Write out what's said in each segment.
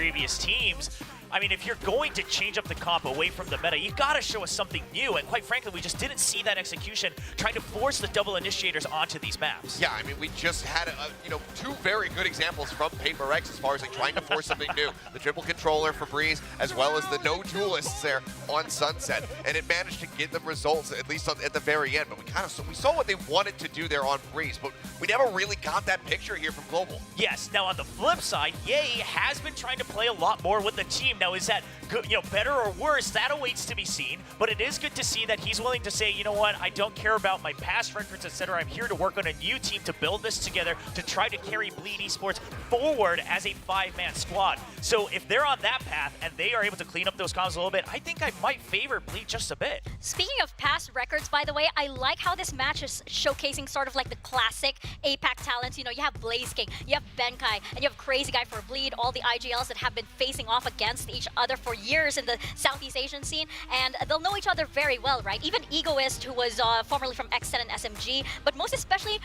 previous teams. I mean, if you're going to change up the comp away from the meta, you gotta show us something new. And quite frankly, we just didn't see that execution trying to force the double initiators onto these maps. Yeah, I mean, we just had, two very good examples from Paper X as far as like trying to force something new. The triple controller for Breeze, as well as the no duelists there on Sunset. And it managed to get them results, at least at the very end. But we saw what they wanted to do there on Breeze, but we never really got that picture here from Global. Yes, now on the flip side, Ye has been trying to play a lot more with the team. Now, is that good, better or worse? That awaits to be seen. But it is good to see that he's willing to say, you know what, I don't care about my past records, etc. I'm here to work on a new team to build this together to try to carry Bleed Esports forward as a 5-man squad. So if they're on that path and they are able to clean up those comms a little bit, I think I might favor Bleed just a bit. Speaking of past records, by the way, I like how this match is showcasing sort of like the classic APAC talents. You have Blaze King, you have Benkai, and you have Crazy Guy for Bleed, all the IGLs that have been facing off against each other for years in the Southeast Asian scene, and they'll know each other very well, right? Even Egoist, who was formerly from X10 and SMG, but most especially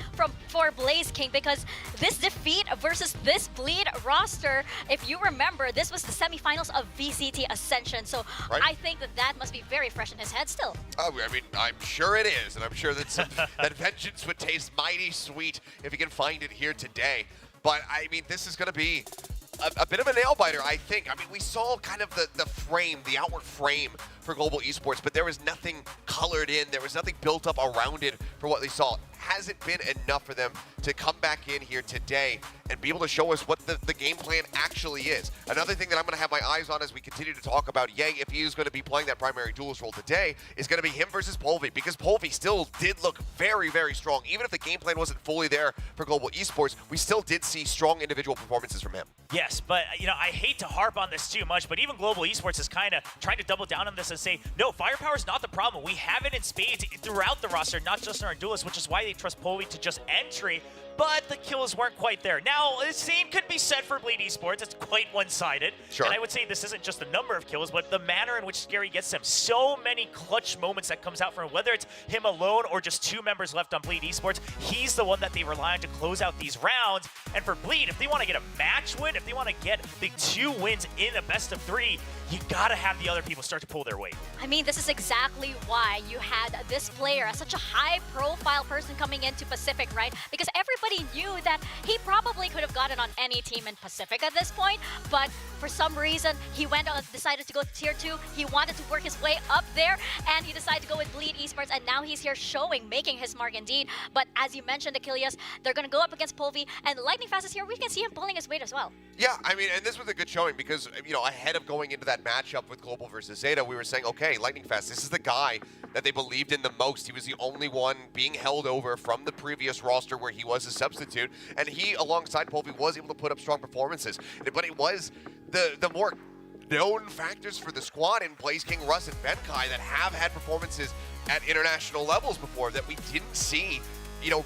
for Blaze King, because this defeat versus this Bleed roster, if you remember, this was the semifinals of VCT Ascension, so right. I think that must be very fresh in his head still. Oh, I mean, I'm sure it is, and I'm sure that that vengeance would taste mighty sweet if he can find it here today. But, I mean, this is going to be a bit of a nail-biter, I think. I mean, we saw kind of the frame, the outward frame for Global Esports, but there was nothing colored in. There was nothing built up around it for what they saw. Hasn't been enough for them to come back in here today and be able to show us what the game plan actually is. Another thing that I'm going to have my eyes on as we continue to talk about Ye, if he is going to be playing that primary duelist role today, is going to be him versus Polvi, because Polvi still did look very, very strong. Even if the game plan wasn't fully there for Global Esports, we still did see strong individual performances from him. Yes, but I hate to harp on this too much, but even Global Esports is kind of trying to double down on this and say, no, firepower is not the problem. We have it in spades throughout the roster, not just in our duelists, which is why they trust Polvi to just entry, but the kills weren't quite there. Now, the same could be said for Bleed Esports. It's quite one-sided. Sure. And I would say this isn't just the number of kills, but the manner in which Scary gets them. So many clutch moments that comes out from him, whether it's him alone or just 2 members left on Bleed Esports, he's the one that they rely on to close out these rounds. And for Bleed, if they want to get a match win, if they want to get the 2 wins in a best of 3, you gotta have the other people start to pull their weight. I mean, this is exactly why you had this player as such a high-profile person coming into Pacific, right? Because everybody knew that he probably could have gotten on any team in Pacific at this point, but for some reason, he decided to go to Tier 2. He wanted to work his way up there, and he decided to go with Bleed Esports, and now he's here making his mark indeed. But as you mentioned, Achilles, they're gonna go up against Polvi, and Lightning Fast is here. We can see him pulling his weight as well. Yeah, I mean, and this was a good showing because, ahead of going into that matchup with Global versus Zeta, we were saying, okay, Lightning Fast, this is the guy that they believed in the most. He was the only one being held over from the previous roster where he was a substitute, and he, alongside Polvi, was able to put up strong performances. But it was the more known factors for the squad in Blaze King, Russ, and Benkai that have had performances at international levels before that we didn't see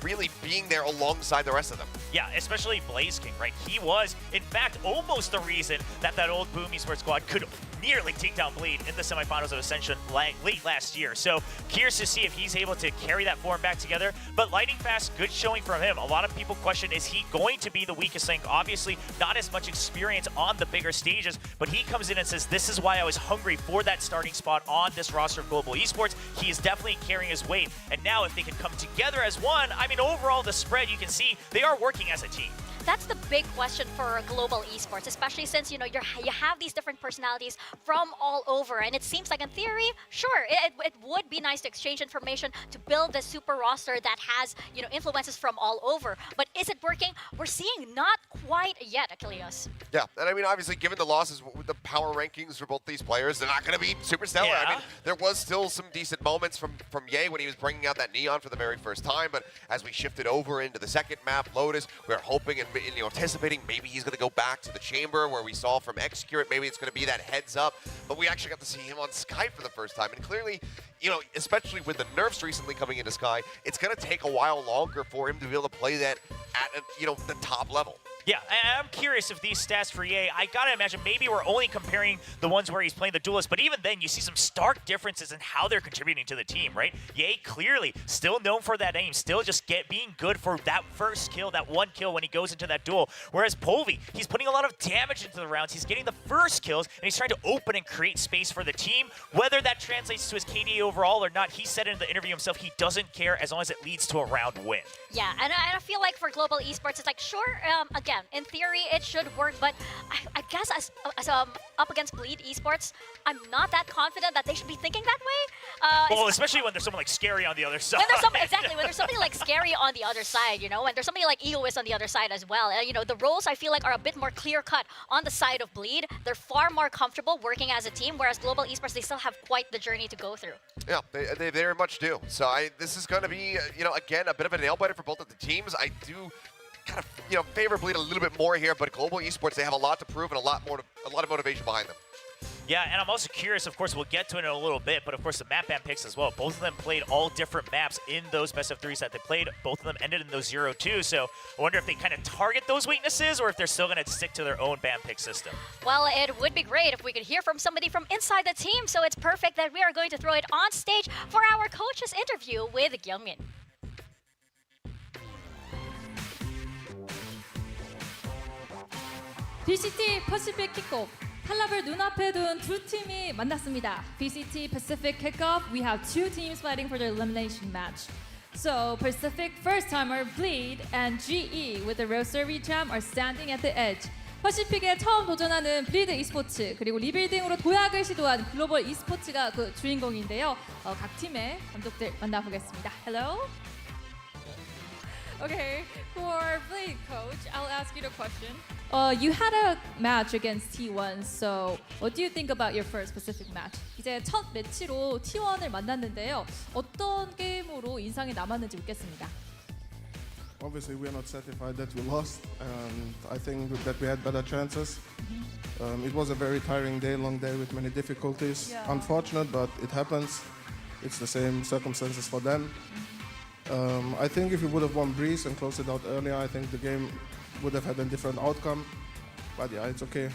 really being there alongside the rest of them. Yeah, especially Blaze King, right? He was, in fact, almost the reason that old Boom Esports squad could nearly take down Bleed in the semifinals of Ascension late last year. So curious to see if he's able to carry that form back together. But Lightning Fast, good showing from him. A lot of people question, is he going to be the weakest link? Obviously, not as much experience on the bigger stages, but he comes in and says, this is why I was hungry for that starting spot on this roster of Global Esports. He is definitely carrying his weight. And now if they can come together as one, I mean, overall, the spread, you can see they are working as a team. That's the big question for Global Esports, especially since, you have these different personalities from all over. And it seems like, in theory, sure, it would be nice to exchange information to build this super roster that has, influences from all over. But is it working? We're seeing not quite yet, Achilles. Yeah, and I mean, obviously, given the losses with the power rankings for both these players, they're not going to be super stellar. Yeah. I mean, there was still some decent moments from Ye when he was bringing out that Neon for the very first time. But as we shifted over into the second map, Lotus, we were hoping and anticipating maybe he's going to go back to the chamber where we saw from Execute. Maybe it's going to be that heads up. But we actually got to see him on Sky for the first time. And clearly, especially with the nerfs recently coming into Sky, it's going to take a while longer for him to be able to play that at, the top level. Yeah, I'm curious if these stats for Ye, I gotta imagine maybe we're only comparing the ones where he's playing the duelist, but even then you see some stark differences in how they're contributing to the team, right? Ye clearly still known for that aim, still just being good for that first kill, that one kill when he goes into that duel. Whereas Polvi, he's putting a lot of damage into the rounds, he's getting the first kills, and he's trying to open and create space for the team. Whether that translates to his KDA overall or not, he said in the interview himself he doesn't care as long as it leads to a round win. Yeah, and I feel like for global esports, it's like, sure, again, in theory, it should work, but I guess as up against Bleed Esports, I'm not that confident that they should be thinking that way. Well, especially when there's someone like Scary on the other side. When there's something like Scary on the other side, you know, and there's somebody like Egoist on the other side as well. You know, the roles I feel like are a bit more clear-cut on the side of Bleed. They're far more comfortable working as a team, whereas global esports, they still have quite the journey to go through. Yeah, they very much do. So this is going to be, you know, again, a bit of a nail biter for both of the teams. I do kind of, you know, favor Bleed a little bit more here, but global esports, they have a lot to prove and a lot of motivation behind them. Yeah, and I'm also curious, of course, we'll get to it in a little bit, but of course the map ban picks as well. Both of them played all different maps in those best of threes that they played. Both of them ended in those 0-2, so I wonder if they kind of target those weaknesses or if they're still going to stick to their own ban pick system. Well, it would be great if we could hear from somebody from inside the team, so it's perfect that we are going to throw it on stage for our coach's interview with Kyungmin. VCT Pacific Kickoff. 탈락을 눈앞에 둔 두 팀이 만났습니다. VCT Pacific Kickoff, we have two teams fighting for the elimination match. So Pacific first-timer Bleed and GE with the Rosary Jam are standing at the edge. 퍼시픽에 처음 도전하는 블리드 e스포츠 그리고 리빌딩으로 도약을 시도한 글로벌 e스포츠가 그 주인공인데요. 각 팀의 감독들 만나보겠습니다. Hello. Okay, for Bleed coach, I'll ask you the question. You had a match against T1, so what do you think about your first Pacific match? 이제 첫 매치로 T1을 만났는데요. 어떤 게임으로 인상이 남았는지 묻겠습니다. Obviously, we are not satisfied that we lost, and I think that we had better chances. It was a very tiring day, long day with many difficulties. Yeah. Unfortunate, but it happens. It's the same circumstances for them. I think if we would have won Breeze and closed it out earlier, I think the game would have had a different outcome. But yeah, it's okay.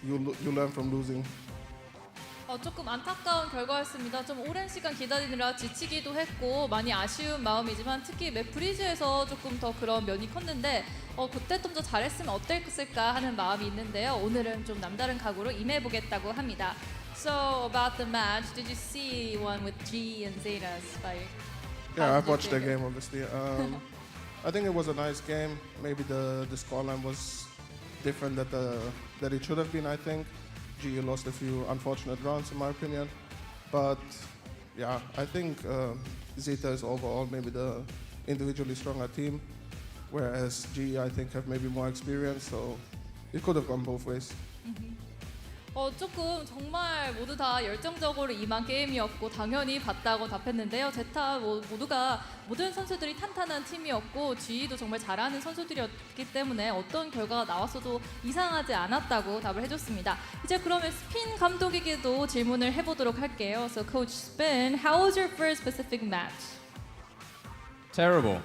You learn from losing. 조금 안타까운 결과였습니다. 좀 오랜 시간 기다리느라 지치기도 했고 많이 아쉬운 마음이지만 특히 맵 브리즈에서 조금 더 그런 면이 컸는데 그때 좀 더 잘했으면 어땠을까 하는 마음이 있는데요. 오늘은 좀 남다른 각오로 임해보겠다고 합니다. So about the match, did you see one with G and Zeta's fight? Yeah, I've watched the game obviously. I think it was a nice game. Maybe the scoreline was different that it should have been, I think. GE lost a few unfortunate rounds in my opinion. But yeah, I think Zeta is overall maybe the individually stronger team. Whereas GE I think have maybe more experience, so it could have gone both ways. 조금 정말 모두 다 열정적으로 임한 게임이었고 당연히 봤다고 답했는데요. 제타 모두가 모든 선수들이 탄탄한 팀이었고 GE도 정말 잘하는 선수들이었기 때문에 어떤 결과가 나왔어도 이상하지 않았다고 답을 해줬습니다. 이제 그러면 스핀 감독에게도 질문을 해보도록 할게요. So Coach Spin, how was your first Pacific match? Terrible.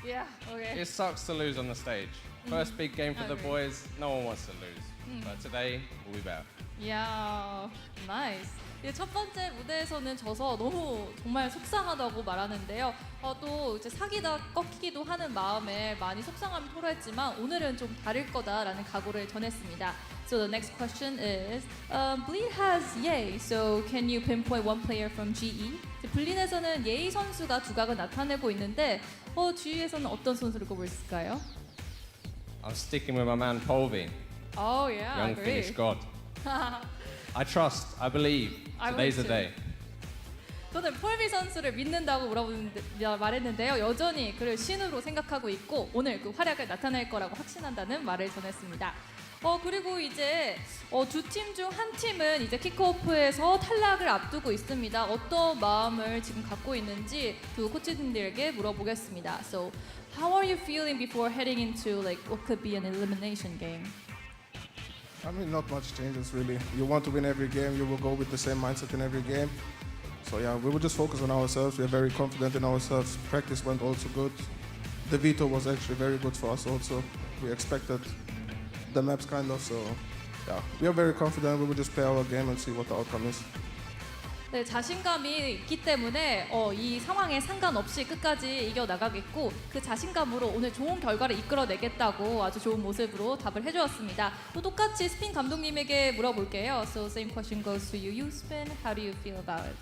Yeah, okay. It sucks to lose on the stage. First big game for the boys, no one wants to lose. But today, we'll be better. Yeah, nice. 첫 번째 무대에서는 져서 너무 정말 속상하다고 말하는데요. 또 이제 사기다 꺾이기도 하는 마음에 많이 속상함을 토로했지만 오늘은 좀 다를 거다라는 각오를 전했습니다. So the next question is, Bleed has Ye, so can you pinpoint one player from GE? 블린에서는 예이 선수가 두각을 나타내고 있는데 GE에서는 어떤 선수를 꼽을 수 있을까요? I'm sticking with my man Polvi, Oh yeah, young great. Finnish god. I trust, I believe. I Today's will the day. 저는 폴비 선수를 믿는다고 말했는데요. 여전히 그를 신으로 생각하고 있고 오늘 그 활약을 나타낼 거라고 확신한다는 말을 전했습니다. 그리고 이제 두 팀 중 한 팀은 이제 킥오프에서 탈락을 앞두고 있습니다. 어떤 마음을 지금 갖고 있는지 두 코치님들에게 물어보겠습니다. So, how are you feeling before heading into like what could be an elimination game? I mean, not much changes really. You want to win every game, you will go with the same mindset in every game. So yeah, we will just focus on ourselves. We are very confident in ourselves. Practice went also good. The veto was actually very good for us also. we expected the maps kind of. So yeah, we are very confident. We will just play our game and see what the outcome is. 네, 자신감이 있기 때문에 이 상황에 상관없이 끝까지 이겨나가겠고 그 자신감으로 오늘 좋은 결과를 이끌어내겠다고 아주 좋은 모습으로 답을 해주었습니다. 또 똑같이 스핀 감독님에게 물어볼게요. So same question goes to you. You Spin, how do you feel about it?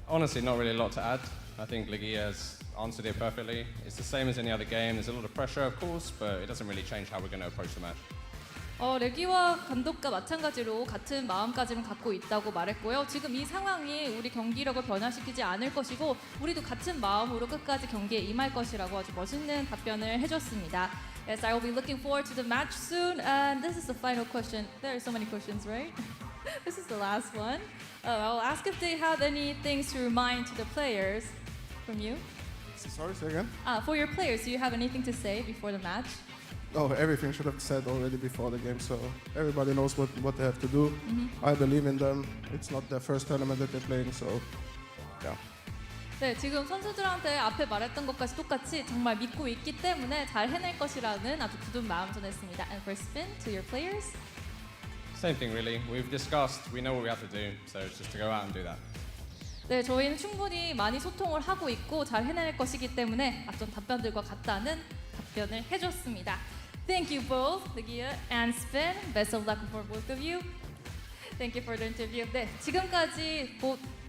Honestly, not really a lot to add. I think Legia has answered it perfectly. It's the same as any other game. There's a lot of pressure, of course, but it doesn't really change how we're going to approach the match. 레기와 감독과 마찬가지로 같은 마음가짐을 갖고 있다고 말했고요. 지금 이 상황이 우리 경기력을 변화시키지 않을 것이고 우리도 같은 마음으로 끝까지 경기에 임할 것이라고 아주 멋있는 답변을 해줬습니다. Yes, I will be looking forward to the match soon. And this is the final question. There are so many questions, right? This is the last one. I'll ask if they have any things to remind to the players from you. Sorry, say again? For your players, do you have anything to say before the match? Oh, everything should have said already before the game, so everybody knows what they have to do. I believe in them. It's not their first tournament that they're playing, so yeah. 네, 지금 선수들한테 앞에 말했던 것까지 똑같이 정말 믿고 있기 때문에 잘 해낼 것이라는 아주 굳은 마음 전했습니다. And for Spin, to your players? Same thing, really. We've discussed, we know what we have to do, so it's just to go out and do that. 네, 저희는 충분히 많이 소통을 하고 있고 잘 해낼 것이기 때문에 앞전 답변들과 같다는 답변을 해줬습니다. Thank you both, Legia and Spin. Best of luck for both of you. Thank you for the interview. 네, 지금까지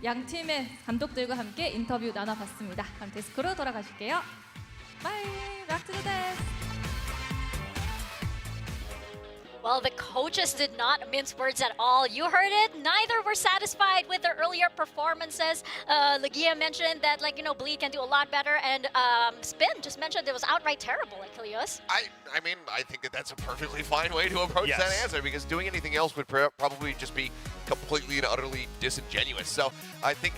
양 팀의 감독들과 함께 인터뷰 나눠봤습니다. 그럼 데스크로 돌아가실게요. Bye. Back to the desk. Well, the coaches did not mince words at all. You heard it. Neither were satisfied with their earlier performances. Legia mentioned that, Bleed can do a lot better, and Spin just mentioned it was outright terrible, like Kilios. I mean, I think that's a perfectly fine way to approach that answer, because doing anything else would probably just be completely and utterly disingenuous. So I think,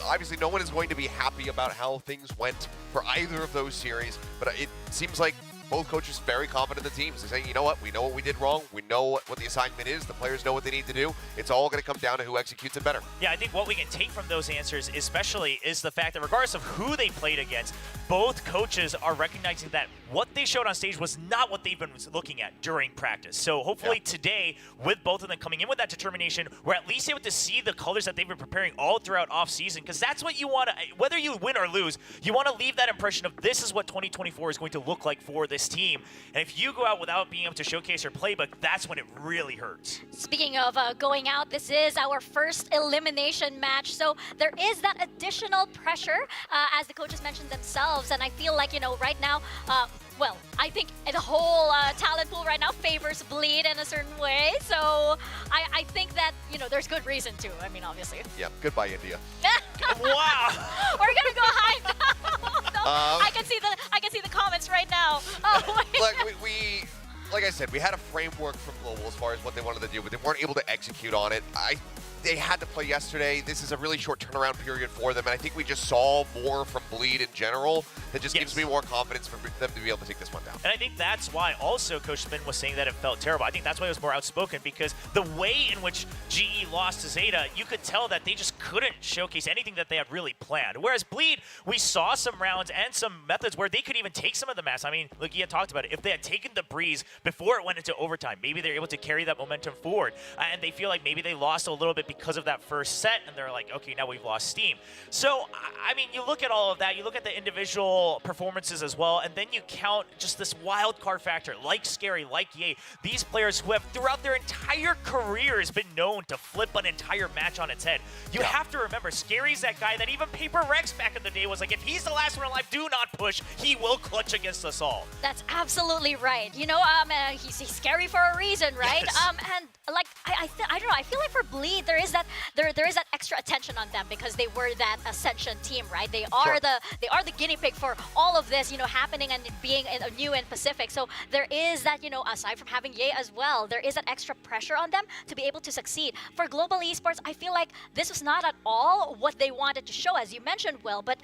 obviously no one is going to be happy about how things went for either of those series, but it seems like both coaches very confident in the teams. They're saying, you know what, we know what we did wrong. We know what the assignment is. The players know what they need to do. It's all going to come down to who executes it better. Yeah, I think what we can take from those answers especially is the fact that regardless of who they played against, both coaches are recognizing that what they showed on stage was not what they've been looking at during practice. So hopefully today, with both of them coming in with that determination, we're at least able to see the colors that they've been preparing all throughout off-season, because that's what you want to, whether you win or lose, you want to leave that impression of this is what 2024 is going to look like for this team. And if you go out without being able to showcase your playbook, that's when it really hurts. Speaking of going out, this is our first elimination match, so there is that additional pressure, as the coaches mentioned themselves, and I feel like, right now, well, I think the whole talent pool right now favors Bleed in a certain way, so I think that, there's good reason to. I mean, obviously. Yeah, goodbye, India. Wow! We're gonna go hide now. No, I can see the comments right now. Oh, Look, we like I said, we had a framework from Global as far as what they wanted to do, but they weren't able to execute on it. They had to play yesterday. This is a really short turnaround period for them, and I think we just saw more from Bleed in general that just gives me more confidence for them to be able to take this one down. And I think that's why also Coach Spin was saying that it felt terrible. I think that's why it was more outspoken, because the way in which GE lost to Zeta, you could tell that they just couldn't showcase anything that they had really planned. Whereas Bleed, we saw some rounds and some methods where they could even take some of the maps. I mean, Legia talked about it. If they had taken the breeze before it went into overtime, maybe they're able to carry that momentum forward. And they feel like maybe they lost a little bit because of that first set, and they're like, okay, now we've lost steam. So, I mean, you look at all of that, you look at the individual performances as well, and then you count just this wild card factor, like Scary, like Ye, these players who have throughout their entire careers been known to flip an entire match on its head. You have to remember, Scary's that guy that even Paper Rex back in the day was like, if he's the last one alive, do not push, he will clutch against us all. That's absolutely right. He's scary for a reason, right? Yes. And like I don't know. I feel like for Bleed, there is that extra attention on them because they were that Ascension team, right? They are the guinea pig for all of this, happening and being new in Pacific. So there is that, aside from having Ye as well, there is that extra pressure on them to be able to succeed. For Global Esports, I feel like this was not at all what they wanted to show, as you mentioned, Will. But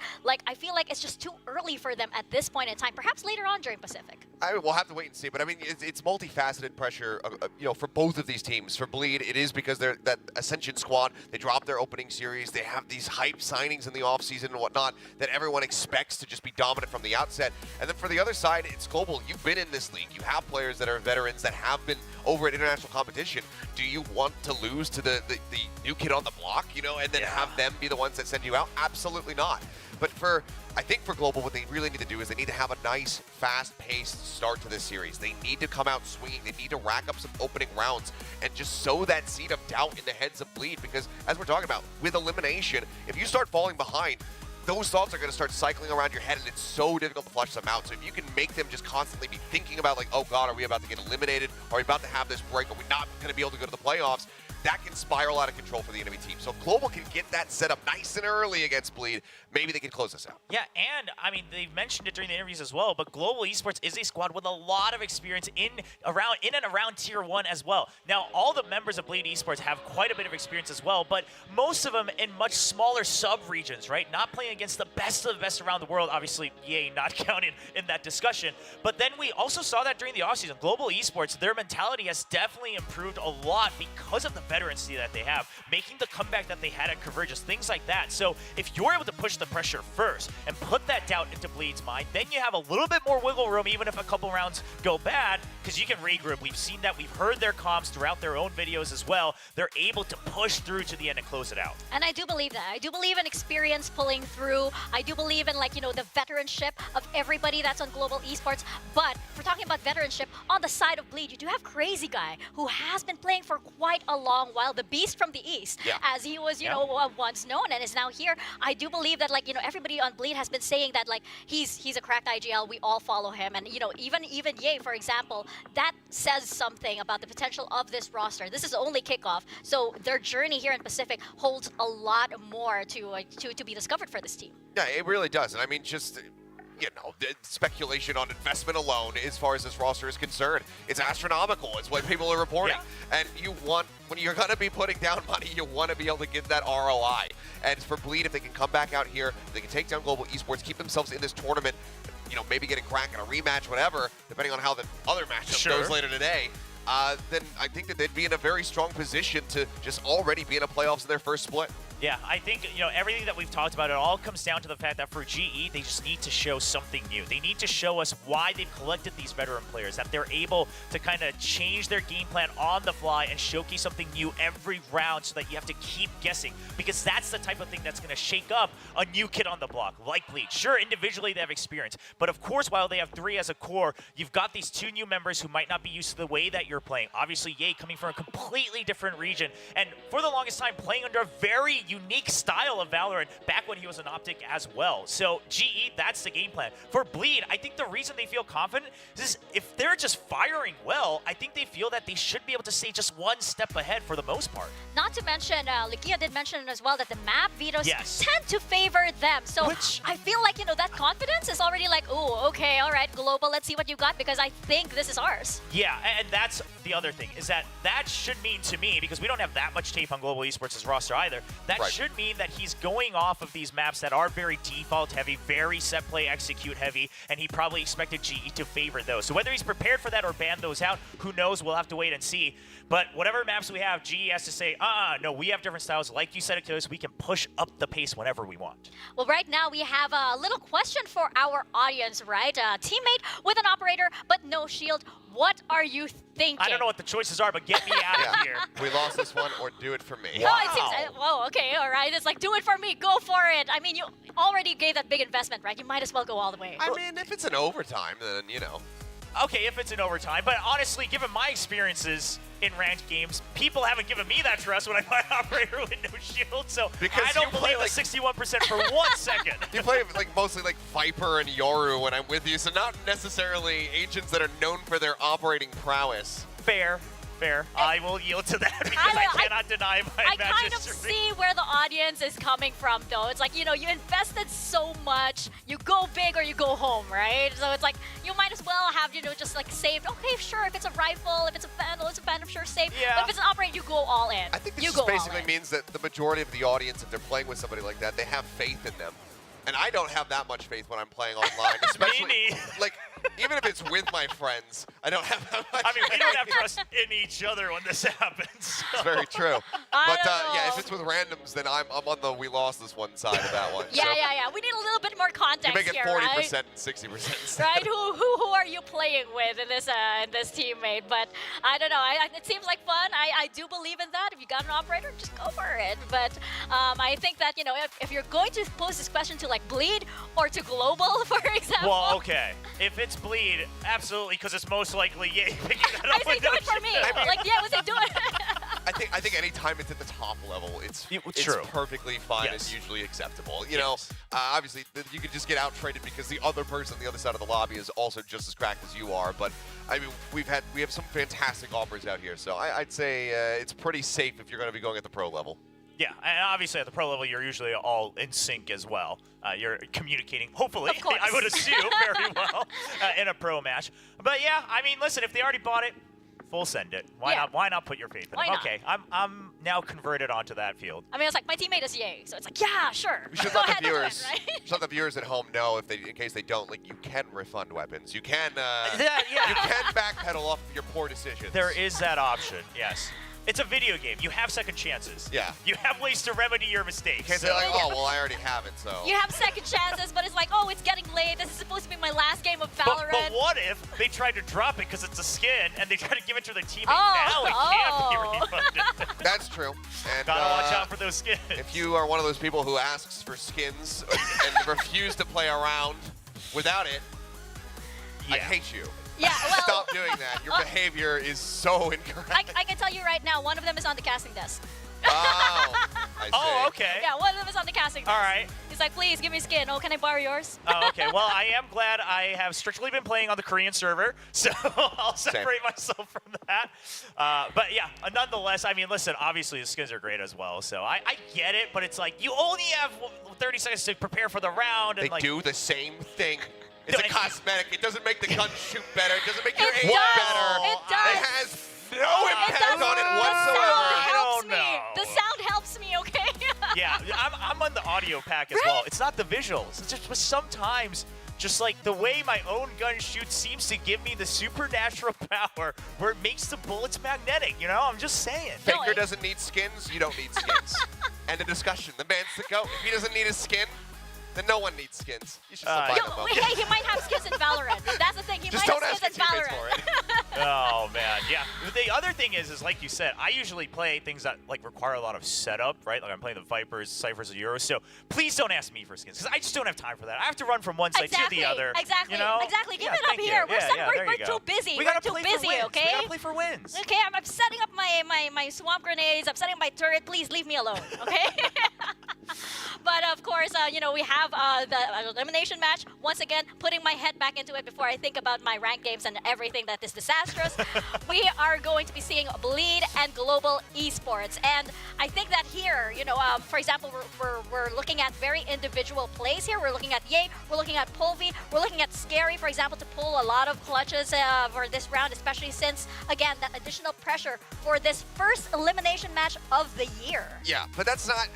I feel like it's just too early for them at this point in time. Perhaps later on during Pacific. We'll have to wait and see, but I mean, it's multifaceted pressure, for both of these teams. For Bleed, it is because that Ascension expansion squad. They drop their opening series. They have these hype signings in the offseason and whatnot that everyone expects to just be dominant from the outset. And then for the other side, it's global. You've been in this league. You have players that are veterans that have been over at international competition. Do you want to lose to the new kid on the block, you know, and then have them be the ones that send you out? Absolutely not. But I think for Global, what they really need to do is they need to have a nice, fast-paced start to this series. They need to come out swinging. They need to rack up some opening rounds and just sow that seed of doubt in the heads of Bleed, because as we're talking about, with elimination, if you start falling behind, those thoughts are going to start cycling around your head, and it's so difficult to flush them out. So if you can make them just constantly be thinking about, like, oh God, are we about to get eliminated? Are we about to have this break? Are we not going to be able to go to the playoffs? That can spiral out of control for the enemy team. So Global can get that set up nice and early against Bleed. Maybe they can close this out. Yeah, and I mean, they've mentioned it during the interviews as well, but Global Esports is a squad with a lot of experience in and around Tier 1 as well. Now, all the members of Bleed Esports have quite a bit of experience as well, but most of them in much smaller sub-regions, right? Not playing against the best of the best around the world. Obviously, EA not counted in that discussion. But then we also saw that during the offseason. Global Esports, their mentality has definitely improved a lot because of the veterancy that they have, making the comeback that they had at Convergence, things like that. So if you're able to push the pressure first and put that doubt into Bleed's mind, then you have a little bit more wiggle room, even if a couple rounds go bad, because you can regroup. We've seen that. We've heard their comms throughout their own videos as well. They're able to push through to the end and close it out. And I do believe that. I do believe in experience pulling through. I do believe in, like, you know, the veteranship of everybody that's on Global Esports. But if we're talking about veteranship, on the side of Bleed, you do have Crazy Guy, who has been playing for quite a long while. The Beast from the East, as he was, you know, once known and is now here. I do believe that, like, you know, everybody on Bleed has been saying that, like, he's a cracked IGL. We all follow him, and you know, even Ye, for example, that says something about the potential of this roster. This is only kickoff, so their journey here in Pacific holds a lot more to be discovered for this team. Yeah, it really does, and I mean, just, you know, the speculation on investment alone as far as this roster is concerned, it's astronomical. It's what people are reporting. And you want, when you're going to be putting down money, you want to be able to get that ROI. And for Bleed, if they can come back out here, they can take down Global Esports, keep themselves in this tournament, you know, maybe get a crack in a rematch, whatever, depending on how the other matchup goes later today, then I think that they'd be in a very strong position to just already be in a playoffs in their first split. Yeah, I think, you know, everything that we've talked about, it all comes down to the fact that for GE, they just need to show something new. They need to show us why they've collected these veteran players, that they're able to kind of change their game plan on the fly and showcase something new every round so that you have to keep guessing, because that's the type of thing that's going to shake up a new kid on the block, like Bleed. Sure, individually they have experience, but of course, while they have 3 as a core, you've got these 2 new members who might not be used to the way that you're playing. Obviously, Ye coming from a completely different region, and for the longest time playing under a very unique style of Valorant back when he was an Optic as well. So GE, that's the game plan. For Bleed, I think the reason they feel confident is if they're just firing well, I think they feel that they should be able to stay just one step ahead for the most part. Not to mention, Likia did mention as well that the map vetoes tend to favor them. So I feel like, you know, that confidence is already like, oh, okay, all right, Global, let's see what you got, because I think this is ours. Yeah, and that's the other thing, is that should mean to me, because we don't have that much tape on Global Esports' roster either, that should mean that he's going off of these maps that are very default heavy, very set play execute heavy, and he probably expected GE to favor those. So whether he's prepared for that or ban those out, who knows, we'll have to wait and see. But whatever maps we have, GE has to say, no, we have different styles. Like you said, Achilles, we can push up the pace whenever we want. Well, right now we have a little question for our audience, right? A teammate with an operator, but no shield. What are you thinking? I don't know what the choices are, but get me out of here. We lost this one, or do it for me. No, it seems, whoa, okay, all right. It's like, do it for me, go for it. I mean, you already gave that big investment, right? You might as well go all the way. I mean, if it's an overtime, then, you know. Okay, if it's an overtime, but honestly, given my experiences in ranked games, people haven't given me that trust when I play operator with no shield, so because I don't believe like, the 61% for 1 second. You play like mostly like Viper and Yoru when I'm with you, so not necessarily agents that are known for their operating prowess. Fair. I will yield to that because I cannot deny my match I kind of history. see where the audience is coming from, though. It's like, you know, you invested so much, you go big or you go home, right? So it's like, you might as well have, you know, just like saved. Okay, sure, if it's a rifle, if it's a vandal, I'm sure safe. Yeah. But if it's an operator, you go all in. I think this just basically means that the majority of the audience, if they're playing with somebody like that, they have faith in them. And I don't have that much faith when I'm playing online, especially like even if it's with my friends, I don't have that much. I mean, we don't have trust in each other when this happens. So. That's very true. I But don't yeah, know. if it's with randoms, then I'm on the we lost this one side of that one. Yeah, so yeah. We need a little bit more context You make it here, 40% right? and 60%. Right? Who are you playing with in this teammate? But I don't know. It seems like fun. I do believe in that. If you got an operator, just go for it. But I think that, you know, if you're going to pose this question to like Bleed or to Global, for example. Well, okay. If it's Bleed, absolutely, because it's most likely Yay picking that I up say with do no it for me. shit. Like, yeah, would say do it. I think any time it's at the top level, it's True. perfectly fine Yes. and usually acceptable. You know, obviously you could just get out traded because the other person on the other side of the lobby is also just as cracked as you are. But I mean, we have some fantastic offers out here, so I'd say it's pretty safe if you're going to be going at the pro level. Yeah, and obviously at the pro level, you're usually all in sync as well. You're communicating, hopefully, Of course. I would assume, very well in a pro match. But yeah, I mean, listen, if they already bought it, full send it. Why Yeah. not? Why not put your faith in Why them? not? Okay, I'm now converted onto that field. I mean, it's like my teammate is Yay, so it's like, yeah, sure. We should Go let ahead the and do viewers, it, right? should let the viewers at home know in case they don't, like you can refund weapons. You can Yeah. you can backpedal off of your poor decisions. There is that option, yes. It's a video game. You have second chances. Yeah. You have ways to remedy your mistakes. Can't say like, oh well, I already have it, so. You have second chances, but it's like, oh, it's getting late. This is supposed to be my last game of But Valorant. what if they tried to drop it because it's a skin and they try to give it to their teammate? Oh, Now it can't be refunded. That's true. And Gotta watch out for those skins. if you are one of those people who asks for skins and refuse to play around without it, I Yeah. hate you. Yeah, well, Stop doing that. Your behavior is so incorrect. I can tell you right now, one of them is on the casting desk. Oh, I see. Oh, okay. Yeah, one of them is on the casting desk. All right. He's like, please give me skin. Oh, can I borrow yours? Oh, okay. Well, I am glad I have strictly been playing on the Korean server, so I'll separate myself from that. But yeah, nonetheless, I mean, listen, obviously the skins are great as well, so I get it, but it's like you only have 30 seconds to prepare for the round. And They like, do the same thing. It's No, a it- cosmetic. It doesn't make the gun shoot better. It doesn't make your It aim does. better. It does. It has no impact does. on it The whatsoever. sound helps don't me. know. The sound helps me, okay? Yeah, I'm on the audio pack as well. It's not the visuals. It's just sometimes, just like the way my own gun shoots seems to give me the supernatural power where it makes the bullets magnetic, you know? I'm just saying. No, Faker it- doesn't need skins. You don't need skins. End of discussion. The man's the GOAT. If he doesn't need his skin, then no one needs skins. You should still buy Yo, them, though. wait, hey, he might have skins in Valorant. That's the thing. He Just might don't have ask skins your in teammates Valorant. for it. Oh man, yeah. The other thing is like you said, I usually play things that like require a lot of setup, right? Like I'm playing the Vipers, Cyphers, and Euros. So please don't ask me for skins because I just don't have time for that. I have to run from one side Exactly, to the other. exactly, You know? exactly. Give Yeah, it up thank you. here. We're Yeah, set- yeah, we're- there we're you go. too busy. We We're gotta too play busy, for wins. okay? We gotta play for wins. Okay, I'm setting up my swamp grenades. I'm setting up my turret. Please leave me alone, okay? But of course, you know, we have the elimination match. Once again, putting my head back into it before I think about my ranked games and everything that is disastrous. We are going to be seeing Bleed and Global Esports. And I think that here, you know, for example, we're looking at very individual plays here. We're looking at Yay, we're looking at Polvi, we're looking at Scary, for example, to pull a lot of clutches for this round, especially since, again, that additional pressure for this first elimination match of the year. Yeah, but that's not.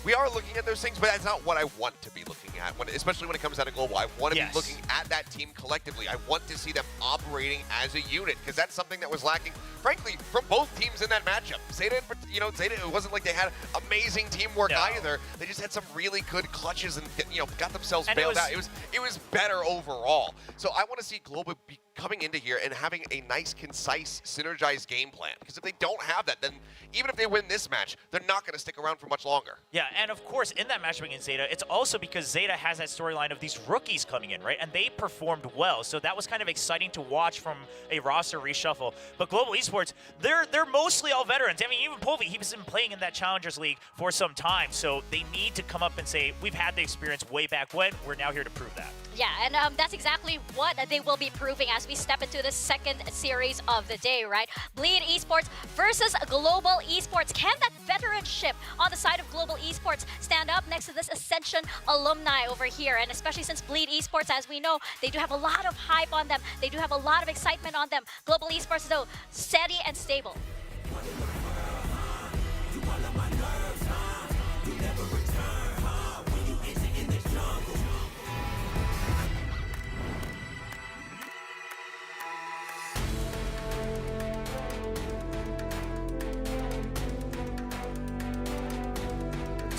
We are looking at those things, but that's not what I want to be looking at, especially when it comes down to global. I want to be looking at that team collectively. I want to see them operating as a unit, because that's something that was lacking, frankly, from both teams in that matchup. Zeta, you know, Zeta, it wasn't like they had amazing teamwork either. They just had some really good clutches and, you know, got themselves bailed out. It was better overall. So I want to see Global be coming into here and having a nice, concise, synergized game plan. Because if they don't have that, then even if they win this match, they're not going to stick around for much longer. Yeah, and of course, in that matchup against Zeta, it's also because Zeta has that storyline of these rookies coming in, right? And they performed well, so that was kind of exciting to watch from a roster reshuffle. But Global Esports, they're mostly all veterans. I mean, even Polvi, he's been playing in that Challengers League for some time, so they need to come up and say, we've had the experience way back when, we're now here to prove that. Yeah, and that's exactly what they will be proving as we step into the second series of the day, right? Bleed Esports versus Global Esports. Can that veteranship on the side of Global Esports stand up next to this Ascension alumni over here? And especially since Bleed Esports, as we know, they do have a lot of hype on them. They do have a lot of excitement on them. Global Esports, though, steady and stable.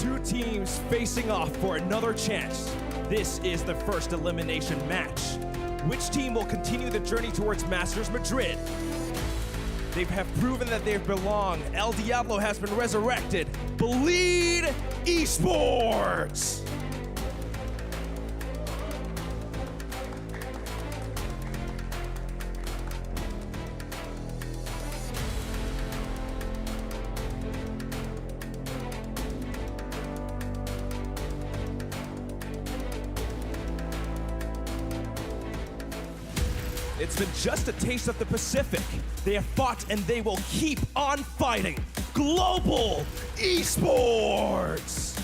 two teams facing off for another chance. This is the first elimination match. Which team will continue the journey towards Masters Madrid? They have proven that they belong. El Diablo has been resurrected. Bleed Esports! It's been just a taste of the Pacific. They have fought and they will keep on fighting. Global Esports!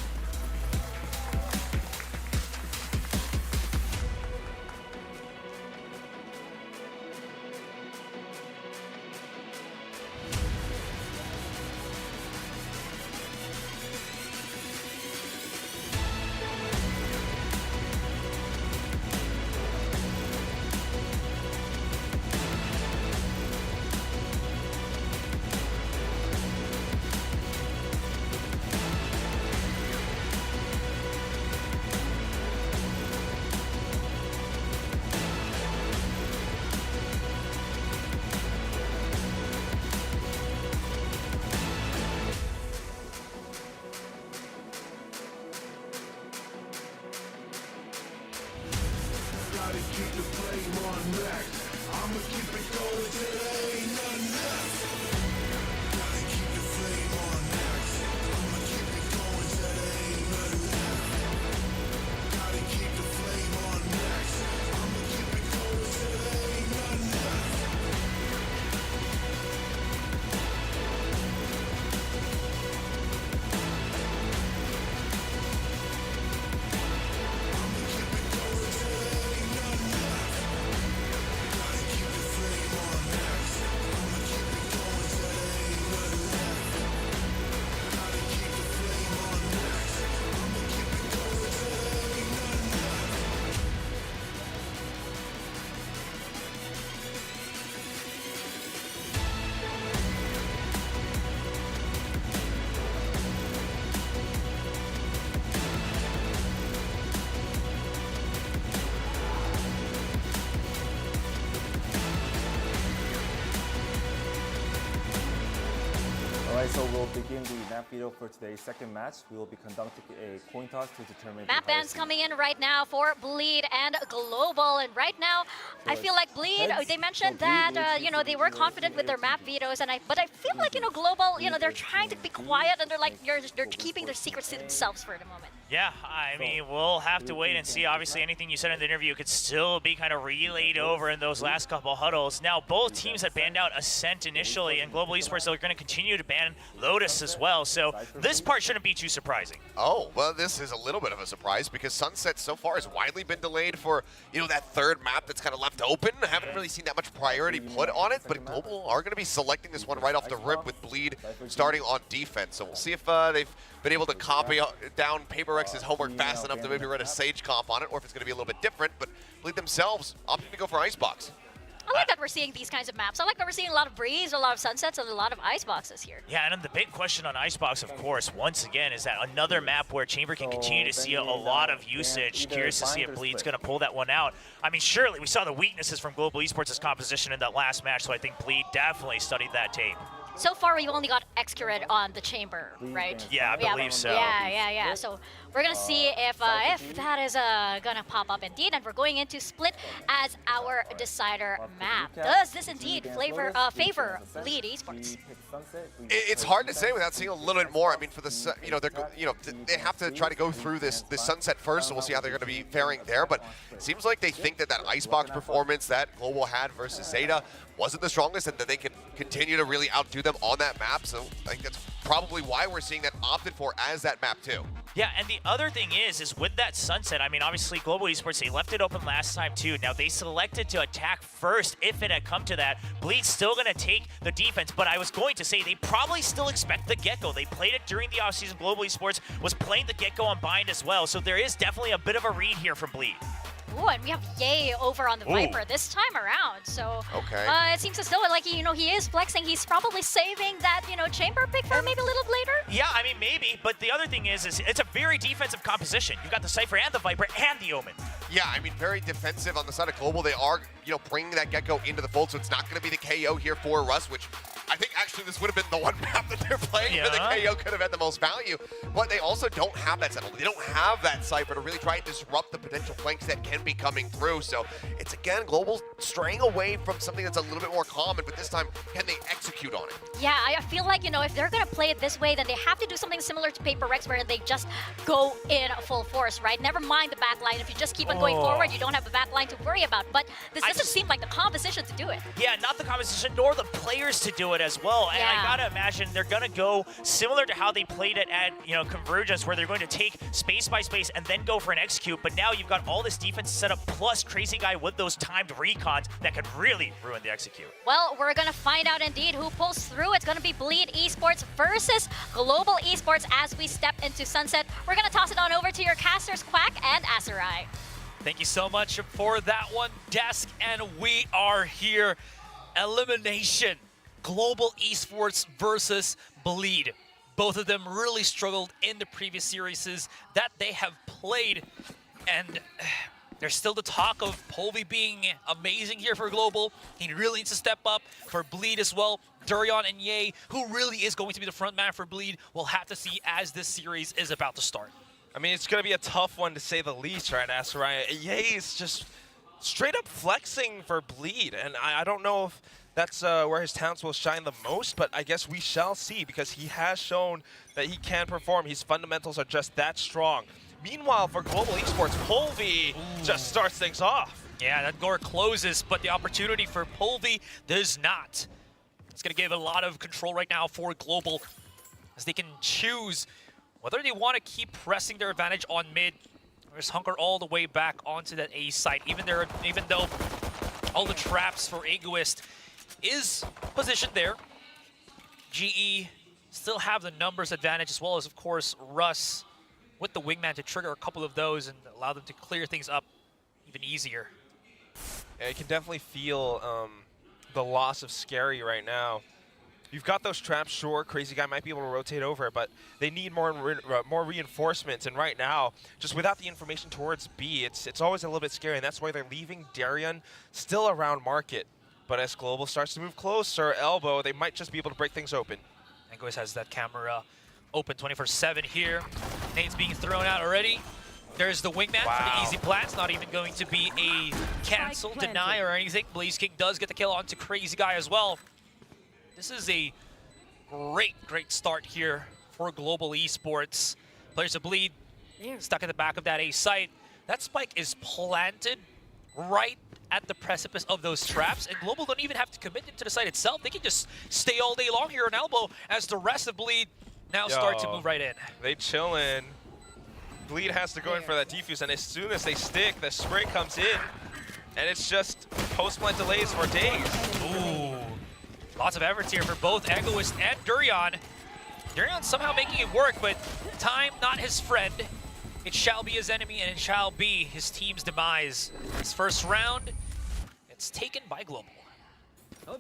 Alright, so we'll begin the map video for today's second match. We will be conducting a coin toss to determine Map bans coming in right now for Bleed and Global, and right now I feel like Bleed, they mentioned that you know, they were confident with their map vetoes, and but I feel like, you know, Global, you know, they're trying to be quiet and they're like they're keeping their secrets to themselves for the moment. Yeah, I mean, we'll have to wait and see. Obviously, anything you said in the interview could still be kind of relayed over in those last couple huddles. Now, both teams had banned out Ascent initially, and Global Esports are going to continue to ban Lotus as well. So this part shouldn't be too surprising. Oh, well, this is a little bit of a surprise because Sunset so far has widely been delayed for, you know, that third map that's kind of left open. I haven't really seen that much priority put on it, but Global are going to be selecting this one right off the rip with Bleed starting on defense. So we'll see if they've been able to copy down PaperX's homework fast enough to maybe run a Sage comp on it, or if it's going to be a little bit different, but Bleed themselves opting to go for Icebox. I like that we're seeing these kinds of maps. I like that we're seeing a lot of Breeze, a lot of Sunsets, and a lot of Iceboxes here. Yeah, and then the big question on Icebox, of course, once again, is that another map where Chamber can continue to see a lot of usage. Curious to see if Bleed's going to pull that one out. I mean, surely we saw the weaknesses from Global Esports' composition in that last match, so I think Bleed definitely studied that tape. So far, we've only got Xcurid on the Chamber, right? Yeah, I believe so. Yeah. So we're gonna see if that is gonna pop up indeed, and we're going into Split as our decider map. Does this indeed favor Bleed Esports? It's hard to say without seeing a little bit more. I mean, for the they have to try to go through this Sunset first, so we'll see how they're going to be faring there. But it seems like they think that Icebox performance that Global had versus Zeta wasn't the strongest, and that they can continue to really outdo them on that map. So I think that's probably why we're seeing that opted for as that map too. Yeah, and the other thing is with that Sunset, I mean, obviously Global Esports, they left it open last time too. Now they selected to attack first if it had come to that. Bleed's still going to take the defense, but I was going to say they probably still expect the get-go. They played it during the offseason. Global Esports was playing the get-go on bind as well, so there is definitely a bit of a read here from Bleed. Ooh, and we have Ye over on the Viper this time around. So it seems as though, like, you know, he is flexing. He's probably saving that, you know, chamber pick for maybe a little later. Yeah, I mean, maybe. But the other thing is it's a very defensive composition. You've got the Cypher and the Viper and the Omen. Yeah, I mean, very defensive on the side of Global. They are, you know, bringing that Gecko into the fold, so it's not going to be the KO here for Russ, which I think actually this would have been the one map that they're playing where the KO could have had the most value. But they also don't have that settle. They don't have that Cypher to really try and disrupt the potential flanks that can be coming through. So it's, again, Global straying away from something that's a little bit more common, but this time, can they execute on it? Yeah, I feel like, you know, if they're going to play it this way, then they have to do something similar to Paper Rex where they just go in full force, right? Never mind the backline. If you just keep on going forward, you don't have a backline to worry about. But this doesn't seem like the composition to do it. Yeah, not the composition, nor the players to do it as well. And I gotta imagine they're gonna go similar to how they played it at, you know, Convergence, where they're going to take space by space and then go for an execute. But now you've got all this defense set up, plus Crazy Guy with those timed recons that could really ruin the execute. Well, we're gonna find out indeed who pulls through. It's gonna be Bleed Esports versus Global Esports as we step into Sunset. We're gonna toss it on over to your casters, Quack and Asarai. Thank you so much for that one, Desk, and we are here. Elimination. Global Esports versus Bleed. Both of them really struggled in the previous series that they have played, and there's still the talk of Polvi being amazing here for Global. He really needs to step up for Bleed as well. Durian and Ye, who really is going to be the front man for Bleed, we'll have to see as this series is about to start. I mean, it's going to be a tough one to say the least, right, Asarai? Ye is just straight up flexing for Bleed, and I don't know if that's where his talents will shine the most, but I guess we shall see, because he has shown that he can perform. His fundamentals are just that strong. Meanwhile, for Global Esports, Polvi just starts things off. Yeah, that door closes, but the opportunity for Polvi does not. It's going to give a lot of control right now for Global, as they can choose whether they want to keep pressing their advantage on mid, or just hunker all the way back onto that A site, even though all the traps for Egoist is positioned there. GE still have the numbers advantage, as well as, of course, Russ with the wingman to trigger a couple of those and allow them to clear things up even easier. Yeah, you can definitely feel the loss of Scary right now. You've got those traps, sure, Crazy Guy might be able to rotate over, but they need more reinforcements, and right now, just without the information towards B, it's always a little bit scary, and that's why they're leaving Darian still around Market. But as Global starts to move closer, Elbow, they might just be able to break things open. Egoist has that camera open 24/7 here. Nade's being thrown out already. There's the wingman for the easy plants. Not even going to be a cancel, deny, or anything. Blaze King does get the kill onto Crazy Guy as well. This is a great start here for Global Esports. Players of Bleed stuck at the back of that A site. That spike is planted right at the precipice of those traps, and Global don't even have to commit into the site itself. They can just stay all day long here on Elbow as the rest of Bleed now start to move right in. They chill in. Bleed has to go in for that defuse, and as soon as they stick, the spray comes in, and it's just post-plant delays for days. Ooh, lots of efforts here for both Egoist and Durian. Durian somehow making it work, but time not his friend. It shall be his enemy, and it shall be his team's demise. His first round, it's taken by Global.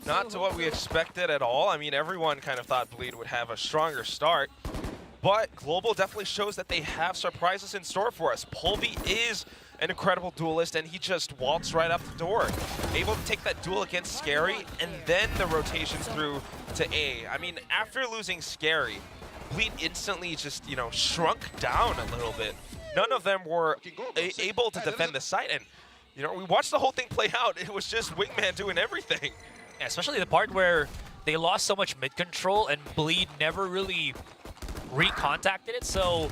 Not to what we expected at all. I mean, everyone kind of thought Bleed would have a stronger start, but Global definitely shows that they have surprises in store for us. Polvi is an incredible duelist, and he just waltzed right up the door. Able to take that duel against Scary, and then the rotations through to A. I mean, after losing Scary, Bleed instantly just, you know, shrunk down a little bit. None of them were able to defend the site, and, you know, we watched the whole thing play out. It was just Wingman doing everything. Yeah, especially the part where they lost so much mid control and Bleed never really recontacted it, so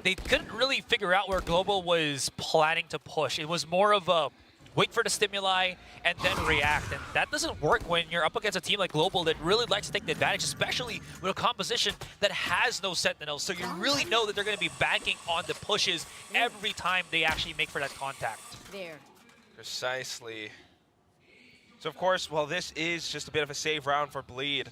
they couldn't really figure out where Global was planning to push. It was more of a wait for the stimuli and then react, and that doesn't work when you're up against a team like Global that really likes to take the advantage, especially with a composition that has no sentinels, so you really know that they're going to be banking on the pushes every time they actually make for that contact. Precisely. So of course, well, this is just a bit of a save round for Bleed.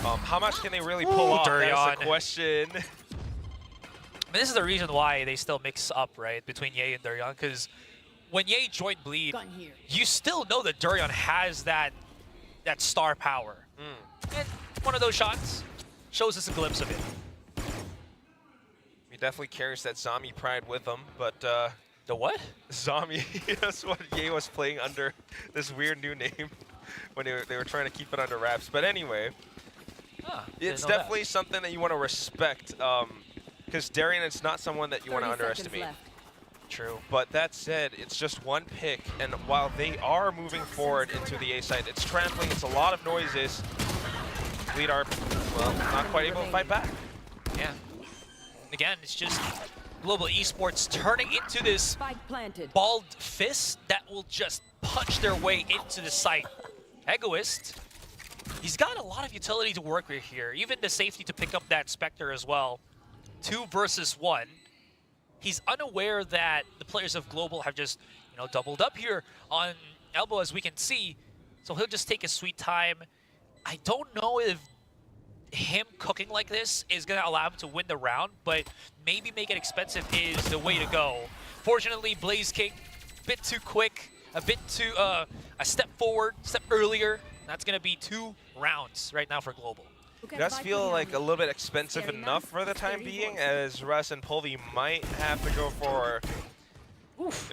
How much can they really pull off? That's the question. I mean, this is the reason why they still mix up, right, between Ye and Durian, because when Ye joined Bleed, you still know that Durian has that star power. And one of those shots shows us a glimpse of it. He definitely carries that zombie pride with him, but the what? Zombie. That's what Ye was playing under this weird new name when they were trying to keep it under wraps. But anyway, it's definitely something that you want to respect, because Darian is not someone that you want to underestimate. True. But that said, it's just one pick, and while they are moving forward into the A side, it's trampling, it's a lot of noises. Bleed are, well, not quite able to fight back. Yeah. Again, it's just Global Esports turning into this balled fist that will just punch their way into the site. Egoist, he's got a lot of utility to work with here, even the safety to pick up that Spectre as well. 2 versus 1. He's unaware that the players of Global have just, doubled up here on Elbow, as we can see. So he'll just take his sweet time. I don't know if him cooking like this is going to allow him to win the round, but maybe make it expensive is the way to go. Fortunately, Blaze King, a bit too quick, a bit too, a step forward, step earlier. That's going to be 2 rounds right now for Global. It does feel like a little bit expensive enough for the time being, as Russ and Pulvy might have to go for,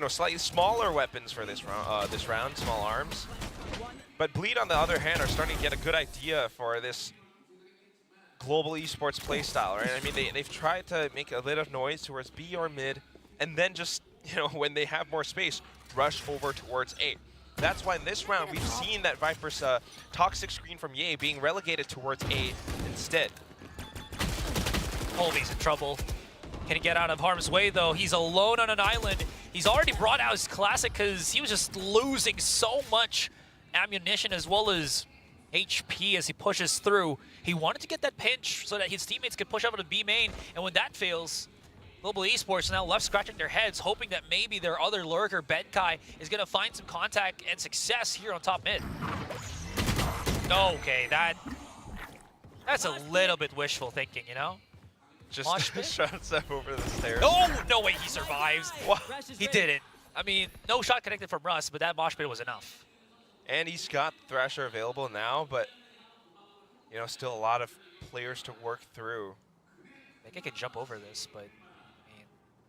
slightly smaller weapons for this round, small arms. But Bleed, on the other hand, are starting to get a good idea for this Global Esports playstyle, right? I mean, they've tried to make a bit of noise towards B or mid, and then just, when they have more space, rush over towards A. That's why in this round, we've seen that Viper's toxic screen from Ye being relegated towards A instead. Pulvy's in trouble. Can he get out of harm's way, though? He's alone on an island. He's already brought out his classic because he was just losing so much ammunition as well as HP as he pushes through. He wanted to get that pinch so that his teammates could push over to B main, and when that fails, Global Esports now left scratching their heads, hoping that maybe their other lurker, Benkai, is going to find some contact and success here on top mid. Okay, that's a little bit wishful thinking, Just shots up over the stairs. Oh, no way he survives. He didn't. I mean, no shot connected from Russ, but that mosh pit was enough. And he's got Thrasher available now, but, still a lot of players to work through. I think I could jump over this, but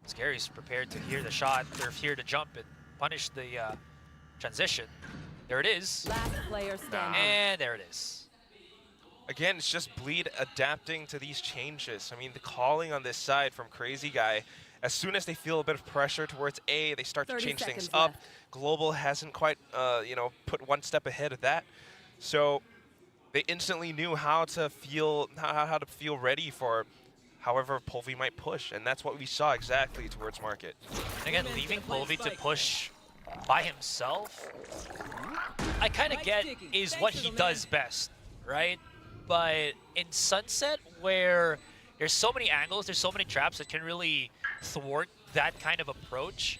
Scary's prepared to hear the shot. They're here to jump and punish the transition. There it is. Last player standing. And there it is. Again, it's just Bleed adapting to these changes. I mean, the calling on this side from Crazy Guy, as soon as they feel a bit of pressure towards A, they start to change things up. Global hasn't quite, put one step ahead of that. So they instantly knew how to feel ready for however Pulvy might push, and that's what we saw exactly towards Market. Again, leaving Pulvy to push by himself, I kind of get is what he does best, right? But in Sunset, where there's so many angles, there's so many traps that can really thwart that kind of approach,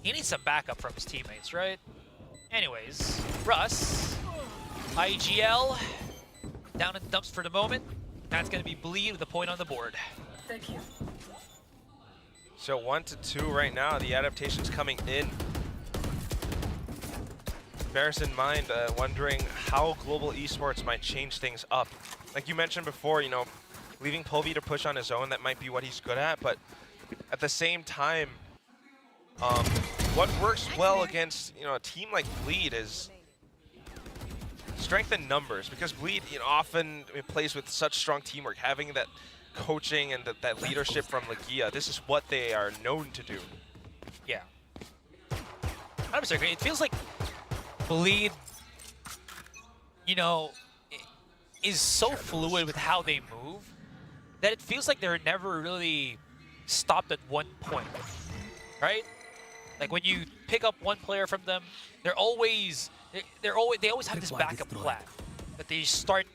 he needs some backup from his teammates, right? Anyways, Russ, IGL, down in the dumps for the moment. That's going to be Bleed with a point on the board. Thank you. So 1-2 right now. The adaptation's coming in. Bears in mind, wondering how Global Esports might change things up. Like you mentioned before, leaving Pulvy to push on his own, that might be what he's good at. But at the same time, what works well against a team like Bleed is strength in numbers, because Bleed often plays with such strong teamwork, having that coaching and that leadership from Legia. This is what they are known to do. Yeah. 100% agree. It feels like Bleed, is so fluid with how they move that it feels like they're never really stopped at one point, right? Like when you pick up one player from them, they always have this backup plan that they start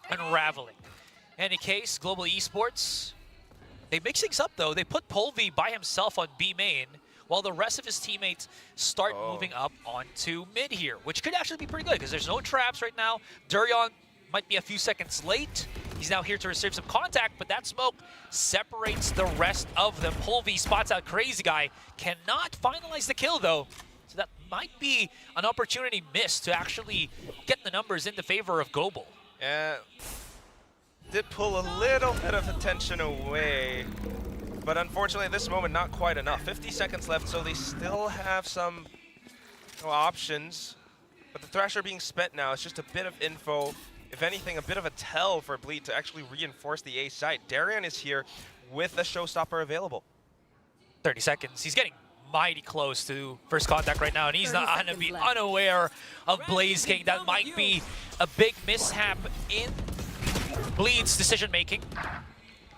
unraveling. In any case, Global Esports, they mix things up though. They put Pulvy by himself on B main, while the rest of his teammates start moving up onto mid here, which could actually be pretty good because there's no traps right now. Durian might be a few seconds late. He's now here to receive some contact, but that smoke separates the rest of them. Polvi spots out Crazy Guy. Cannot finalize the kill, though. So that might be an opportunity missed to actually get the numbers in the favor of Global. Yeah, did pull a little bit of attention away, but unfortunately at this moment not quite enough. 50 seconds left, so they still have some options, but the Thrasher being spent now is just a bit of info. If anything, a bit of a tell for Bleed to actually reinforce the A site. Darian is here with a showstopper available. 30 seconds. He's getting mighty close to first contact right now, and he's not going to be unaware of Blaze King. That might be a big mishap in Bleed's decision-making.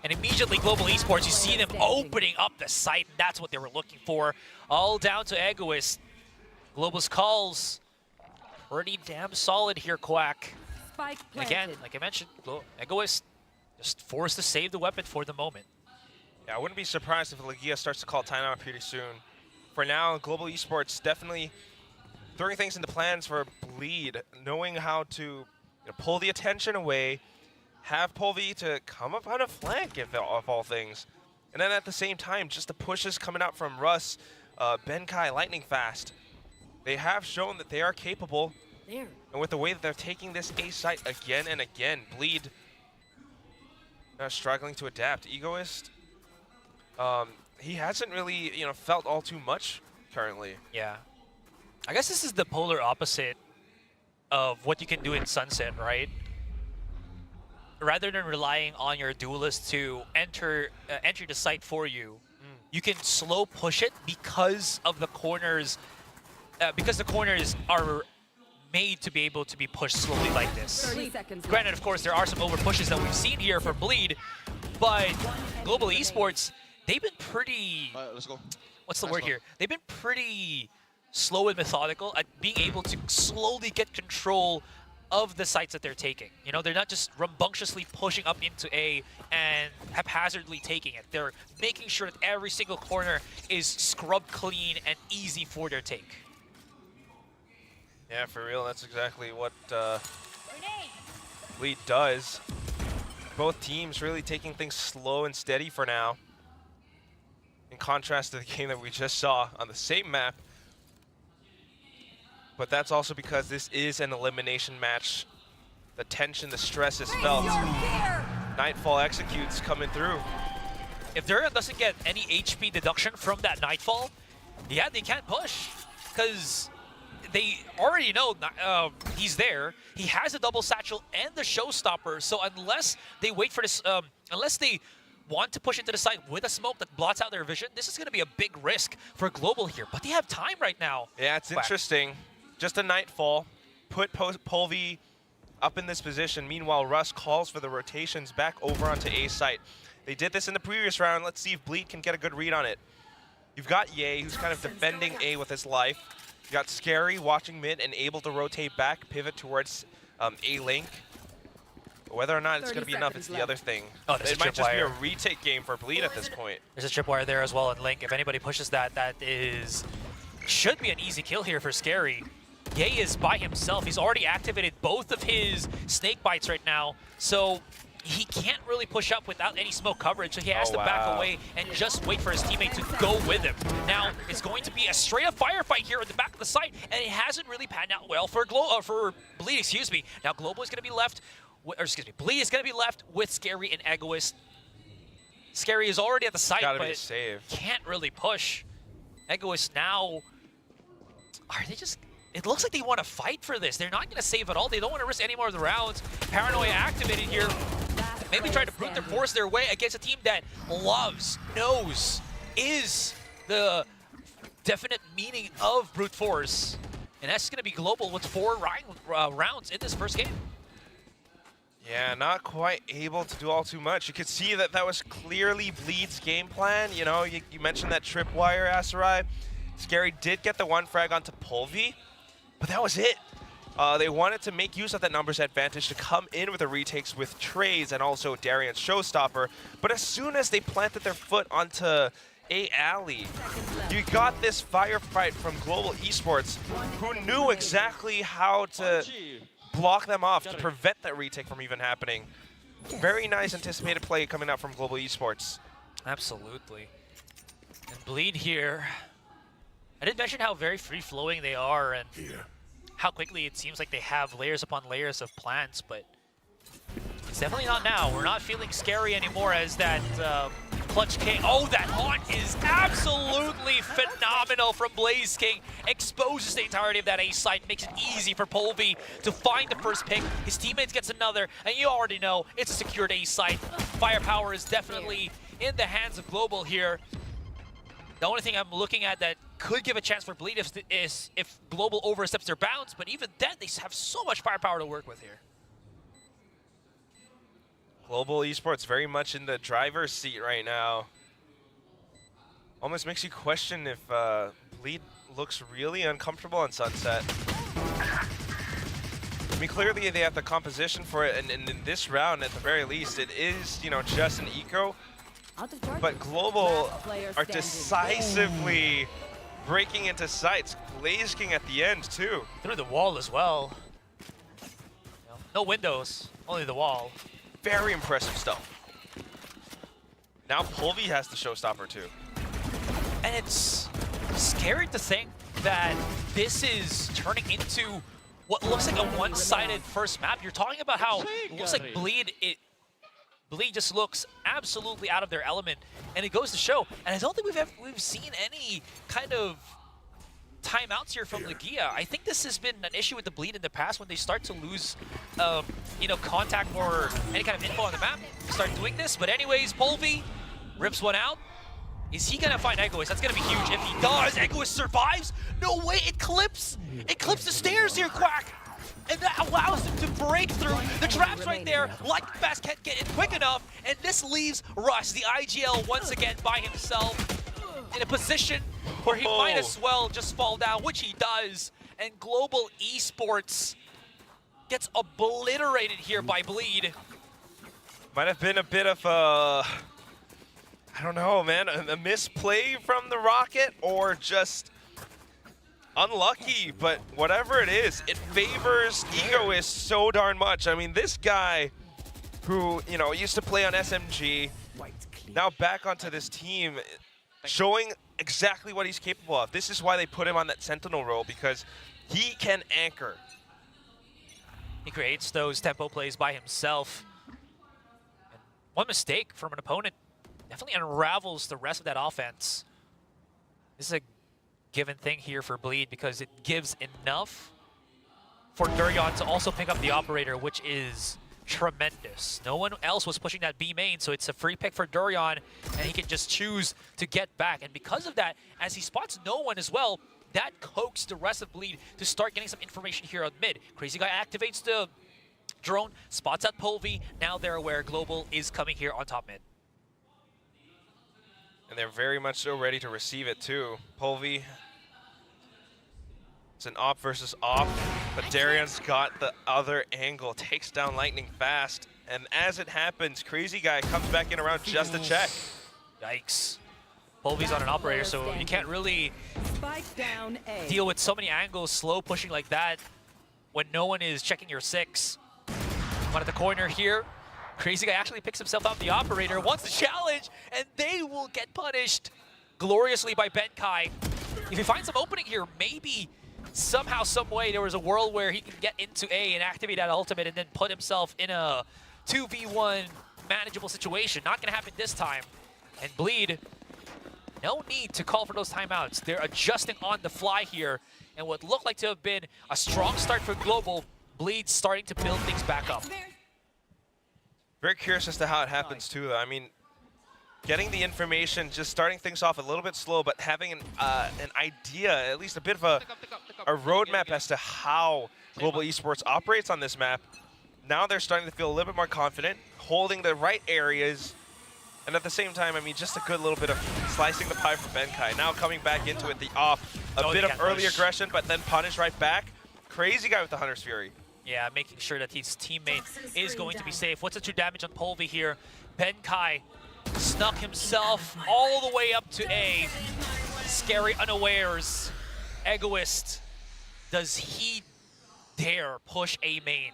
And immediately, Global Esports, you see them opening up the site. That's what they were looking for. All down to Egoist. Global's calls pretty damn solid here, Quack. And again, like I mentioned, Egoist just forced to save the weapon for the moment. Yeah, I wouldn't be surprised if Legia starts to call timeout pretty soon. For now, Global Esports definitely throwing things into plans for Bleed, knowing how to pull the attention away, have Polvi to come up on a flank, of all things. And then at the same time, just the pushes coming out from Russ, Benkai, lightning fast. They have shown that they are capable. And with the way that they're taking this A site again and again, Bleed struggling to adapt. Egoist, he hasn't really, felt all too much currently. Yeah. I guess this is the polar opposite of what you can do in Sunset, right? Rather than relying on your duelist to enter the site for you, you can slow push it because of the corners, because the corners are made to be able to be pushed slowly like this. 30 seconds. Granted, of course, there are some over pushes that we've seen here for Bleed, but Global Esports, they've been pretty, let's go. What's the word here? They've been pretty slow and methodical at being able to slowly get control of the sites that they're taking. They're not just rambunctiously pushing up into A and haphazardly taking it. They're making sure that every single corner is scrubbed clean and easy for their take. Yeah, for real, that's exactly what Bleed does. Both teams really taking things slow and steady for now. In contrast to the game that we just saw on the same map. But that's also because this is an elimination match. The tension, the stress is felt. Nightfall executes coming through. If Darian doesn't get any HP deduction from that Nightfall, yeah, they can't push. Because they already know he's there. He has a double satchel and the showstopper. So unless they wait for this, unless they want to push into the site with a smoke that blots out their vision, this is going to be a big risk for Global here. But they have time right now. Yeah, it's interesting. Just a Nightfall, put Polvi up in this position. Meanwhile, Russ calls for the rotations back over onto A site. They did this in the previous round. Let's see if Bleed can get a good read on it. You've got Ye, who's kind of defending A with his life. You got Scary watching mid and able to rotate back, pivot towards A link. But whether or not it's going to be enough, it's the other thing. Oh, it might just be a retake game for Bleed at this point. There's a tripwire there as well in Link. If anybody pushes that, should be an easy kill here for Scary. Ye is by himself. He's already activated both of his snake bites right now, so he can't really push up without any smoke coverage, so he has to back away and just wait for his teammate to go with him. Now, it's going to be a straight-up firefight here at the back of the site, and it hasn't really panned out well for Bleed, excuse me. Now, Global is going to be left, Bleed is going to be left with Scary and Egoist. Scary is already at the site, but can't really push. Egoist now, it looks like they want to fight for this. They're not going to save at all. They don't want to risk any more of the rounds. Paranoia activated here. Maybe try to brute force their way against a team that knows, is the definite meaning of brute force. And that's going to be Global with 4 rounds in this first game. Yeah, not quite able to do all too much. You could see that that was clearly Bleed's game plan. You mentioned that tripwire, Asarai. Scary did get the 1 frag onto Polvi, but that was it. They wanted to make use of that numbers advantage to come in with the retakes with Trey's and also Darian's showstopper. But as soon as they planted their foot onto A alley, you got this firefight from Global Esports, who knew exactly how to block them off to prevent that retake from even happening. Very nice anticipated play coming out from Global Esports. Absolutely. And Bleed here. I did mention how very free-flowing they are and how quickly it seems like they have layers upon layers of plans, but it's definitely not now. We're not feeling scary anymore as that Clutch King. Oh, that haunt is absolutely phenomenal from Blaze King. Exposes the entirety of that A site, makes it easy for Polvi to find the first pick. His teammates gets another, and you already know it's a secured A site. Firepower is definitely in the hands of Global here. The only thing I'm looking at that could give a chance for Bleed is if Global oversteps their bounds, but even then, they have so much firepower to work with here. Global Esports very much in the driver's seat right now. Almost makes you question if Bleed looks really uncomfortable on Sunset. I mean, clearly they have the composition for it, and in this round, at the very least, it is, you know, just an eco. But Global are decisively breaking into sites. Blaze King at the end, too. Through the wall as well. No windows, only the wall. Very impressive stuff. Now Polvi has the showstopper, too. And it's scary to think that this is turning into what looks like a one-sided first map. You're talking about how it looks like Bleed just looks absolutely out of their element, and it goes to show. And I don't think we've seen any kind of timeouts here from Legia. I think this has been an issue with the Bleed in the past when they start to lose, you know, contact or any kind of info on the map. Start doing this, but anyways, Polvi rips one out. Is he gonna find Egoist? That's gonna be huge. If he does, Egoist survives. No way, it clips the stairs here, Quack. And that allows him to break through the traps right there. Like Fast can't get in quick enough, and this leaves Rush, the IGL, once again by himself in a position where he might as well just fall down, which he does. And Global Esports gets obliterated here by Bleed. Might have been a bit of a, I don't know, man, a misplay from the Rocket, or just unlucky, but whatever it is, it favors Egoist so darn much. I mean, this guy who, you know, used to play on SMG, now back onto this team, showing exactly what he's capable of. This is why they put him on that Sentinel role, because he can anchor. He creates those tempo plays by himself. And one mistake from an opponent definitely unravels the rest of that offense. This is a given thing here for Bleed because it gives enough for Durian to also pick up the operator, which is tremendous. No one else was pushing that B main, so it's a free pick for Durian, and he can just choose to get back. And because of that, as he spots no one as well, that coaxed the rest of Bleed to start getting some information here on mid. Crazy Guy activates the drone, spots out Polvi. Now they're aware Global is coming here on top mid. And they're very much so ready to receive it too. Polvi, it's an op versus op, but Darian's got the other angle, takes down Lightning fast, and as it happens, Crazy Guy comes back in around just to check. Yikes. Polvi's on an operator, so you can't really deal with so many angles, slow pushing like that when no one is checking your 6. One at the corner here. Crazy Guy actually picks himself out the operator, wants the challenge, and they will get punished gloriously by Benkai. If he finds some opening here, maybe somehow, some way, there was a world where he can get into A and activate that ultimate and then put himself in a 2v1 manageable situation. Not gonna happen this time. And Bleed, no need to call for those timeouts. They're adjusting on the fly here. And what looked like to have been a strong start for Global, Bleed starting to build things back up. Very curious as to how it happens too, though. I mean, getting the information, just starting things off a little bit slow, but having an idea, at least a bit of a roadmap as to how Global Esports operates on this map. Now they're starting to feel a little bit more confident, holding the right areas, and at the same time, I mean, just a good little bit of slicing the pie for Benkai. Now coming back into it, the off, a bit of early aggression, but then punish right back. Crazy Guy with the Hunter's Fury. Yeah, making sure that his teammate is going to be safe. What's the true damage on Polvi here? Benkai snuck himself all the way up to A. Scary unawares. Egoist. Does he dare push A main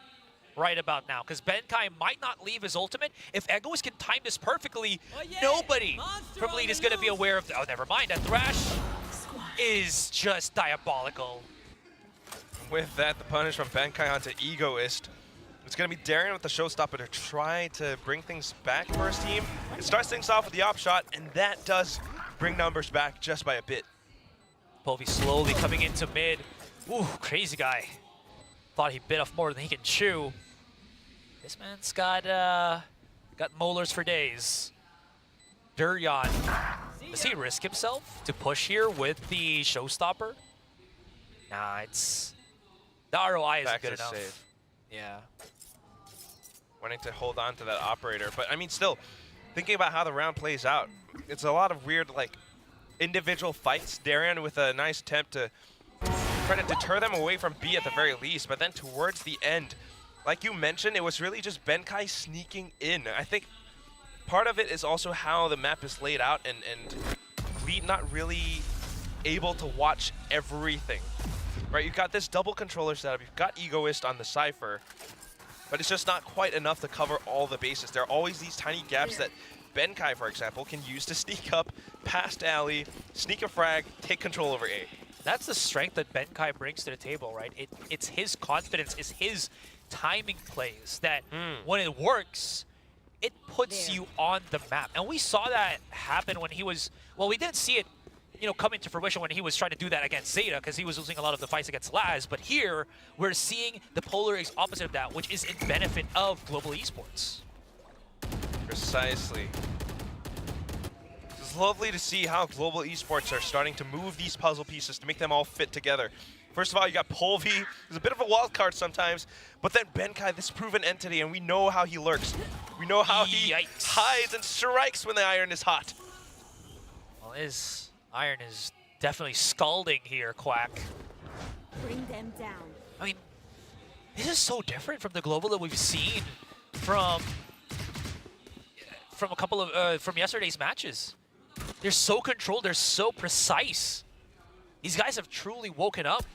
right about now, because Benkai might not leave his ultimate. If Egoist can time this perfectly, nobody from Lead is going to be aware of. Oh, never mind. That Thrash is just diabolical. With that, the punish from Benkai onto Egoist. It's going to be Darren with the showstopper to try to bring things back for his team. It starts things off with the op shot, and that does bring numbers back just by a bit. Polvi slowly coming into mid. Ooh, crazy guy. Thought he bit off more than he can chew. This man's got molars for days. Durian, does he risk himself to push here with the showstopper? Nah, it's... The ROI isn't good enough. Save. Yeah. Wanting to hold on to that operator, but I mean, still, thinking about how the round plays out, it's a lot of weird, like, individual fights. Darren with a nice attempt to try to deter them away from B at the very least, but then towards the end, like you mentioned, it was really just Benkai sneaking in. I think part of it is also how the map is laid out and Lead not really able to watch everything. Right, you've got this double controller setup, you've got Egoist on the Cypher, but it's just not quite enough to cover all the bases. There are always these tiny gaps that Benkai, for example, can use to sneak up past alley, sneak a frag, take control over A. That's the strength that Benkai brings to the table, right? It's his confidence, it's his timing plays that when it works, it puts you on the map. And we saw that happen when he was, well, we didn't see it, you know, come into fruition when he was trying to do that against Zeta, because he was losing a lot of the fights against Laz. But here, we're seeing the polar opposite of that, which is in benefit of global esports. Precisely. It's lovely to see how global esports are starting to move these puzzle pieces to make them all fit together. First of all, you got Polvi, who's a bit of a wild card sometimes, but then Benkai, this proven entity, and we know how he lurks. We know how he hides and strikes when the iron is hot. Well, his iron is definitely scalding here, Quack. Bring them down. I mean, this is so different from the global that we've seen from a couple of from yesterday's matches. They're so controlled, they're so precise. These guys have truly woken up,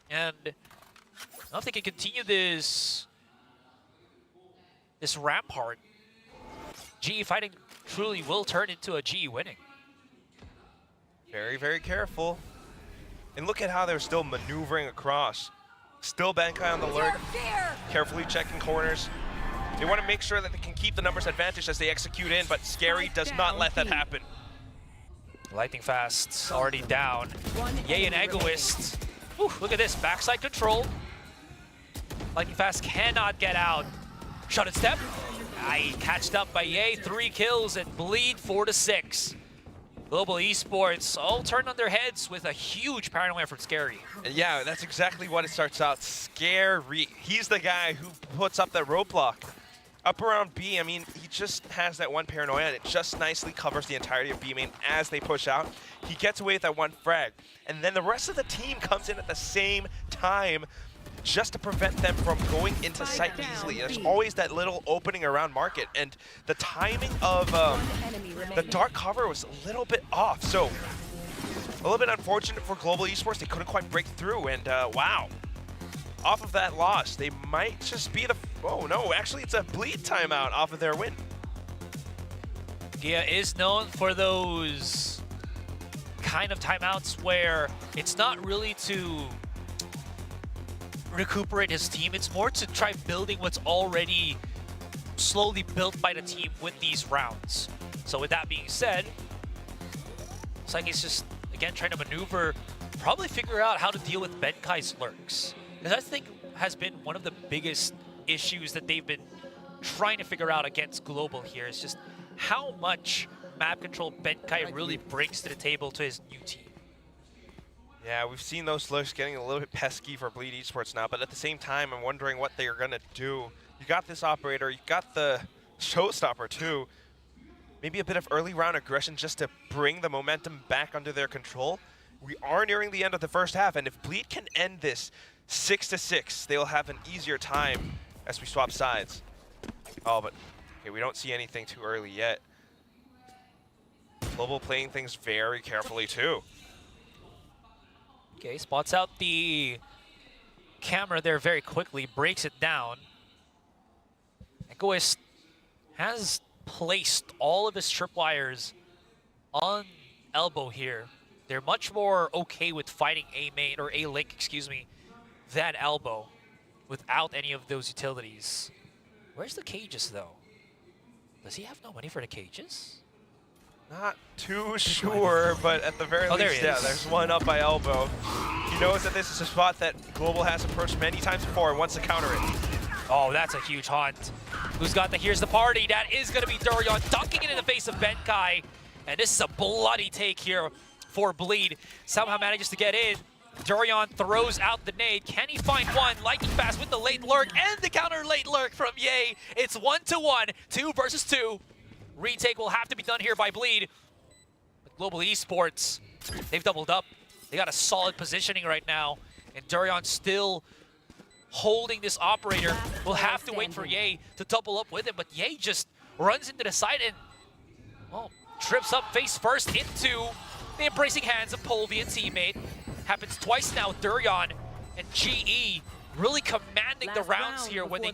and I don't know if they can continue this rampart. GE fighting truly will turn into a GE winning. Very, very careful. And look at how they're still maneuvering across. Still Benkai on the lurk, carefully checking corners. They want to make sure that they can keep the numbers advantage as they execute in, but Scary does not let that happen. Lightning Fast already down. Yay and Egoist. Whew, look at this, backside control. Lightning Fast cannot get out. Shot and step. Catched up by Yay, 3 kills and Bleed 4-6. Global Esports all turned on their heads with a huge paranoia from Scary. And yeah, that's exactly what it starts out. Scary. He's the guy who puts up that roadblock. Up around B, I mean, he just has that one paranoia, and it just nicely covers the entirety of B main as they push out. He gets away with that one frag, and then the rest of the team comes in at the same time just to prevent them from going into sight easily. There's always that little opening around market, and the timing of the dark cover was a little bit off. So a little bit unfortunate for Global Esports. They couldn't quite break through, and wow. Off of that loss, they might just be the... Oh no, actually it's a Bleed timeout off of their win. Gia is known for those kind of timeouts where it's not really to recuperate his team, it's more to try building what's already slowly built by the team with these rounds. So with that being said, it's like he's just, again, trying to maneuver, probably figure out how to deal with Benkai's lurks. Because I think has been one of the biggest issues that they've been trying to figure out against Global here. Is just how much map control Benkai really brings to the table to his new team. Yeah, we've seen those lurks getting a little bit pesky for Bleed Esports now, but at the same time, I'm wondering what they're going to do. You got this operator, you got the showstopper too. Maybe a bit of early round aggression just to bring the momentum back under their control. We are nearing the end of the first half, and if Bleed can end this 6-6, they'll have an easier time as we swap sides. Oh, but okay, we don't see anything too early yet. Global playing things very carefully too. Okay, spots out the camera there very quickly, breaks it down. Egoist has placed all of his tripwires on elbow here. They're much more okay with fighting A main, or A link, excuse me, than elbow without any of those utilities. Where's the cages though? Does he have no money for the cages? Not too sure, but at the very least, yeah, there's one up by elbow. He knows that this is a spot that Global has approached many times before and wants to counter it. Oh, that's a huge hunt. Who's got the here's the party? That is going to be Durian dunking it in the face of Benkai. And this is a bloody take here for Bleed. Somehow manages to get in. Durian throws out the nade. Can he find one? Lightning fast with the late lurk and the counter late lurk from Ye. It's 1-1, 2 versus 2. Retake will have to be done here by Bleed. But Global Esports, they've doubled up. They got a solid positioning right now. And Durian still holding this operator. We'll have to wait for Ye to double up with him. But Ye just runs into the side and, well, trips up face first into the embracing hands of Polvi and teammate. Happens twice now with Durian and GE really commanding the rounds here when they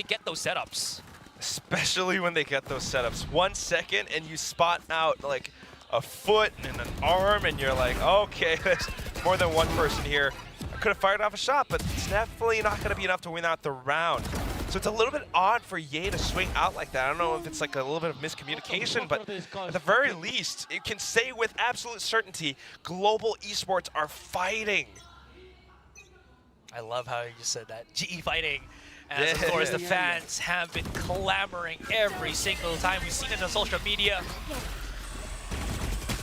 get those setups. Especially when they get those setups. 1 second and you spot out like a foot and an arm and you're like, okay, there's more than one person here. I could have fired off a shot, but it's definitely not going to be enough to win out the round. So it's a little bit odd for Ye to swing out like that. I don't know if it's like a little bit of miscommunication, but at the very least, you can say with absolute certainty, Global Esports are fighting. I love how you just said that. GE fighting. As of course the fans have been clamoring every single time. We've seen it on social media.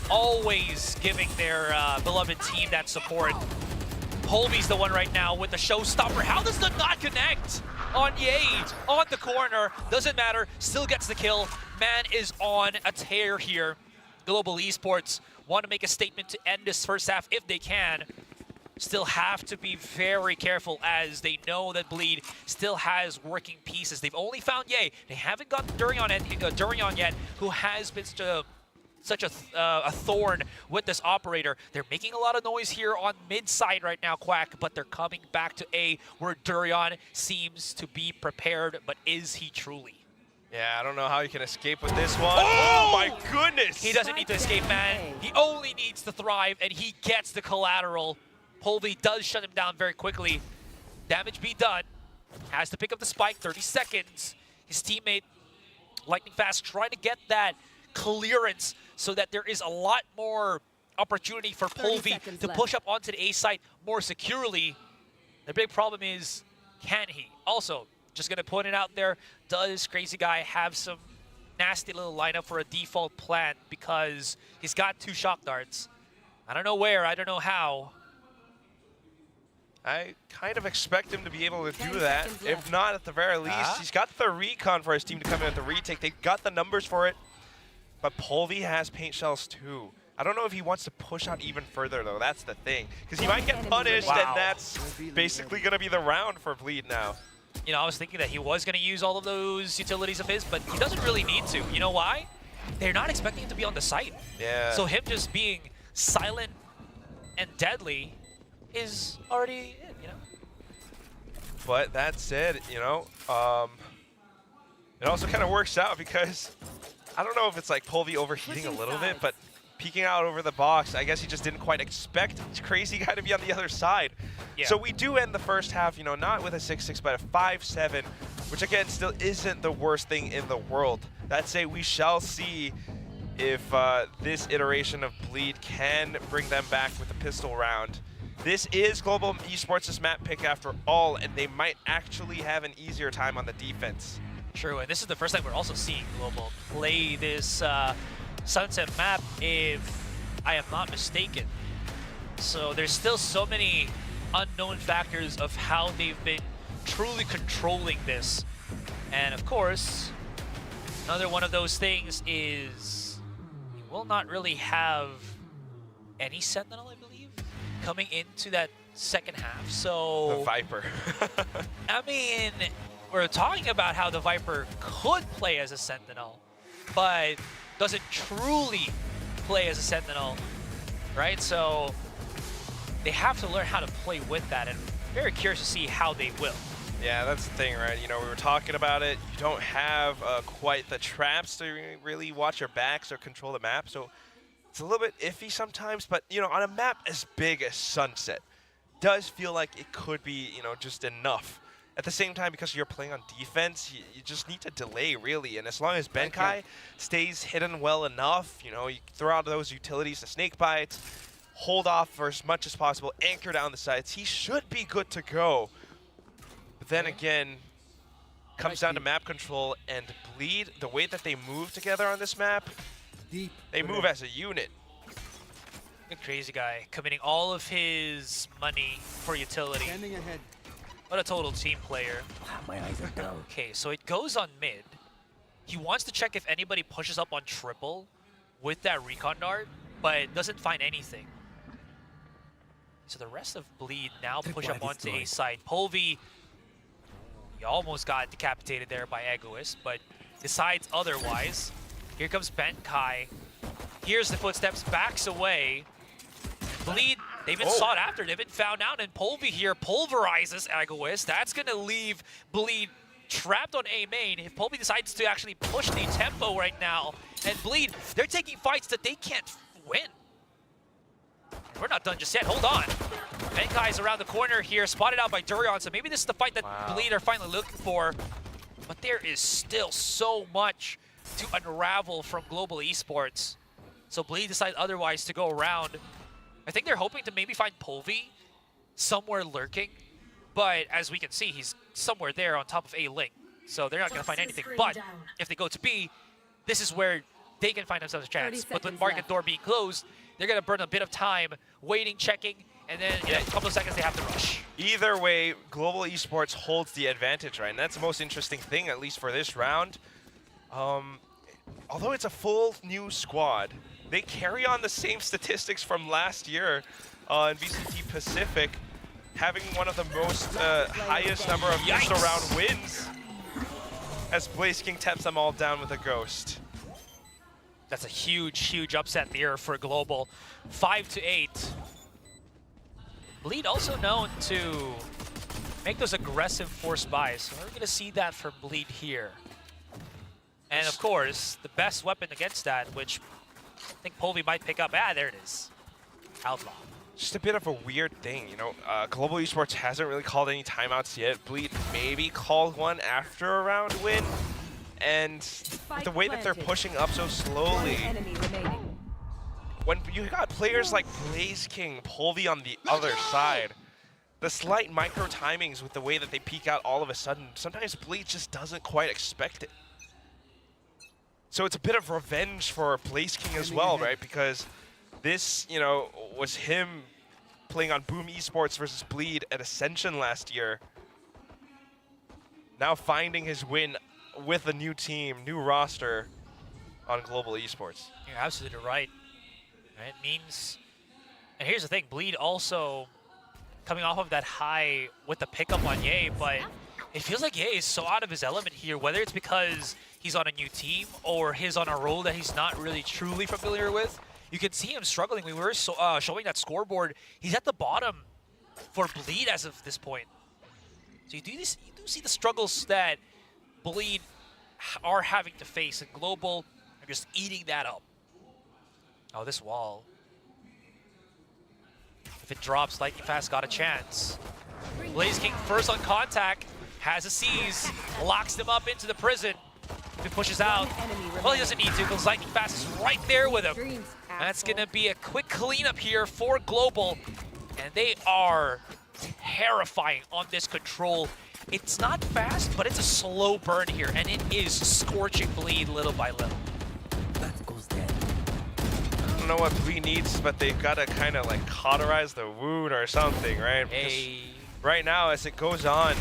Always giving their beloved team that support. Holby's the one right now with the showstopper. How does the not connect on Ye? On the corner. Doesn't matter. Still gets the kill. Man is on a tear here. Global Esports want to make a statement to end this first half if they can. Still have to be very careful as they know that Bleed still has working pieces. They've only found Ye. They haven't gotten Durian yet, who has been such a thorn with this operator. They're making a lot of noise here on mid side right now, Quack, but they're coming back to A, where Durian seems to be prepared, but is he truly? Yeah, I don't know how he can escape with this one. Oh my goodness! He doesn't need to escape, man. He only needs to thrive, and he gets the collateral. Polvi does shut him down very quickly. Damage be done. Has to pick up the spike, 30 seconds. His teammate, lightning fast, trying to get that clearance so that there is a lot more opportunity for Polvi to push up onto the A site more securely. The big problem is, can he? Also, just gonna point it out there, does Crazy Guy have some nasty little lineup for a default plant because he's got 2 shock darts. I don't know where, I don't know how. I kind of expect him to be able to do that. If not, at the very least, he's got the recon for his team to come in at the retake. They've got the numbers for it. But Polvi has paint shells too. I don't know if he wants to push out even further though. That's the thing. Because he might get punished, and that's basically going to be the round for Bleed now. You know, I was thinking that he was going to use all of those utilities of his, but he doesn't really need to. You know why? They're not expecting him to be on the site. Yeah. So him just being silent and deadly is already in, you know? But that said, you know, it also kind of works out because I don't know if it's like Polvi overheating a little bit, but peeking out over the box, I guess he just didn't quite expect Crazy Guy to be on the other side. Yeah. So we do end the first half, you know, not with a 6-6, but a 5-7, which again still isn't the worst thing in the world. That say, we shall see if this iteration of Bleed can bring them back with a pistol round. This is Global Esports' map pick after all, and they might actually have an easier time on the defense. True, and this is the first time we're also seeing Global play this Sunset map, if I am not mistaken. So there's still so many unknown factors of how they've been truly controlling this. And of course, another one of those things is you will not really have any Sentinel, I believe, coming into that second half. So the Viper. I mean, we're talking about how the Viper could play as a Sentinel, but doesn't truly play as a Sentinel, right? So they have to learn how to play with that. And Very curious to see how they will. Yeah, that's the thing, right? You know, we were talking about it. You don't have quite the traps to really watch your backs or control the map, so it's a little bit iffy sometimes. But, you know, on a map as big as Sunset, does feel like it could be, you know, just enough. At the same time, because you're playing on defense, you just need to delay, really. And as long as Benkai stays hidden well enough, you know, you throw out those utilities, the snake bites, hold off for as much as possible, anchor down the sides, he should be good to go. But then again, comes down to map control and Bleed, the way that they move together on this map, they move as a unit. A crazy guy, committing all of his money for utility. What a total team player. My eyes are down. Okay, so it goes on mid. He wants to check if anybody pushes up on triple with that recon dart, but doesn't find anything. So the rest of Bleed now push up onto A side. Polvi, he almost got decapitated there by Egoist, but decides otherwise. Here comes Benkai. Here's the footsteps, backs away. Bleed, they've been sought after, they've been found out, and Polvi here pulverizes Egoist. That's gonna leave Bleed trapped on A main. If Polvi decides to actually push the tempo right now, and Bleed, they're taking fights that they can't win. We're not done just yet, hold on. Benkai's around the corner here, spotted out by Durion, so maybe this is the fight that Bleed are finally looking for. But there is still so much to unravel from Global Esports. So Bleed decides otherwise to go around. I think they're hoping to maybe find Polvi somewhere lurking, but as we can see, he's somewhere there on top of A link. So they're not going to find anything. But if they go to B, this is where they can find themselves a chance. But with market door being closed, they're going to burn a bit of time waiting, checking, and then in a couple of seconds they have to rush. Either way, Global Esports holds the advantage, right? And that's the most interesting thing, at least for this round. Although it's a full new squad, they carry on the same statistics from last year in VCT Pacific, having one of the most highest number of first round wins as Blaze King taps them all down with a Ghost. That's a huge, huge upset there for Global. 5-8. Bleed also known to make those aggressive force buys, so we're going to see that from Bleed here. And of course, the best weapon against that, which I think Polvi might pick up. Ah, there it is. Outlaw. Just a bit of a weird thing, you know. Global Esports hasn't really called any timeouts yet. Bleed maybe called one after a round win. And the way that they're pushing up so slowly, when you got players like Blaze King, Polvi on the other side, the slight micro timings with the way that they peek out all of a sudden, sometimes Bleed just doesn't quite expect it. So it's a bit of revenge for Blaze King as well, right? Because this, you know, was him playing on Boom Esports versus Bleed at Ascension last year. Now finding his win with a new team, new roster on Global Esports. You're absolutely right. It means, and here's the thing, Bleed also coming off of that high with the pickup on Ye, but it feels like Ye is so out of his element here, whether it's because he's on a new team or he's on a role that he's not really truly familiar with. You can see him struggling. We were showing that scoreboard. He's at the bottom for Bleed as of this point. So you do see the struggles that Bleed are having to face, and Global are just eating that up. Oh, this wall. If it drops, Lightning Fast got a chance. Blaze King first on contact, has a seize, locks them up into the prison. If he pushes out, well, he doesn't need to because Lightning Fast is right there with him. That's going to be a quick cleanup here for Global, and they are terrifying on this control. It's not fast, but it's a slow burn here, and it is scorching Bleed little by little. That goes dead. I don't know what Bleed needs, but they've got to kind of like cauterize the wound or something, right? Because right now, as it goes on,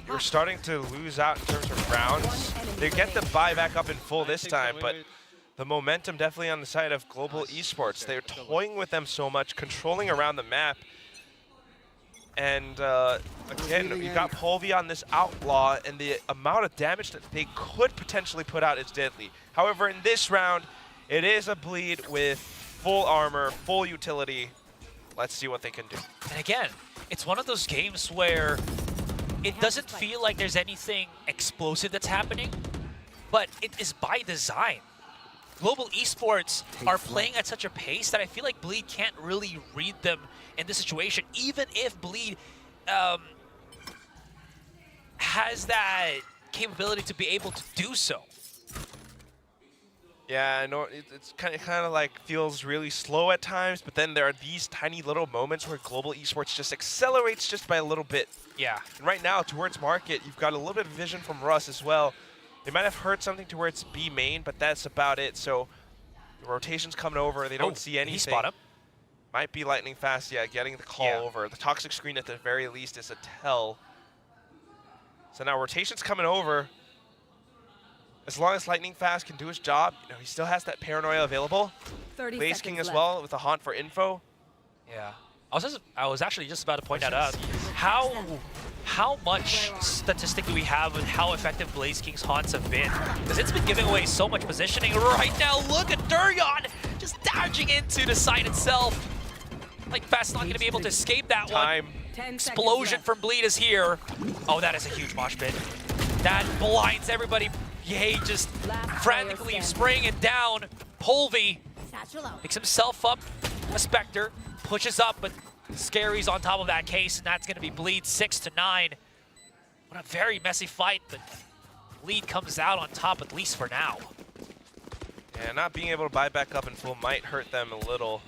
you're starting to lose out in terms of rounds. They get the buy back up in full this time, but the momentum definitely on the side of Global Esports. They're toying with them so much, controlling around the map. And again, you got Polvi on this Outlaw, and the amount of damage that they could potentially put out is deadly. However, in this round, it is a Bleed with full armor, full utility. Let's see what they can do. And again, it's one of those games where it doesn't feel like there's anything explosive that's happening, but it is by design. Global Esports are playing at such a pace that I feel like Bleed can't really read them in this situation, even if Bleed has that capability to be able to do so. Yeah, I know it's kind of like feels really slow at times, but then there are these tiny little moments where Global Esports just accelerates just by a little bit. Yeah. And right now, towards market, you've got a little bit of vision from Russ as well. They might have heard something towards B main, but that's about it. So the rotation's coming over. They don't see anything. He spot him. Might be lightning fast, yeah, getting the call over. The toxic screen at the very least is a tell. So now rotation's coming over. As long as Lightning Fast can do his job, you know, he still has that paranoia available. Blaze King as well with a haunt for info. Yeah. I was actually just about to point that out. How much statistic do we have on how effective Blaze King's haunts have been? Because it's been giving away so much positioning right now. Look at Durian just dodging into the site itself. Like Fast's not going to be able to escape that one. Explosion from Bleed is here. Oh, that is a huge mosh pit. That blinds everybody. Yay, just frantically spraying it down. Polvi picks himself up. A Spectre pushes up, but Scary's on top of that case, and that's going to be Bleed 6-9. What a very messy fight, but Bleed comes out on top, at least for now. Yeah, not being able to buy back up in full might hurt them a little.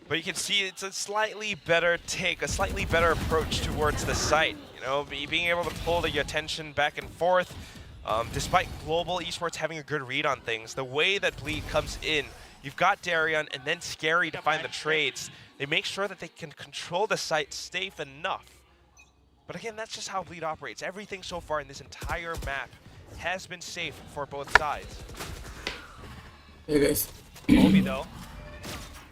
But you can see it's a slightly better take, a slightly better approach towards the site. You know, being able to pull the attention back and forth. Despite Global Esports having a good read on things, the way that Bleed comes in, you've got Darion and then Scary to find the trades. They make sure that they can control the site safe enough. But again, that's just how Bleed operates. Everything so far in this entire map has been safe for both sides. Hey guys. Obi though,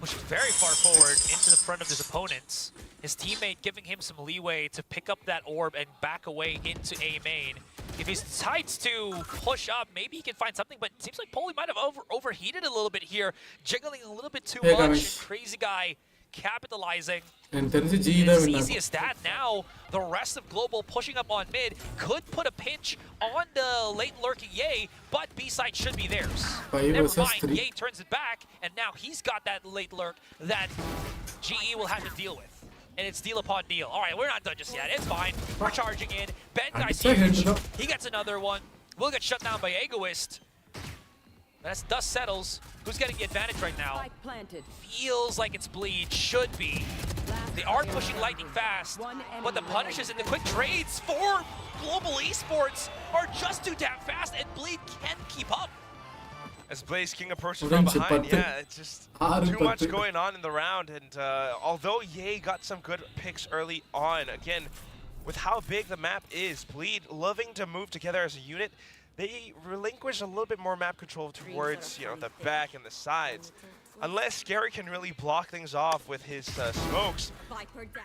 pushed very far forward into the front of his opponents. His teammate giving him some leeway to pick up that orb and back away into A main. If he decides to push up, maybe he can find something, but it seems like Poli might have overheated a little bit here, jiggling a little bit too much, and Crazy Guy capitalizing. And then it's as easy as that. Now, the rest of Global pushing up on mid could put a pinch on the late lurking Ye, but B-side should be theirs. Never mind, Ye turns it back, and now he's got that late lurk that GE will have to deal with. And it's deal upon deal. All right, we're not done just yet. It's fine. We're charging in. Benkai's huge. He gets another one. We'll get shut down by Egoist. As dust settles, who's getting the advantage right now? Feels like it's Bleed. Should be. They are pushing Lightning Fast, but the punishes and the quick trades for Global Esports are just too damn fast, and Bleed can't keep up. As Blaze King approaches from behind, yeah, it's just too much going on in the round. And although Ye got some good picks early on, again, with how big the map is, Bleed loving to move together as a unit, they relinquish a little bit more map control towards, you know, the back and the sides. Unless Scary can really block things off with his smokes,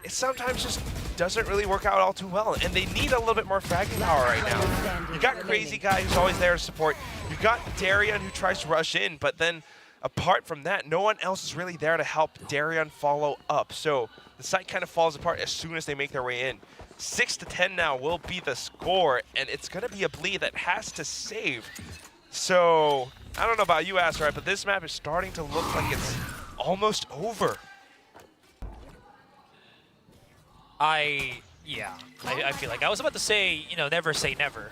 it sometimes just doesn't really work out all too well. And they need a little bit more fragging power right now. You got Crazy Guy who's always there to support. You got Darion who tries to rush in, but then apart from that, no one else is really there to help Darion follow up. So the site kind of falls apart as soon as they make their way in. 6-10 now will be the score, and it's going to be a Bleed that has to save. So I don't know about you, Asteroid, but this map is starting to look like it's almost over. I feel like I was about to say, you know, never say never,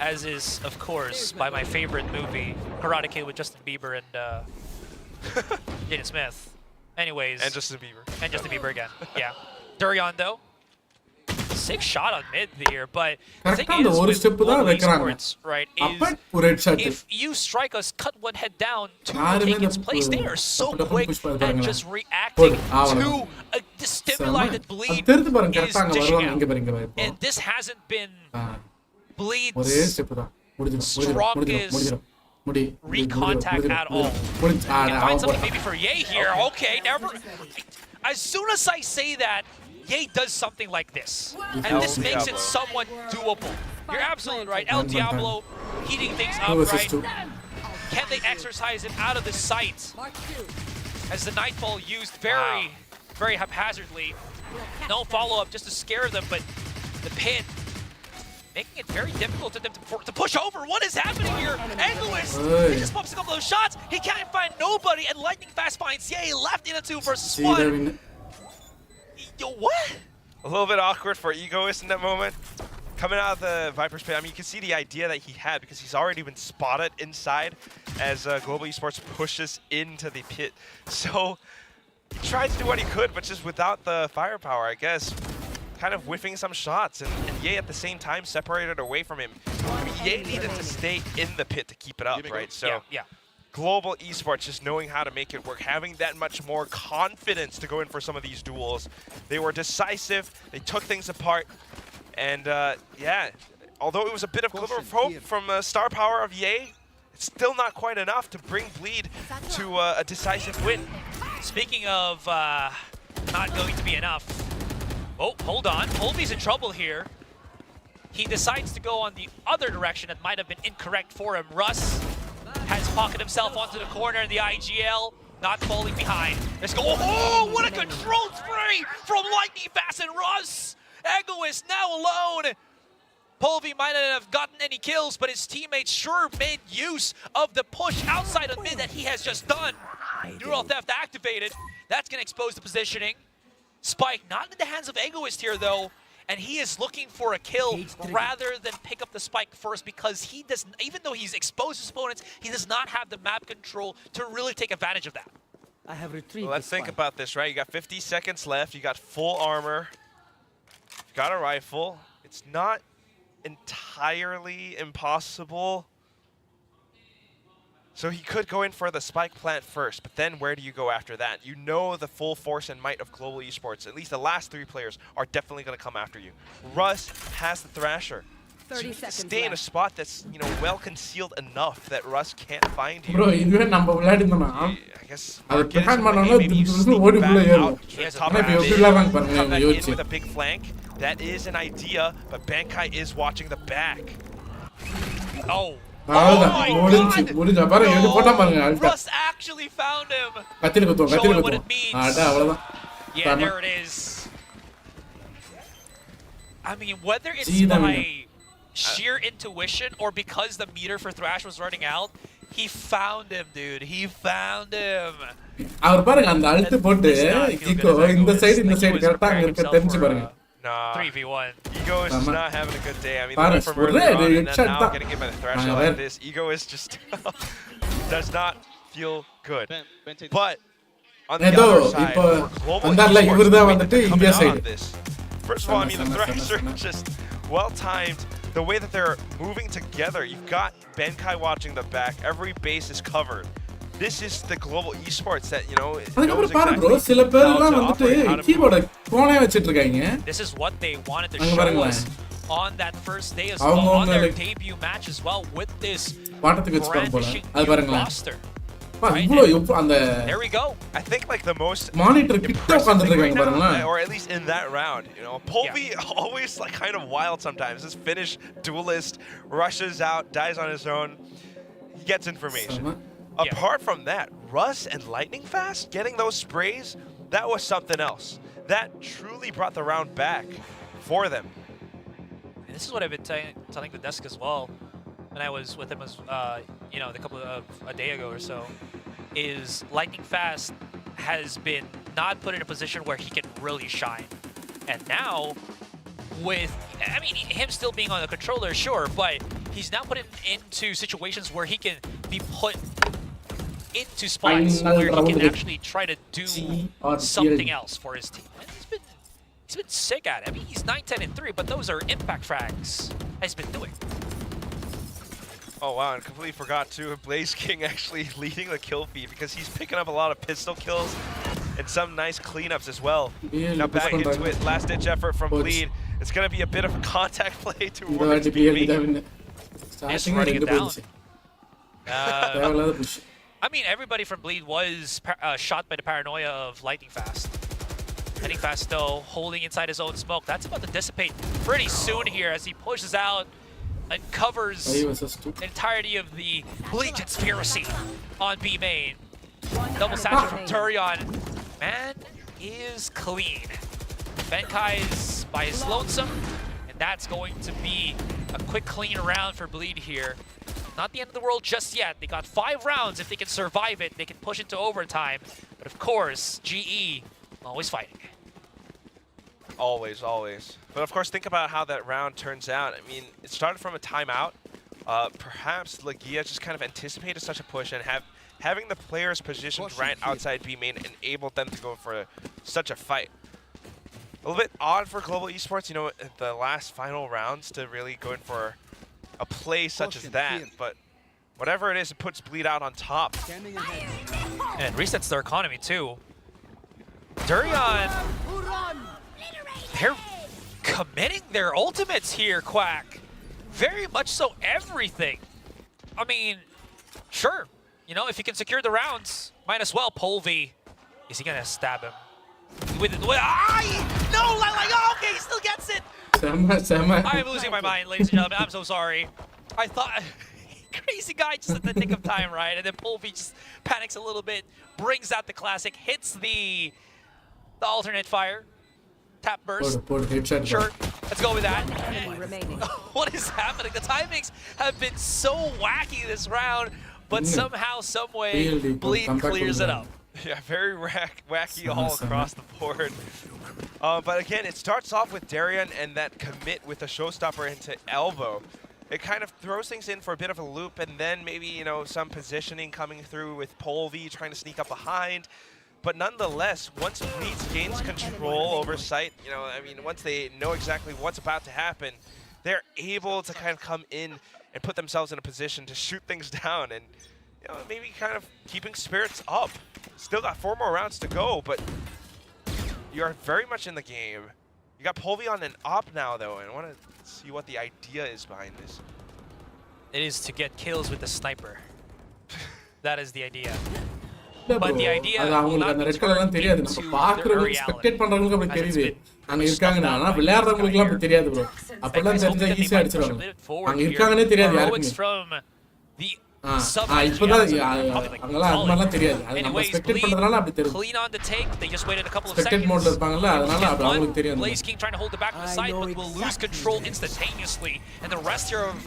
as is, of course, by my favorite movie, Karate Kid with Justin Bieber and Jaden Smith. Anyways. And Justin Bieber. And Justin Bieber again, yeah. Durian, though. 6 shot on mid here, but the thing is with Global Esports, right, is if you strike us, cut one head down to take its place, they are so quick at just reacting to the stimuli that Bleed is dishing out. And this hasn't been Bleed's strongest recontact at all. You can find something maybe for Ye here. Okay, never. As soon as I say that, Ye does something like this, and this makes it somewhat doable. You're absolutely right. El Diablo heating things up, right? Can they exercise him out of the sight? As the Nightfall used very, very haphazardly. No follow-up just to scare them, but the pit making it very difficult to them to push over. What is happening here? Egoist, he just pops a couple of shots. He can't find nobody, and Lightning Fast finds Ye left in a 2 versus 1. Yo, what? A little bit awkward for Egoist in that moment. Coming out of the Viper's pit, I mean, you can see the idea that he had because he's already been spotted inside as Global Esports pushes into the pit. So he tried to do what he could, but just without the firepower, I guess. Kind of whiffing some shots, and Ye at the same time separated away from him. I mean, Ye needed to stay in the pit to keep it up, right? So yeah. Global Esports just knowing how to make it work, having that much more confidence to go in for some of these duels. They were decisive, they took things apart, and yeah, although it was a bit of glimmer of hope from star power of Ye, it's still not quite enough to bring Bleed to a decisive win. Speaking of not going to be enough, oh, hold on. Holby's in trouble here. He decides to go on the other direction that might have been incorrect for him. Russ has pocketed himself onto the corner in the IGL, not falling behind. Let's go. Oh, what a controlled spray from Lightning Fast and Russ. Egoist now alone. Polvi might not have gotten any kills, but his teammates sure made use of the push outside of mid that he has just done. Neural Theft activated. That's going to expose the positioning. Spike not in the hands of Egoist here though, and he is looking for a kill rather than pick up the spike first because he does, even though he's exposed his opponents, he does not have the map control to really take advantage of that. I have retrieved. Well, let's think about this, right? You got 50 seconds left, you got full armor, you got a rifle. It's not entirely impossible. So he could go in for the spike plant first, but then where do you go after that? You know the full force and might of Global Esports. At least the last 3 players are definitely going to come after you. Russ has the Thrasher. 30 so you seconds stay in a left. spot that's, you know, well concealed enough that Russ can't find you. Bro, இதுவே நம்ம விளையாடினோம்னா I guess அது Market is plan maybe பண்ணனும் you திரும்ப sneak ஓடி back உள்ள ஏறும் out to the top ஆனா of இப்ப the எப்படி mid, விளையாடுறாங்க பாருங்க come back in யோசிச்சு with a big flank. That is an idea, but Bankai is watching the back. Oh. அவ்வளவுதான் முடிஞ்சு பாருங்க எப்படி போட்டா பாருங்க அல்டா Russ actually found him. கத்தில குத்துவோம் Showing what it means. அட அவ்வளவுதான் Yeah, there it is. I mean, whether it's by sheer intuition or because the meter for Thrash was running out, he found him, dude. He found him. அவர் பாருங்க அந்த Alt போட்டு கிக்கோ இந்த side கரெக்ட்டா அங்க இருக்க தெரிஞ்சு பாருங்க. Nah. 3v1. Ego is just not having a good day. I mean, Paris, from earlier on and then shut now up. getting hit by the Thrasher like this. Ego is just does not feel good. But on the other side, for Global Esports to come out on this. First of all, I mean, the Thrasher just well-timed. The way that they're moving together, you've got Bankai watching the back. Every base is covered. This is the Global Esports that, you know, knows exactly சில பேர் how எல்லாம் to வந்துட்டு operate, how to கீபோர்ட கோணே வச்சிட்டு இருக்காங்க. This is what they wanted to show us on that first day as well, on their debut match as well, with this brandishing new roster. There we go. I think like the most monitor கிட்ட உட்கார்ந்துட்டு இருக்காங்க பாருங்க. or at least in that round, you know, Polvi always like kind of wild sometimes. This Finnish duelist rushes out, dies on his own, he gets information. Apart from that, Russ and Lightning Fast getting those sprays, that was something else. That truly brought the round back for them. And this is what I've been telling the desk as well when I was with him, as you know, a day ago or so, is Lightning Fast has been not put in a position where he can really shine. And now, with, I mean, him still being on the controller, sure, but he's now put into situations where he can be put into spots where he can actually try to do something else for his team. And he's been sick at it. I mean, he's 9-10-3, but those are impact frags he's been doing. Oh wow, and completely forgot too, Blaze King actually leading the kill feed because he's picking up a lot of pistol kills and some nice cleanups as well. Now back into it, last ditch effort from Bleed. It's going to be a bit of a contact play towards BB. Just running it down. I mean, everybody from Bleed was shot by the paranoia of Lightning Fast. Lightning Fast, though, holding inside his own smoke. That's about to dissipate pretty soon here as he pushes out and covers the entirety of the Bleed conspiracy on B main. Double satchel from Turion. Man is clean. Benkai's by his lonesome, and that's going to be a quick, clean round for Bleed here. Not the end of the world just yet. They got 5 rounds. If they can survive it, they can push it to overtime. But of course, GE always fighting. Always, always. But of course, think about how that round turns out. I mean, it started from a timeout. Perhaps Legia just kind of anticipated such a push, and having the players positioned right outside B main enabled them to go for such a fight. A little bit odd for Global Esports, you know, the last final rounds to really go in for a play such as that. But whatever it is, it puts Bleed out on top. And resets their economy too. Durian, they're committing their ultimates here, Quack. Very much so everything. I mean, sure. You know, if you can secure the rounds, might as well. Polvi, is he gonna stab him? No, oh, okay, he still gets it. I'm losing my mind, ladies and gentlemen. I'm so sorry. I thought, crazy guy just at the nick of time, right? And then Polvi just panics a little bit, brings out the classic, hits the alternate fire. Tap burst. Sure, let's go with that. What is happening? The timings have been so wacky this round, but somehow, someway, Bleed clears it up. Yeah, very wacky all across the board. But again, it starts off with Darian and that commit with a showstopper into elbow. It kind of throws things in for a bit of a loop, and then maybe, you know, some positioning coming through with Polvi trying to sneak up behind. But nonetheless, once Bleed gains control over site, you know, I mean, once they know exactly what's about to happen, they're able to kind of come in and put themselves in a position to shoot things down and, you know, maybe kind of keeping spirits up. Still got 4 more rounds to go, but you are very much in the game. You got Polvi on an op now, though, and I want to see what the idea is behind this. It is to get kills with the sniper. That is the idea. But the idea will not be turned into their reality. Heroics from the anyways, Bleed clean on the take. They just waited a couple of seconds. Blaze King trying to hold it back from the side, but will lose control instantaneously. And the rest here of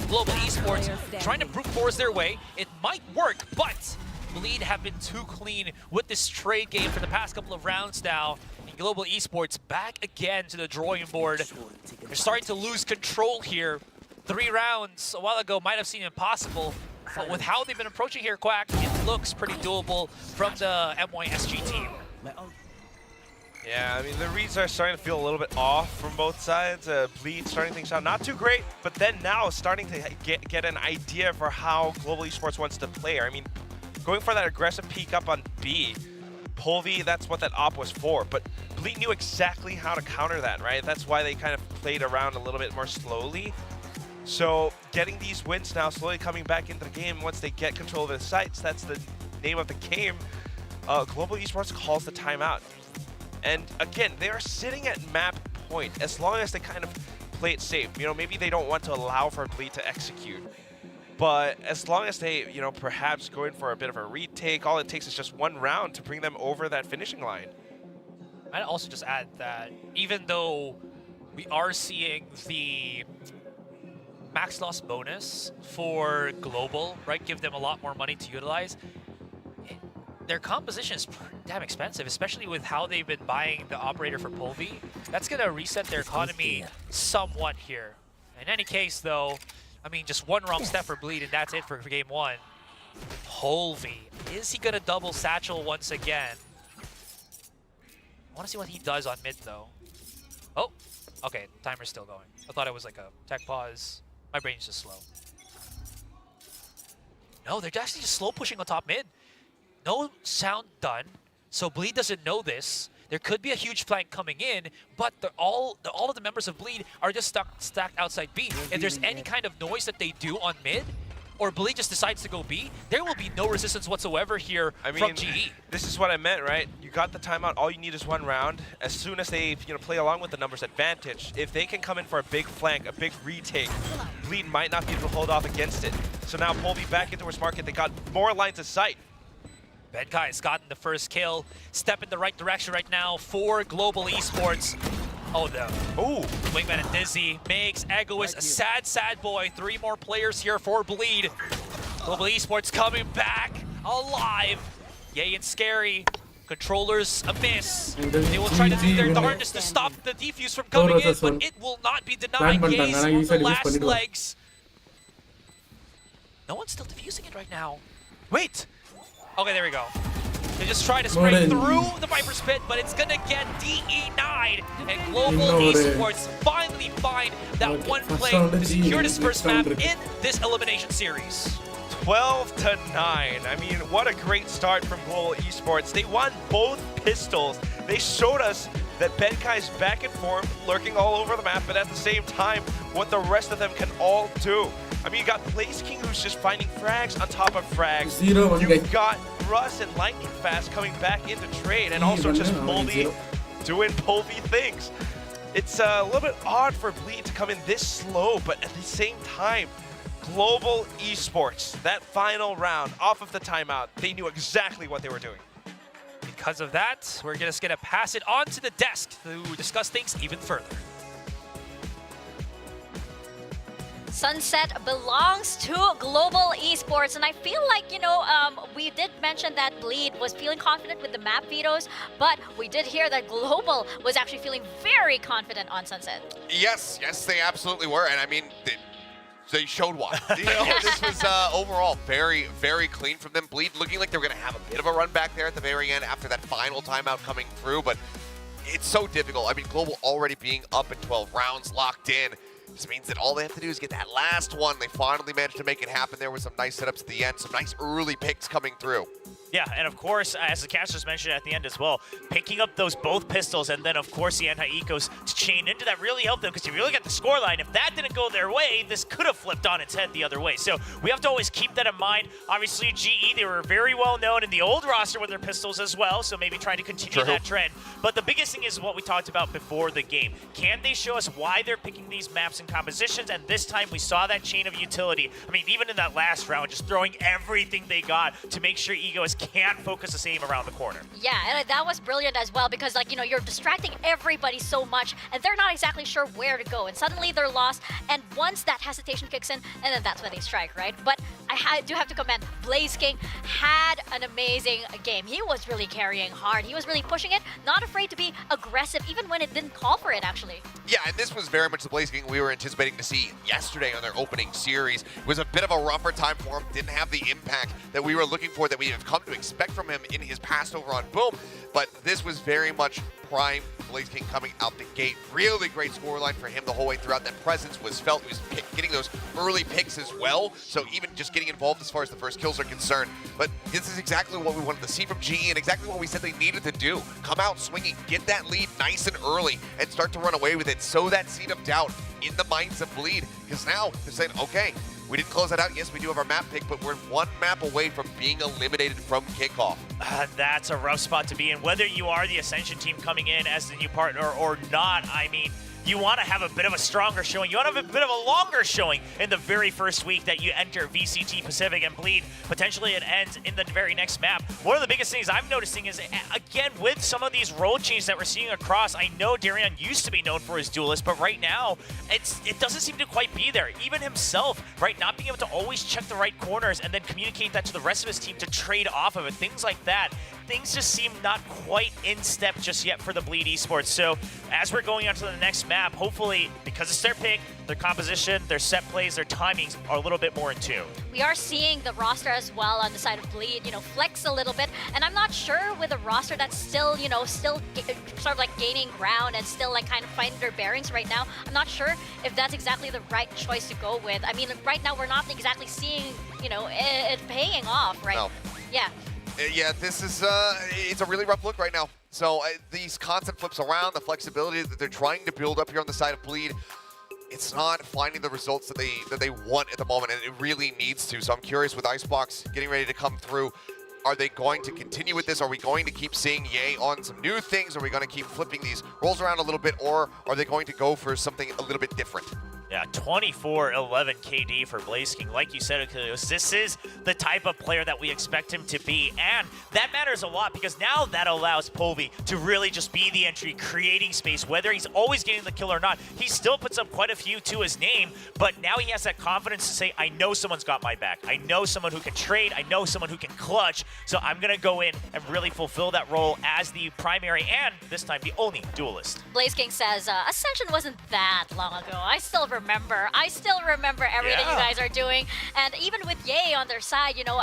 Global Esports trying to brute force their way. It might work, but Bleed have been too clean with this trade game for the past couple of rounds now. And Global Esports back again to the drawing board. They're starting to lose control here. 3 rounds a while ago might have seemed impossible, but with how they've been approaching here, Quack, it looks pretty doable from the MYSG team. Yeah, I mean, the reads are starting to feel a little bit off from both sides. Bleed starting things out not too great, but then now starting to get an idea for how Global Esports wants to play. I mean, going for that aggressive peek up on B, Polvi, that's what that op was for, but Bleed knew exactly how to counter that, right? That's why they kind of played around a little bit more slowly. So getting these wins now, slowly coming back into the game once they get control of the sites, that's the name of the game. Global Esports calls the timeout. And again, they are sitting at map point as long as they kind of play it safe. You know, maybe they don't want to allow for Bleed to execute. But as long as they, you know, perhaps go in for a bit of a retake, all it takes is just 1 round to bring them over that finishing line. I'd also just add that even though we are seeing the max loss bonus for Global, right, give them a lot more money to utilize, their composition is damn expensive, especially with how they've been buying the operator for Polvi. That's going to reset their economy somewhat here. In any case, though, I mean, just 1 wrong step for Bleed, and that's it for game 1. Polvi, is he going to double satchel once again? I want to see what he does on mid, though. Oh, okay, timer's still going. I thought it was like a tech pause. My brain's just slow. No, they're actually just slow pushing on top mid. No sound done, so Bleed doesn't know this. There could be a huge flank coming in, but all of the members of Bleed are just stacked outside B. If there's any kind of noise that they do on mid, or Bleed just decides to go B, there will be no resistance whatsoever here from GE. This is what I meant, right? You got the timeout, all you need is 1 round. As soon as they, you know, play along with the numbers advantage, if they can come in for a big flank, a big retake, Bleed might not be able to hold off against it. So now Polvi back into his market, they got more lines of sight. Benkai has gotten the first kill. Step in the right direction right now for Global Esports. Oh, no. Ooh. Wingman and Dizzy makes Egoist a sad, sad boy. 3 more players here for Bleed. Global Esports coming back alive. Yay and Scary. Controllers a miss. They will try to do their darndest to stop the defuse from coming in, but it will not be denied. Ye's on the last legs. No one's still defusing it right now. Wait. Okay, there we go. They just try to spray through the Viper's Pit, but it's gonna get DE9. And Global Esports finally find that one play to secure this first map in this elimination series. 12-9. I mean, what a great start from Global Esports. They won both pistols. They showed us that Benkai's back in form, lurking all over the map, but at the same time, what the rest of them can all do. I mean, you got Blaze King, who's just finding frags on top of frags. You've got Russ and Lightning Fast coming back into trade, and also just Polvy doing Polvy things. It's a little bit odd for Bleed to come in this slow, but at the same time, Global Esports, that final round off of the timeout, they knew exactly what they were doing. Because of that, we're just gonna pass it on to the desk to discuss things even further. Sunset belongs to Global Esports, and I feel like, you know, we did mention that Bleed was feeling confident with the map vetoes, but we did hear that Global was actually feeling very confident on Sunset. Yes, they absolutely were, and I mean, they showed why. You know, this was overall very, very clean from them. Bleed looking like they were going to have a bit of a run back there at the very end after that final timeout coming through, but it's so difficult. I mean, Global already being up in 12 rounds, locked in. This means that all they have to do is get that last one. They finally managed to make it happen. There were some nice setups at the end, some nice early picks coming through. Yeah, and of course, as the casters mentioned at the end as well, picking up those both pistols and then, of course, the anti-ecos to chain into that really helped them, because if you look at the scoreline, if that didn't go their way, this could have flipped on its head the other way. So we have to always keep that in mind. Obviously, GE, they were very well known in the old roster with their pistols as well, so maybe trying to continue that trend. But the biggest thing is what we talked about before the game. Can they show us why they're picking these maps and compositions? And this time, we saw that chain of utility. I mean, even in that last round, just throwing everything they got to make sure Egos can't focus the same around the corner. Yeah, and that was brilliant as well, because, like, you know, you're distracting everybody so much and they're not exactly sure where to go, and suddenly they're lost, and once that hesitation kicks in, and then that's when they strike, right? But I do have to commend Blaze King. Had an amazing game. He was really carrying hard. He was really pushing it, not afraid to be aggressive even when it didn't call for it, actually. Yeah, and this was very much the Blaze King we were anticipating to see yesterday on their opening series. It was a bit of a rougher time for him, didn't have the impact that we were looking for, that we have come to expect from him in his past over on Boom, but this was very much prime Blaze King coming out the gate. Really great scoreline for him the whole way throughout. That presence was felt. He was getting those early picks as well, so even just getting involved as far as the first kills are concerned. But this is exactly what we wanted to see from GE, and exactly what we said they needed to do. Come out swinging, get that lead nice and early, and start to run away with it. Sow that seed of doubt in the minds of Bleed, because now they're saying, okay, we didn't close that out. Yes, we do have our map pick, but we're one map away from being eliminated from Kickoff. That's a rough spot to be in. Whether you are the Ascension team coming in as the new partner or not, I mean, you want to have a bit of a stronger showing. You want to have a bit of a longer showing in the very first week that you enter VCT Pacific and Bleed. Potentially it ends in the very next map. One of the biggest things I'm noticing is, again, with some of these role changes that we're seeing across, I know Darian used to be known for his duelist, but right now, it doesn't seem to quite be there. Even himself, right, not being able to always check the right corners and then communicate that to the rest of his team to trade off of it, things like that. Things just seem not quite in step just yet for the Bleed Esports. So as we're going on to the next map, hopefully, because it's their pick, their composition, their set plays, their timings are a little bit more in tune. We are seeing the roster as well on the side of Bleed, you know, flex a little bit, and I'm not sure with a roster that's still, you know, sort of like gaining ground and still like kind of finding their bearings right now. I'm not sure if that's exactly the right choice to go with. I mean, right now we're not exactly seeing, you know, it paying off, right? No. Yeah. Yeah, this is it's a really rough look right now. So these constant flips around, the flexibility that they're trying to build up here on the side of Bleed, it's not finding the results that they want at the moment, and it really needs to. So I'm curious, with Icebox getting ready to come through, are they going to continue with this? Are we going to keep seeing Ye on some new things? Are we going to keep flipping these rolls around a little bit, or are they going to go for something a little bit different? Yeah, 24-11 KD for BlazKing. Like you said, Achilles, this is the type of player that we expect him to be, and that matters a lot because now that allows Polvi to really just be the entry, creating space. Whether he's always getting the kill or not, he still puts up quite a few to his name, but now he has that confidence to say, I know someone's got my back. I know someone who can trade. I know someone who can clutch, so I'm going to go in and really fulfill that role as the primary and, this time, the only duelist. BlazKing says, Ascension wasn't that long ago. I still remember everything you guys are doing. And even with Ye on their side, you know,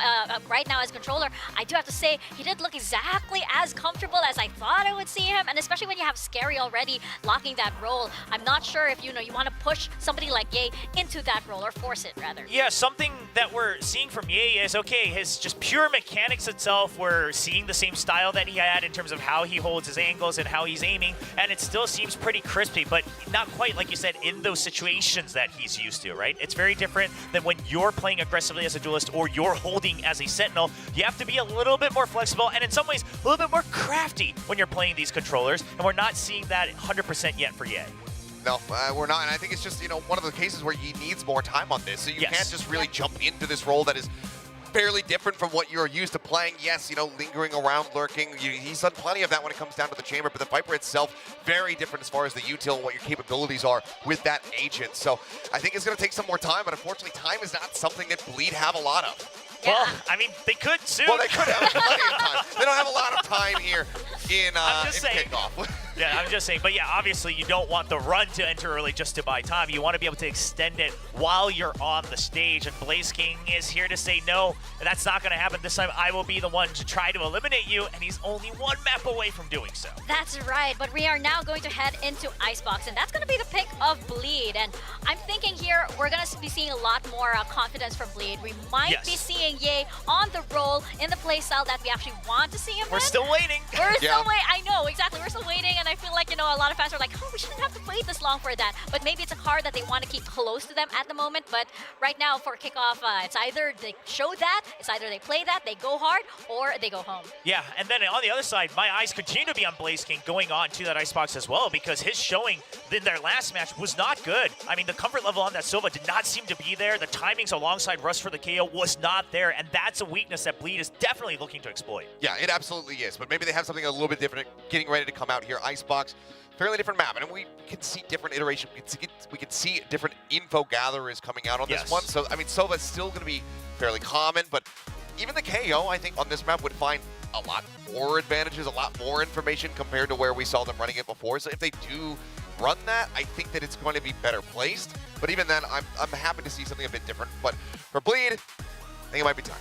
right now as controller, I do have to say, he didn't look exactly as comfortable as I thought I would see him. And especially when you have Scary already locking that role, I'm not sure if, you know, you want to push somebody like Ye into that role, or force it, rather. Yeah, something that we're seeing from Ye is, okay, his just pure mechanics itself, we're seeing the same style that he had in terms of how he holds his angles and how he's aiming, and it still seems pretty crispy, but not quite, like you said, in those situations that he's used to, right? It's very different than when you're playing aggressively as a duelist or you're holding as a sentinel. You have to be a little bit more flexible and in some ways a little bit more crafty when you're playing these controllers, and we're not seeing that 100% yet for Ye. No, we're not, and I think it's just, you know, one of the cases where he needs more time on this, so you can't just really jump into this role that is fairly different from what you're used to playing. Yes, you know, lingering around, lurking. He's done plenty of that when it comes down to the chamber, but the Viper itself, very different as far as the util and what your capabilities are with that agent. So I think it's going to take some more time, but unfortunately, time is not something that Bleed have a lot of. Yeah. Well, I mean, they could soon. Well, they could have plenty of time. They don't have a lot of time here in Kickoff. Yeah, I'm just saying. But yeah, obviously you don't want the run to enter early just to buy time. You want to be able to extend it while you're on the stage. And BlazKing is here to say, no, that's not going to happen. This time I will be the one to try to eliminate you. And he's only one map away from doing so. That's right. But we are now going to head into Icebox. And that's going to be the pick of Bleed. And I'm thinking here we're going to be seeing a lot more confidence from Bleed. We might be seeing Ye on the role in the playstyle that we actually want to see him We're still waiting. We're still waiting. I know, exactly. We're still waiting. And I feel like, you know, a lot of fans are like, oh, we shouldn't have to wait this long for that. But maybe it's a card that they want to keep close to them at the moment. But right now for Kickoff, it's either they show that, it's either they play that, they go hard, or they go home. Yeah, and then on the other side, my eyes continue to be on BlazKing going on to that Icebox as well, because his showing in their last match was not good. I mean, the comfort level on that Silva did not seem to be there. The timings alongside Rust for the KO was not there, and that's a weakness that Bleed is definitely looking to exploit. Yeah, it absolutely is, but maybe they have something a little bit different getting ready to come out here. Icebox, fairly different map, and we can see different iteration. We can see different info gatherers coming out on this one. So, I mean, Silva is still going to be fairly common, but even the KO, I think, on this map would find a lot more advantages, a lot more information compared to where we saw them running it before. So if they do run that, I think that it's going to be better placed. But even then, I'm happy to see something a bit different. But for Bleed, I think it might be time.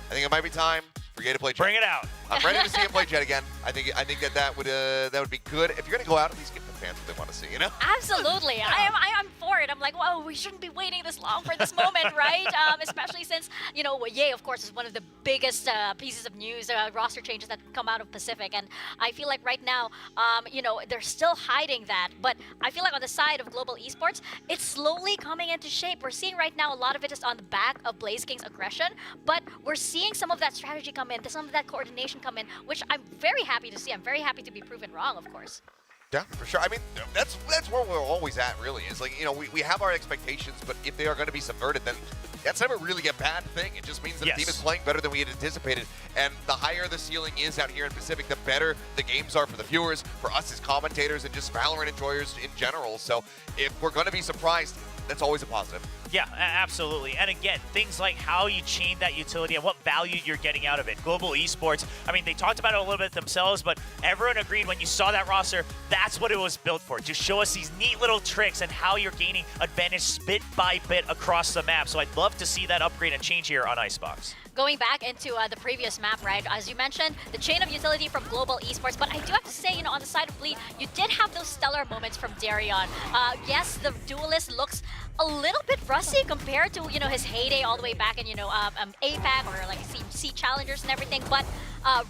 I think it might be time for Ye to play Jet. Bring it out. I'm ready to see him play Jet again. I think that would be good. If you're gonna go out, at least give the fans what they want to see, you know? Absolutely. I'm for it. I'm like, whoa, we shouldn't be waiting this long for this moment, right? Especially since, you know, Ye, of course, is one of the biggest pieces of news, roster changes that come out of Pacific. And I feel like right now, you know, they're still hiding that. But I feel like on the side of global esports, it's slowly coming into shape. We're seeing right now a lot of it is on the back of BlazKing's aggression, but we're seeing some of that strategy come in, some of that coordination come in, which I'm very happy to see. I'm very happy to be proven wrong, of course. Yeah, for sure. I mean, that's where we're always at, really. It's like, you know, we have our expectations, but if they are going to be subverted, then that's never really a bad thing. It just means that the team is playing better than we had anticipated. And the higher the ceiling is out here in Pacific, the better the games are for the viewers, for us as commentators, and just Valorant enjoyers in general. So if we're going to be surprised, that's always a positive. Yeah, absolutely. And again, things like how you chain that utility and what value you're getting out of it. Global Esports, I mean, they talked about it a little bit themselves, but everyone agreed when you saw that roster, that's what it was built for. To show us these neat little tricks and how you're gaining advantage bit by bit across the map. So I'd love to see that upgrade and change here on Icebox. Going back into the previous map, right, as you mentioned, the chain of utility from Global Esports, but I do have to say, you know, on the side of Bleed, you did have those stellar moments from Darion. Yes, the duelist looks a little bit rusty compared to, you know, his heyday all the way back in, you know, APAC or like C Challengers and everything, but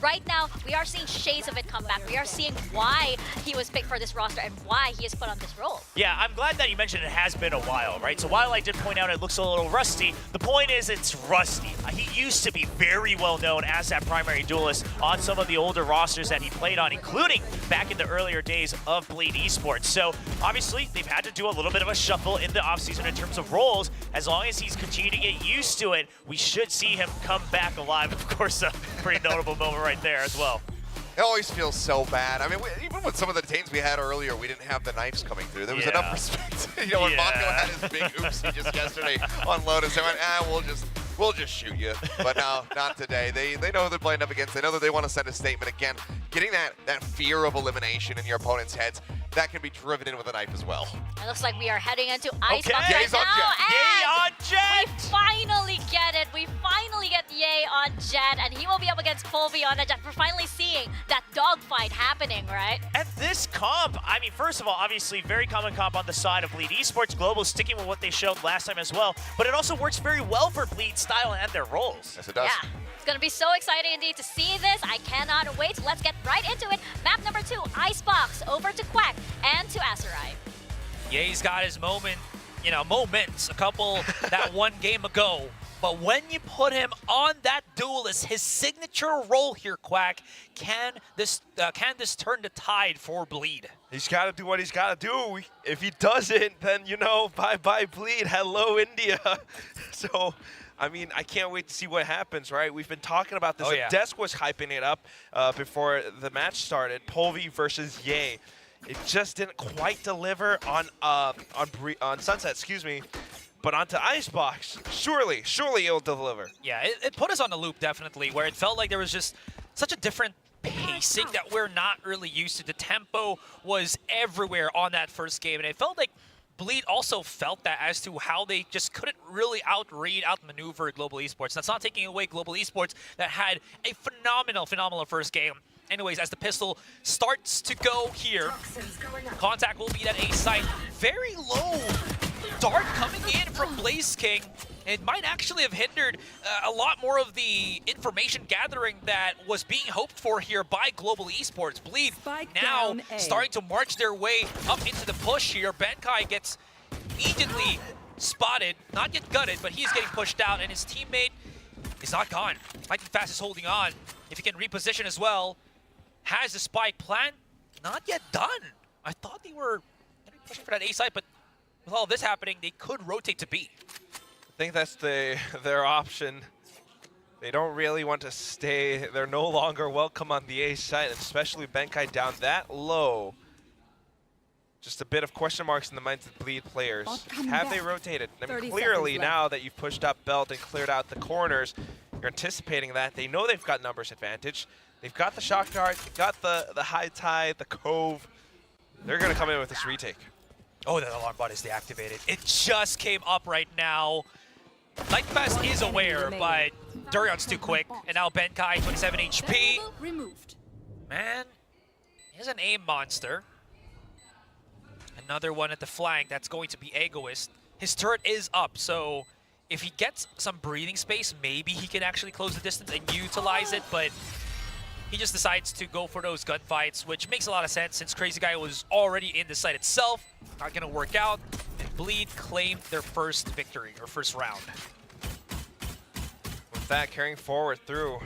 Right now, we are seeing shades of it come back. We are seeing why he was picked for this roster and why he is put on this role. Yeah, I'm glad that you mentioned it has been a while, right? So while I did point out it looks a little rusty, the point is it's rusty. He used to be very well known as that primary duelist on some of the older rosters that he played on, including back in the earlier days of Bleed Esports. So obviously, they've had to do a little bit of a shuffle in the offseason in terms of roles. As long as he's continued to get used to it, we should see him come back alive. Of course, a pretty notable moment right there as well. It always feels so bad. I mean, even with some of the detains we had earlier, we didn't have the knives coming through. There was enough respect. You know, when Mako had his big oopsie just yesterday on Lotus, they went, we'll just shoot you. But no, not today. They know who they're playing up against. They know that they want to send a statement. Again, getting that fear of elimination in your opponent's heads, that can be driven in with a knife as well. It looks like we are heading into Icebox right Ye's on now. Jet. Yay on Jet! We finally get it. We finally get Yay on Jet, and he will be up against Polvi on a Jet. We're finally seeing that dogfight happening, right? And this comp, I mean, first of all, obviously very common comp on the side of Bleed Esports. Global sticking with what they showed last time as well, but it also works very well for Bleed's style and their roles. Yes, it does. Yeah. It's going to be so exciting indeed to see this. I cannot wait. Let's get right into it. Map number 2, Icebox, over to Quack and to Azurai. Ye's got his moments, a couple that one game ago. But when you put him on that duelist, his signature role here, Quack, can this turn the tide for Bleed? He's got to do what he's got to do. If he doesn't, then, you know, bye-bye Bleed. Hello, India. So, I mean, I can't wait to see what happens, right? We've been talking about this. Desk was hyping it up before the match started. Polvi versus Ye. It just didn't quite deliver on Sunset, excuse me. But onto Icebox, surely it'll deliver. Yeah, it put us on the loop, definitely, where it felt like there was just such a different pacing that we're not really used to. The tempo was everywhere on that first game, and it felt like Bleed also felt that as to how they just couldn't really outmaneuver Global Esports. That's not taking away Global Esports that had a phenomenal first game. Anyways, as the pistol starts to go here, contact will be at A site. Very low dart coming in from Blaze King. It might actually have hindered a lot more of the information gathering that was being hoped for here by Global Esports. Bleed now starting to march their way up into the push here. Benkai gets immediately spotted, not yet gutted, but he's getting pushed out, and his teammate is not gone. Lightning Fast is holding on. If he can reposition as well, has the spike plan, not yet done. I thought they were pushing for that A site, but with all this happening, they could rotate to B. I think that's their option. They don't really want to stay. They're no longer welcome on the A site, especially Benkai down that low. Just a bit of question marks in the minds of Bleed players. Have they rotated? I mean, clearly now that you've pushed up Belt and cleared out the corners, you're anticipating that. They know they've got numbers advantage. They've got the shock dart, they've got the high tide, the cove. They're going to come in with this retake. Oh, that alarm bot is deactivated. It just came up right now. Lightning Fast is aware, but Durion's too quick. And now Benkai, 27 HP. Man, he's an aim monster. Another one at the flank that's going to be Egoist. His turret is up, so if he gets some breathing space, maybe he can actually close the distance and utilize it, but he just decides to go for those gunfights, which makes a lot of sense since Crazy Guy was already in the site itself. Not going to work out. And Bleed claimed their first victory, or first round. With that, carrying forward through,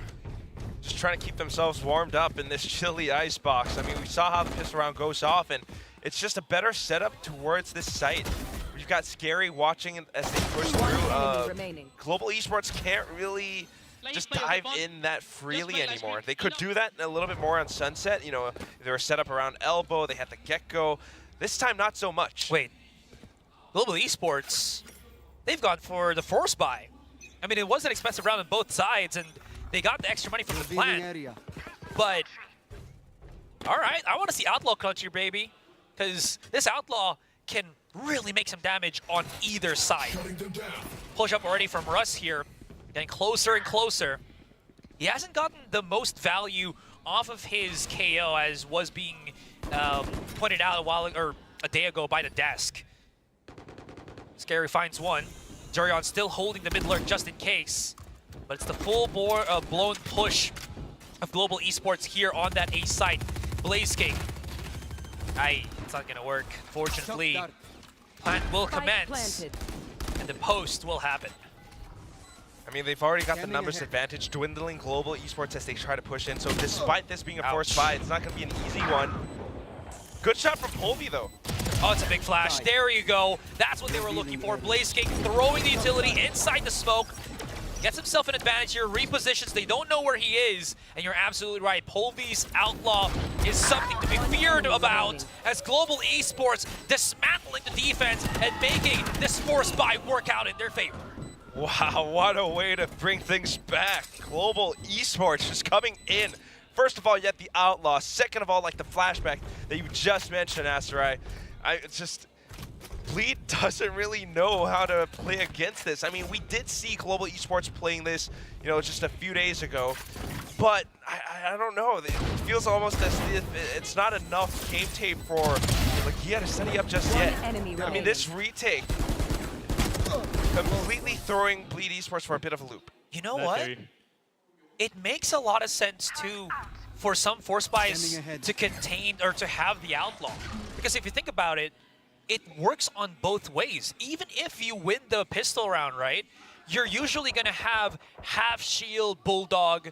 just trying to keep themselves warmed up in this chilly Icebox. I mean, we saw how the pistol round goes off, and it's just a better setup towards this site. We've got Scary watching as they push through. Global Esports can't really just dive in that freely anymore. They could do that a little bit more on Sunset. You know, they were set up around elbow, they had the get-go. This time, not so much. Wait, Global Esports, they've gone for the force buy. I mean, it was an expensive round on both sides, and they got the extra money from the plant. But, all right, I want to see Outlaw clutch here, baby, because this Outlaw can really make some damage on either side. Push up already from Russ here. Getting closer and closer. He hasn't gotten the most value off of his KO, as was being pointed out a day ago by the desk. Scary finds one. Durion still holding the mid lurk just in case. But it's the full blown push of Global Esports here on that A site. Blaze King. It's not gonna work. Fortunately, plant will commence, and the post will happen. I mean, they've already got the numbers advantage, dwindling Global Esports as they try to push in. So despite this being a forced buy, it's not going to be an easy one. Good shot from Polvi, though. Oh, it's a big flash. There you go. That's what they were looking for. Blaze King throwing the utility inside the smoke. Gets himself an advantage here, repositions. They don't know where he is. And you're absolutely right. Polvi's Outlaw is something to be feared about as Global Esports dismantling the defense and making this force buy work out in their favor. Wow, what a way to bring things back. Global Esports just coming in. First of all, you have the Outlaw. Second of all, like the flashback that you just mentioned, Asterai. Bleed doesn't really know how to play against this. I mean, we did see Global Esports playing this, you know, just a few days ago. But I don't know. It feels almost as if it's not enough game tape for Legia to study up just yet. I mean, this retake completely throwing Bleed Esports for a bit of a loop. You know what? It makes a lot of sense too for some force buys to contain or to have the Outlaw. Because if you think about it, it works on both ways. Even if you win the pistol round, right? You're usually gonna have half shield Bulldog,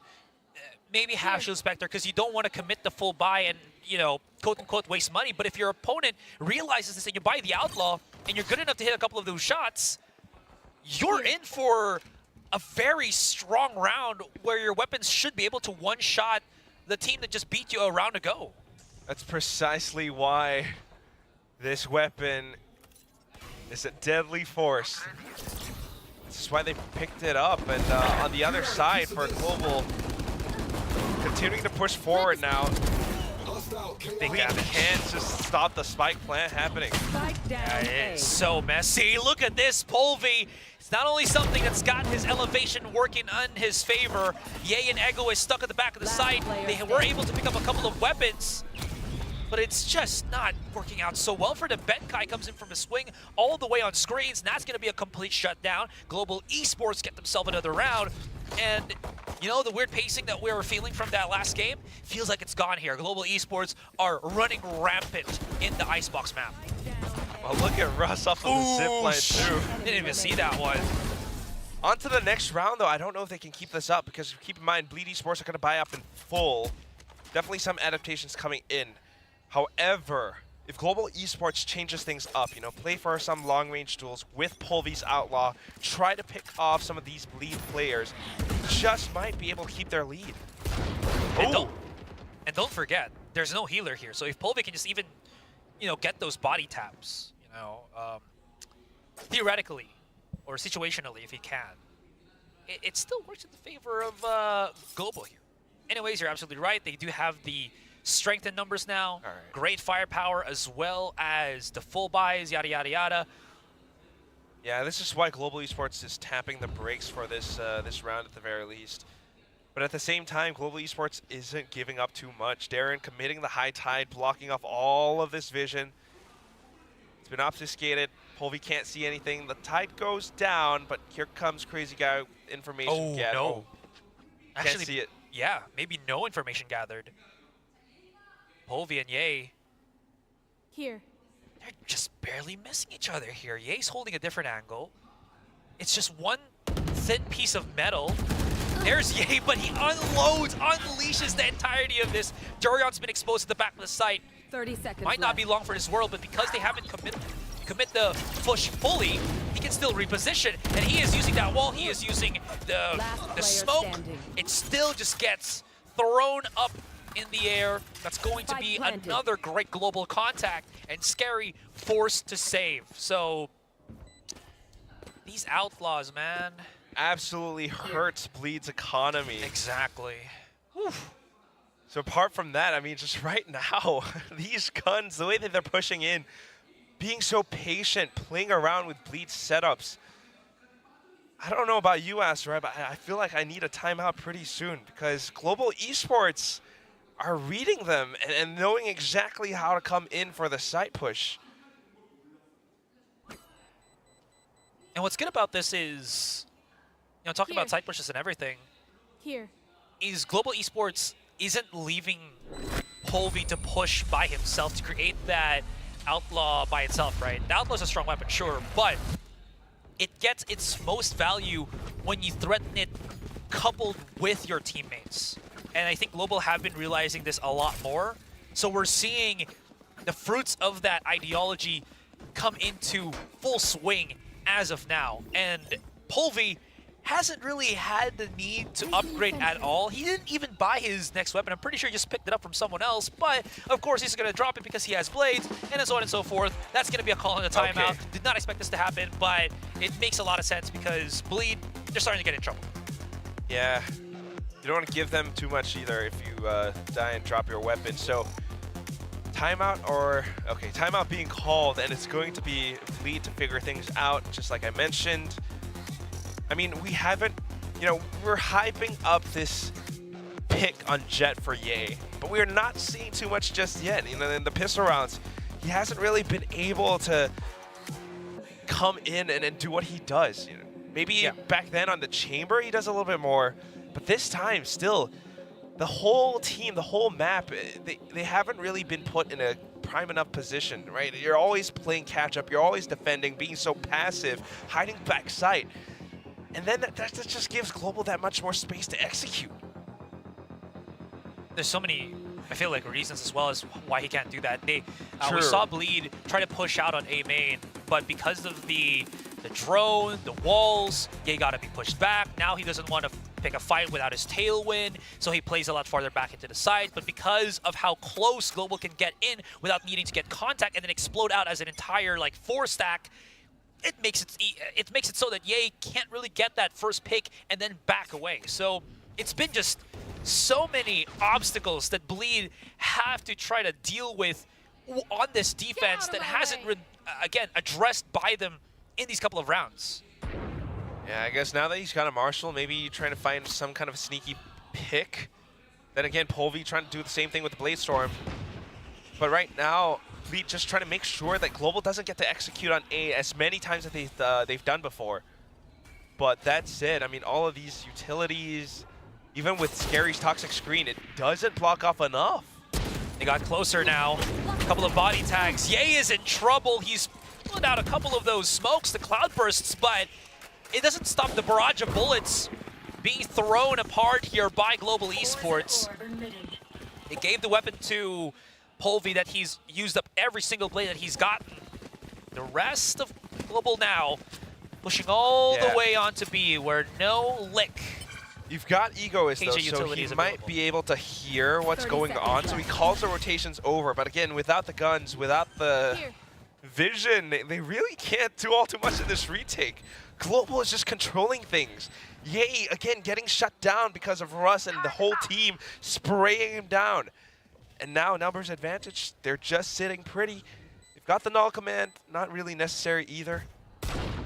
maybe half shield Spectre, because you don't want to commit the full buy and, you know, quote unquote waste money. But if your opponent realizes this and you buy the Outlaw and you're good enough to hit a couple of those shots, you're in for a very strong round where your weapons should be able to one-shot the team that just beat you a round ago. That's precisely why this weapon is a deadly force. This is why they picked it up. And on the other side for Global, continuing to push forward now. We can't just stop the spike plant happening. Yeah, it is so messy. Look at this, Polvi. It's not only something that's got his elevation working in his favor. Ye and Ego is stuck at the back of the site. They were able to pick up a couple of weapons, but it's just not working out so well for them. Benkai comes in from a swing all the way on screens, and that's going to be a complete shutdown. Global Esports get themselves another round, and you know, the weird pacing that we were feeling from that last game feels like it's gone here. Global Esports are running rampant in the Icebox map. Well, look at Russ off of the zip line too. Didn't even see that one. On to the next round, though. I don't know if they can keep this up because keep in mind, Bleed Esports are going to buy up in full. Definitely some adaptations coming in. However, if Global Esports changes things up, you know, play for some long-range duels with Polvi's Outlaw, try to pick off some of these Bleed players, just might be able to keep their lead. And don't forget, there's no healer here. So if Polvi can just even, you know, get those body taps, you know, theoretically or situationally, if he can, it still works in the favor of Global here. Anyways, you're absolutely right. They do have the strength in numbers now, great firepower, as well as the full buys, yada, yada, yada. Yeah, this is why Global Esports is tapping the brakes for this this round at the very least. But at the same time, Global Esports isn't giving up too much. Darren committing the high tide, blocking off all of this vision. It's been obfuscated. Polvi can't see anything. The tide goes down, but here comes Crazy Guy information. Oh, no. Can't Actually, see it. Yeah, maybe no information gathered. Polvi and Ye. Here. They're just barely missing each other here. Ye's holding a different angle. It's just one thin piece of metal. There's Ye, but he unleashes the entirety of this. Durion's been exposed to the back of the site. 30 seconds Might not be long for this world, but because they haven't commit the push fully, he can still reposition. And he is using that wall. He is using the smoke. Standing. It still just gets thrown up in the air. That's going to be another great global contact and Scary forced to save. So these Outlaws, man. Absolutely hurts Bleed's economy. Exactly. Whew. So apart from that, I mean, just right now, these guns, the way that they're pushing in, being so patient, playing around with Bleed's setups. I don't know about you, Asteroid, but I feel like I need a timeout pretty soon because Global Esports are reading them and knowing exactly how to come in for the site push. And what's good about this is, you know, talking about side pushes and everything, Here. is Global Esports isn't leaving Polvi to push by himself to create that Outlaw by itself, right? The Outlaw is a strong weapon, sure, but it gets its most value when you threaten it coupled with your teammates. And I think Global have been realizing this a lot more. So we're seeing the fruits of that ideology come into full swing as of now. And Polvi hasn't really had the need to upgrade at all. He didn't even buy his next weapon. I'm pretty sure he just picked it up from someone else, but of course he's going to drop it because he has blades, and so on and so forth. That's going to be a call in a timeout. Okay. Did not expect this to happen, but it makes a lot of sense because Bleed, they're starting to get in trouble. Yeah, you don't want to give them too much either if you die and drop your weapon. So timeout timeout being called, and it's going to be Bleed to figure things out, just like I mentioned. I mean, we haven't, we're hyping up this pick on Jet for Ye, but we are not seeing too much just yet. In the pistol rounds, he hasn't really been able to come in and do what he does. Maybe back then on the chamber, he does a little bit more, but this time, still, the whole team, the whole map, they haven't really been put in a prime enough position, right? You're always playing catch up, you're always defending, being so passive, hiding back sight. And then that just gives Global that much more space to execute. There's so many, I feel like, reasons as well as why he can't do that. We saw Bleed try to push out on A main, but because of the drone, the walls, Ye got to be pushed back. Now he doesn't want to pick a fight without his tailwind, so he plays a lot farther back into the side. But because of how close Global can get in without needing to get contact and then explode out as an entire 4-stack, it makes it so that Ye can't really get that first pick and then back away. So it's been just so many obstacles that Bleed have to try to deal with on this defense that hasn't been, again, addressed by them in these couple of rounds. Yeah, I guess now that he's got a Marshall, maybe you're trying to find some kind of a sneaky pick. Then again, Polvi trying to do the same thing with the Blade Storm. But right now, Bleed just trying to make sure that Global doesn't get to execute on A as many times as they've done before. But that said, I mean, all of these utilities, even with Scary's Toxic Screen, it doesn't block off enough. They got closer now. A couple of body tags. Ye is in trouble. He's pulling out a couple of those smokes, the cloud bursts, but it doesn't stop the barrage of bullets being thrown apart here by Global Esports. It gave the weapon to Polvi that he's used up every single blade that he's gotten. The rest of Global now pushing all the way onto B, where no lick. You've got Egoist though, so he might be able to hear what's going on, so he calls the rotations over. But again, without the guns, without the vision, they really can't do all too much in this retake. Global is just controlling things. Ye, again, getting shut down because of Russ and the whole team spraying him down. And now numbers advantage, they're just sitting pretty. They've got the null command, not really necessary either.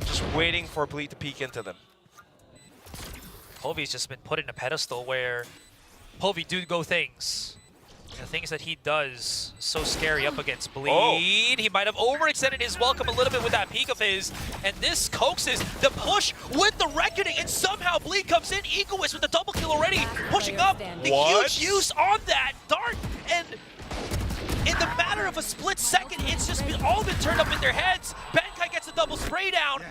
Just waiting for Bleed to peek into them. Polvi's just been put in a pedestal where Polvi do go things. The things that he does, so scary up against Bleed. Oh. He might have overextended his welcome a little bit with that peek of his, and this coaxes the push with the reckoning, and somehow Bleed comes in, Egoist with the double kill already, pushing up the huge use on that dart, and in the matter of a split second, it's just all been turned up in their heads. Benkai gets the double spray down,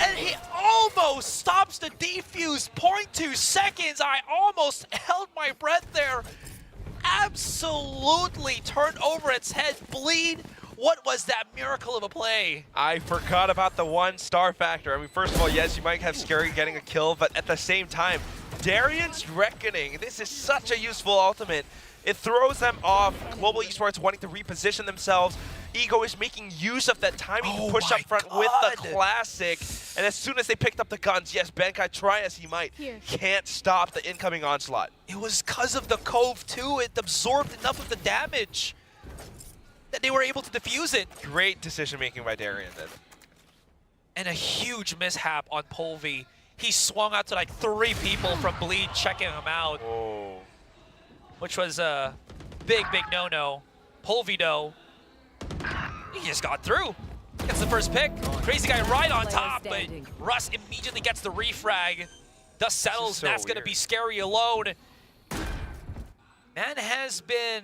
and he almost stops the defuse, 0.2 seconds. I almost held my breath there. Absolutely turned over its head. Bleed, what was that miracle of a play? I forgot about the 1 star factor. I mean, first of all, yes, you might have Scary getting a kill, but at the same time, Darian's Reckoning, this is such a useful ultimate. It throws them off. Global Esports wanting to reposition themselves. Ego is making use of that timing to push up front with the classic. And as soon as they picked up the guns, yes, Benkai, try as he might, can't stop the incoming onslaught. It was because of the Cove too. It absorbed enough of the damage that they were able to defuse it. Great decision making by Darian then. And a huge mishap on Polvi. He swung out to like 3 people from Bleed checking him out. Oh. Which was a big, big no-no. Polvi though, he just got through. Gets the first pick. Crazy guy right on top, but Russ immediately gets the refrag. Dust settles, so that's going to weird. be Scary alone. Man has been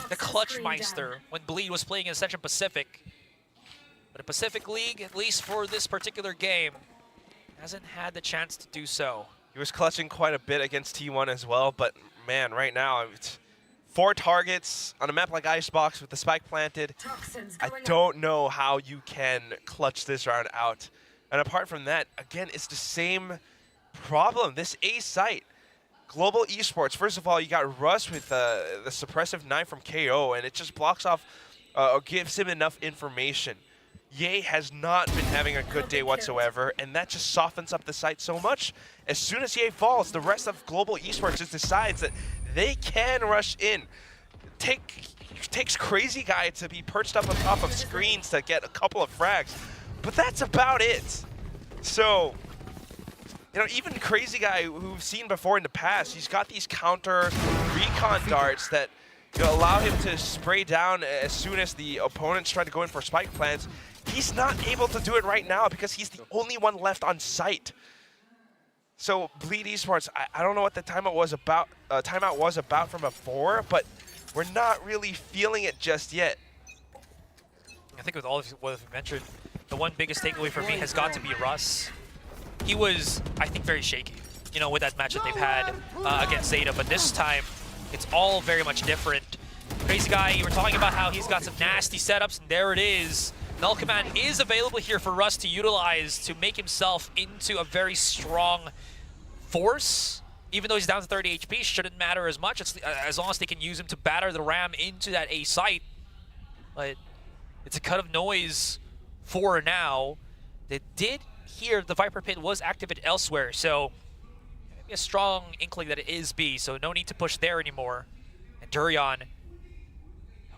the clutch meister when Bleed was playing in Ascension Pacific. But a Pacific League, at least for this particular game, hasn't had the chance to do so. He was clutching quite a bit against T1 as well, but man, right now, it's 4 targets on a map like Icebox with the spike planted. I don't know how you can clutch this round out. And apart from that, again, it's the same problem. This A site, Global Esports, first of all, you got Russ with the suppressive knife from KO, and it just blocks off or gives him enough information. Ye has not been having a good day whatsoever, and that just softens up the site so much. As soon as Ye falls, the rest of Global Esports just decides that they can rush in. Takes Crazy Guy to be perched up on top of screens to get a couple of frags, but that's about it. So, you know, even Crazy Guy, who we've seen before in the past, he's got these counter recon darts that allow him to spray down as soon as the opponents try to go in for spike plants. He's not able to do it right now because he's the only one left on site. So Bleed Esports, I don't know what the timeout was about from before, but we're not really feeling it just yet. I think with all of what we've mentioned, the one biggest takeaway for me has got to be Russ. He was, I think, very shaky, you know, with that match that they've had against Zeta, but this time it's all very much different. Crazy Guy, you were talking about how he's got some nasty setups, and there it is. Null Command is available here for Russ to utilize to make himself into a very strong force. Even though he's down to 30 HP, shouldn't matter as much as long as they can use him to batter the ram into that A site. But it's a cut of noise for now. They did hear the Viper Pit was activated elsewhere, so maybe a strong inkling that it is B, so no need to push there anymore. And Durian,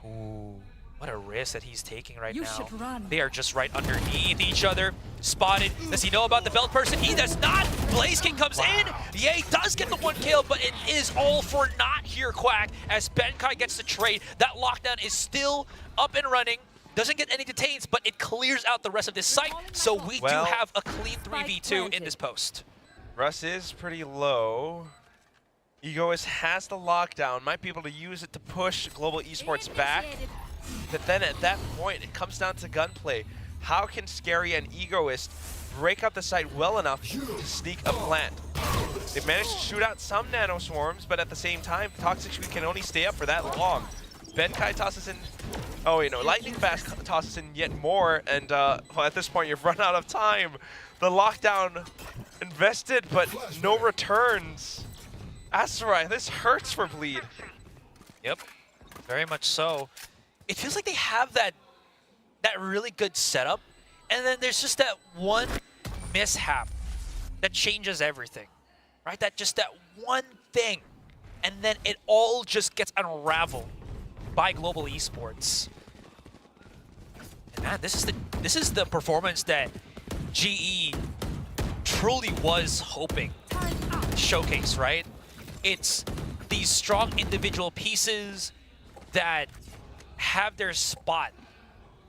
ooh, what a risk that he's taking right now. Should run. They are just right underneath each other. Spotted. Does he know about the Belt person? He does not. Blaze King comes in. Ye does get the 1 kill, but it is all for naught here, Quack, as Benkai gets the trade. That lockdown is still up and running. Doesn't get any detains, but it clears out the rest of this site, so we do have a clean 3v2 in this post. Russ is pretty low. Egoist has the lockdown, might be able to use it to push Global Esports back. But then at that point, it comes down to gunplay. How can Scary and Egoist break up the site well enough to sneak a plant? They've managed to shoot out some nano swarms, but at the same time, Toxic Sweet can only stay up for that long. Benkai tosses in, oh wait, no, Lightning Fast tosses in yet more, and well, at this point you've run out of time. The lockdown invested, but no returns. Asteroid, this hurts for Bleed. Yep, very much so. It feels like they have that really good setup, and then there's just that one mishap that changes everything, right? That one thing, and then it all just gets unraveled by Global Esports. And man, this is the performance that GE truly was hoping to showcase, right? It's these strong individual pieces that have their spot.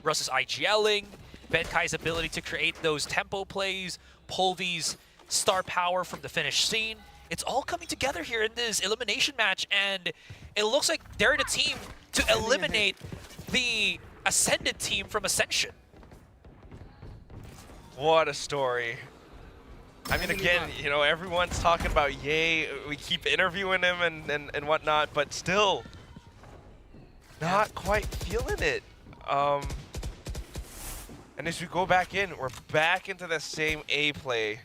Russ's IGLing, Benkai's ability to create those tempo plays, Polvy's star power from the finish scene. It's all coming together here in this elimination match, and it looks like they're the team to eliminate the Ascended team from Ascension. What a story. I mean, again, you know, everyone's talking about Ye. We keep interviewing him and whatnot, but still not quite feeling it. And as we go back in, we're back into the same A play.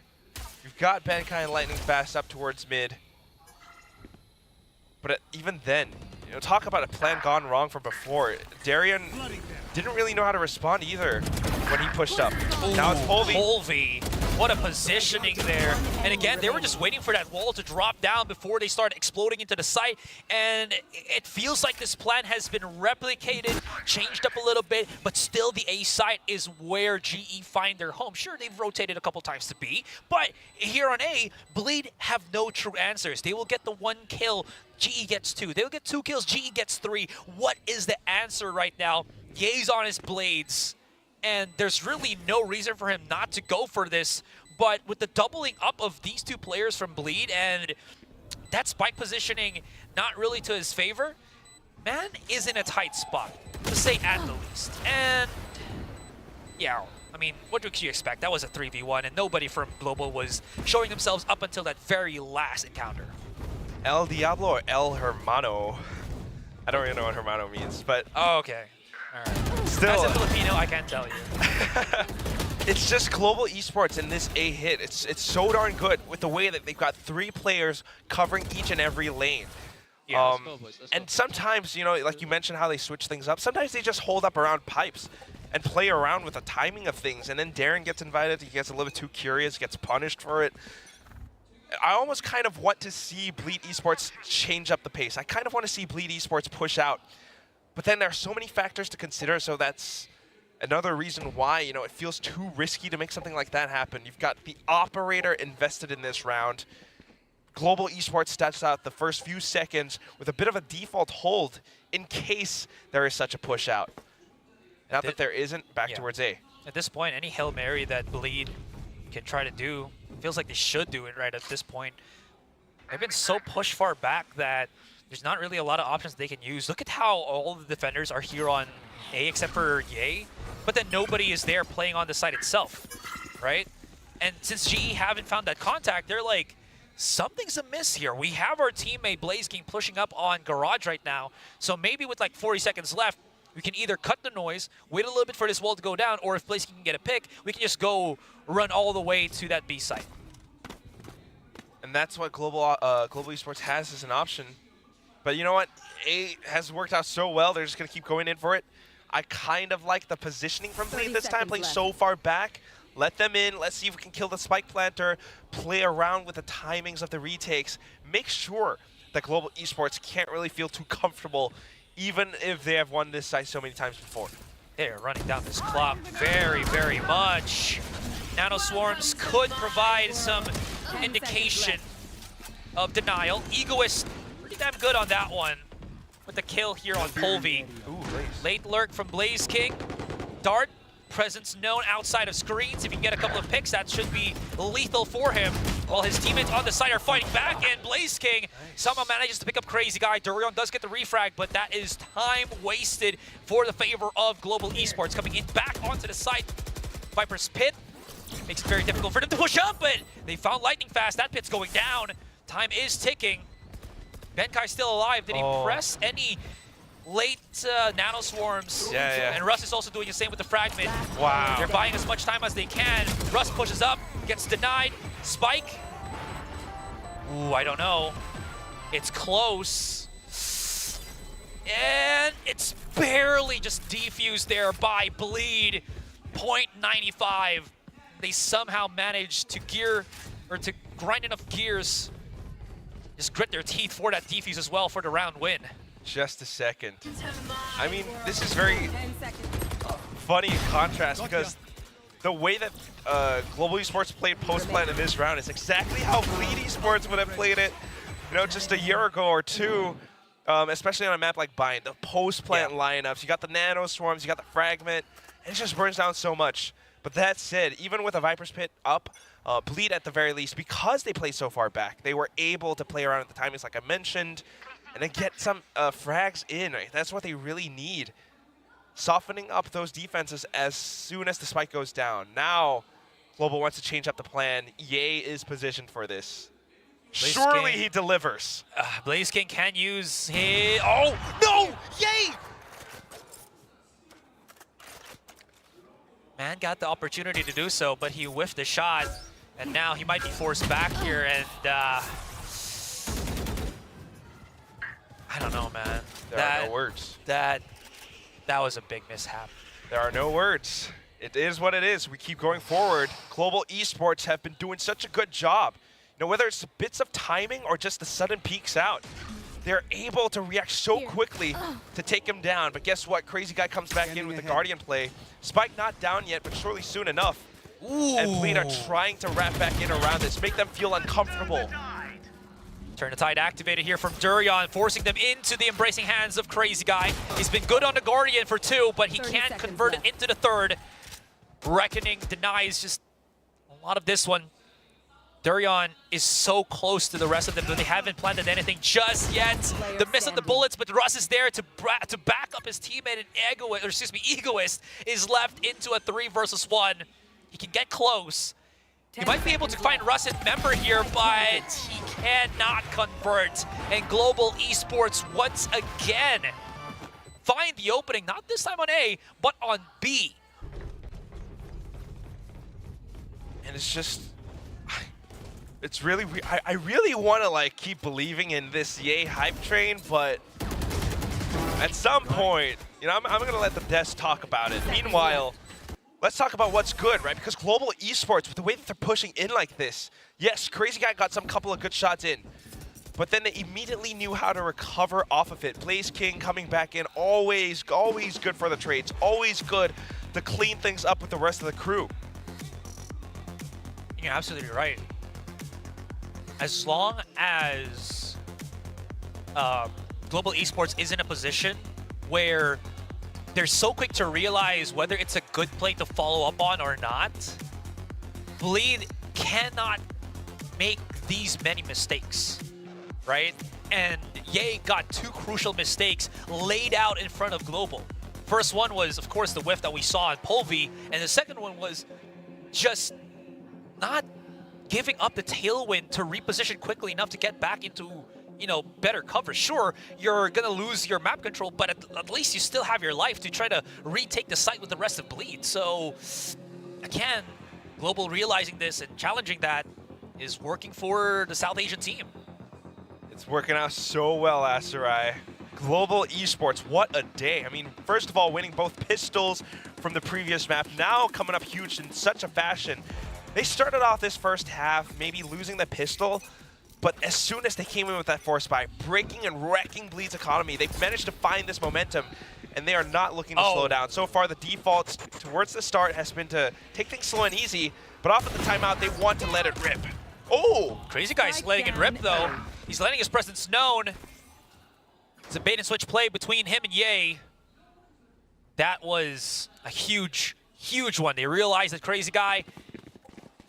We've got Benkai and Lightning Fast up towards mid. But even then, you know, talk about a plan gone wrong from before. Darian didn't really know how to respond either when he pushed up. Ooh, now it's Polvy. Polvy, what a positioning there. And again, they were just waiting for that wall to drop down before they start exploding into the site. And it feels like this plan has been replicated, changed up a little bit, but still the A site is where GE find their home. Sure, they've rotated a couple times to B, but here on A, Bleed have no true answers. They will get the 1 kill, GE gets 2. They'll get 2 kills, GE gets 3. What is the answer right now? Ye's on his blades, and there's really no reason for him not to go for this, but with the doubling up of these two players from Bleed and that spike positioning not really to his favor, man is in a tight spot, to say at the least. And yeah, I mean, what could you expect? That was a 3v1, and nobody from Global was showing themselves up until that very last encounter. El Diablo or El Hermano? I don't really know what Hermano means, but... Oh, okay. All right. Still, as a Filipino, I can't tell you. It's just Global Esports in this A hit. It's so darn good with the way that they've got 3 players covering each and every lane. Yeah, let's go, boys. And sometimes, you know, like you mentioned how they switch things up, sometimes they just hold up around pipes and play around with the timing of things. And then Darren gets invited, he gets a little bit too curious, gets punished for it. I almost kind of want to see Bleed Esports change up the pace. I kind of want to see Bleed Esports push out. But then there are so many factors to consider, so that's another reason why, you know, it feels too risky to make something like that happen. You've got the operator invested in this round. Global Esports steps out the first few seconds with a bit of a default hold in case there is such a push out. Now that there isn't, back towards A. At this point, any Hail Mary that Bleed can try to do, feels like they should do it right at this point. They've been so pushed far back that there's not really a lot of options they can use. Look at how all the defenders are here on A except for Ye, but then nobody is there playing on the site itself, right? And since GE haven't found that contact, they're like, something's amiss here. We have our teammate BlazeKing pushing up on Garage right now, so maybe with like 40 seconds left, we can either cut the noise, wait a little bit for this wall to go down, or if BlazeKing can get a pick, we can just go run all the way to that B site. And that's what Global Esports has as an option. But you know what? A has worked out so well, they're just going to keep going in for it. I kind of like the positioning from Bleed this time, playing so far back. Let them in. Let's see if we can kill the spike planter, play around with the timings of the retakes. Make sure that Global Esports can't really feel too comfortable, even if they have won this site so many times before. They're running down this clock very, very much. Nano Swarms could provide some indication of denial. Egoist, pretty damn good on that one with the kill here on Polvi. Late lurk from BlazeKing. Dart, presence known outside of screens. If you can get a couple of picks, that should be lethal for him. While his teammates on the side are fighting back, and BlazeKing somehow manages to pick up Crazy Guy. Durion does get the refrag, but that is time wasted for the favor of Global Esports. Coming in back onto the site. Viper's Pit makes it very difficult for them to push up, but they found lightning fast. That pit's going down. Time is ticking. Benkai's still alive. Did he press any late Nano Swarms? Yeah. And Russ is also doing the same with the Fragment. Wow. They're buying as much time as they can. Russ pushes up, gets denied. Spike. Ooh, I don't know. It's close. And it's barely just defused there by Bleed. 0.95. They somehow managed to to grind enough gears. Just grit their teeth for that defuse as well for the round win. Just a second. I mean, this is very funny in contrast because the way that Global Esports played post-plant in this round is exactly how Bleed Esports would have played it, you know, just a year ago or two, especially on a map like Bind. The post-plant lineups, you got the Nano Swarms, you got the Fragment, and it just burns down so much. But that said, even with a Viper's Pit up, Bleed at the very least, because they play so far back, they were able to play around with the timings like I mentioned, and then get some frags in. Right? That's what they really need. Softening up those defenses as soon as the spike goes down. Now, Global wants to change up the plan. Ye is positioned for this. Surely he delivers. BlazeKing can use his... Oh, no! Ye! Man got the opportunity to do so, but he whiffed the shot. And now he might be forced back here, and I don't know, man. There are no words. That was a big mishap. There are no words. It is what it is. We keep going forward. Global Esports have been doing such a good job. You know, whether it's bits of timing or just the sudden peaks out, they're able to react so quickly to take him down. But guess what? Crazy Guy comes back in with the Guardian play. Spike not down yet, but surely soon enough. Ooh. And Bleed are trying to wrap back in around this, make them feel uncomfortable. Turn the Tide activated here from Durion, forcing them into the embracing hands of Crazy Guy. He's been good on the Guardian for 2, but he can't convert it into the third. Reckoning denies just A lot of this one, Durian is so close to the rest of them, but they haven't planted anything just yet. The miss of the bullets, but Russ is there to back up his teammate, and Egoist is left into a 3 versus 1. He can get close. He might be able to find Russ and Member here, but he cannot convert. And Global Esports once again find the opening, not this time on A, but on B. And it's just, it's really, I really want to like keep believing in this Yay hype train, but at some point, you know, I'm gonna let the devs talk about it. Meanwhile, let's talk about what's good, right? Because Global Esports, with the way that they're pushing in like this, yes, Crazy Guy got some couple of good shots in, but then they immediately knew how to recover off of it. Blaze King coming back in, always good for the trades, always good to clean things up with the rest of the crew. You're absolutely right. As long as Global Esports is in a position where they're so quick to realize whether it's a good play to follow up on or not, Bleed cannot make these many mistakes, right? And Yay got 2 crucial mistakes laid out in front of Global. First one was, of course, the whiff that we saw in Polvi, and the second one was just not giving up the tailwind to reposition quickly enough to get back into, you know, better cover. Sure, you're gonna lose your map control, but at least you still have your life to try to retake the site with the rest of Bleed. So, again, Global realizing this and challenging that is working for the South Asian team. It's working out so well, Asarai. Global Esports, what a day. I mean, first of all, winning both pistols from the previous map, now coming up huge in such a fashion. They started off this first half maybe losing the pistol, but as soon as they came in with that force buy, breaking and wrecking Bleed's economy, they've managed to find this momentum, and they are not looking to slow down. So far, the default towards the start has been to take things slow and easy, but off at the timeout, they want to let it rip. Oh! Crazy Guy's letting it rip, though. He's letting his presence known. It's a bait and switch play between him and Yay. That was a huge one. They realized that Crazy Guy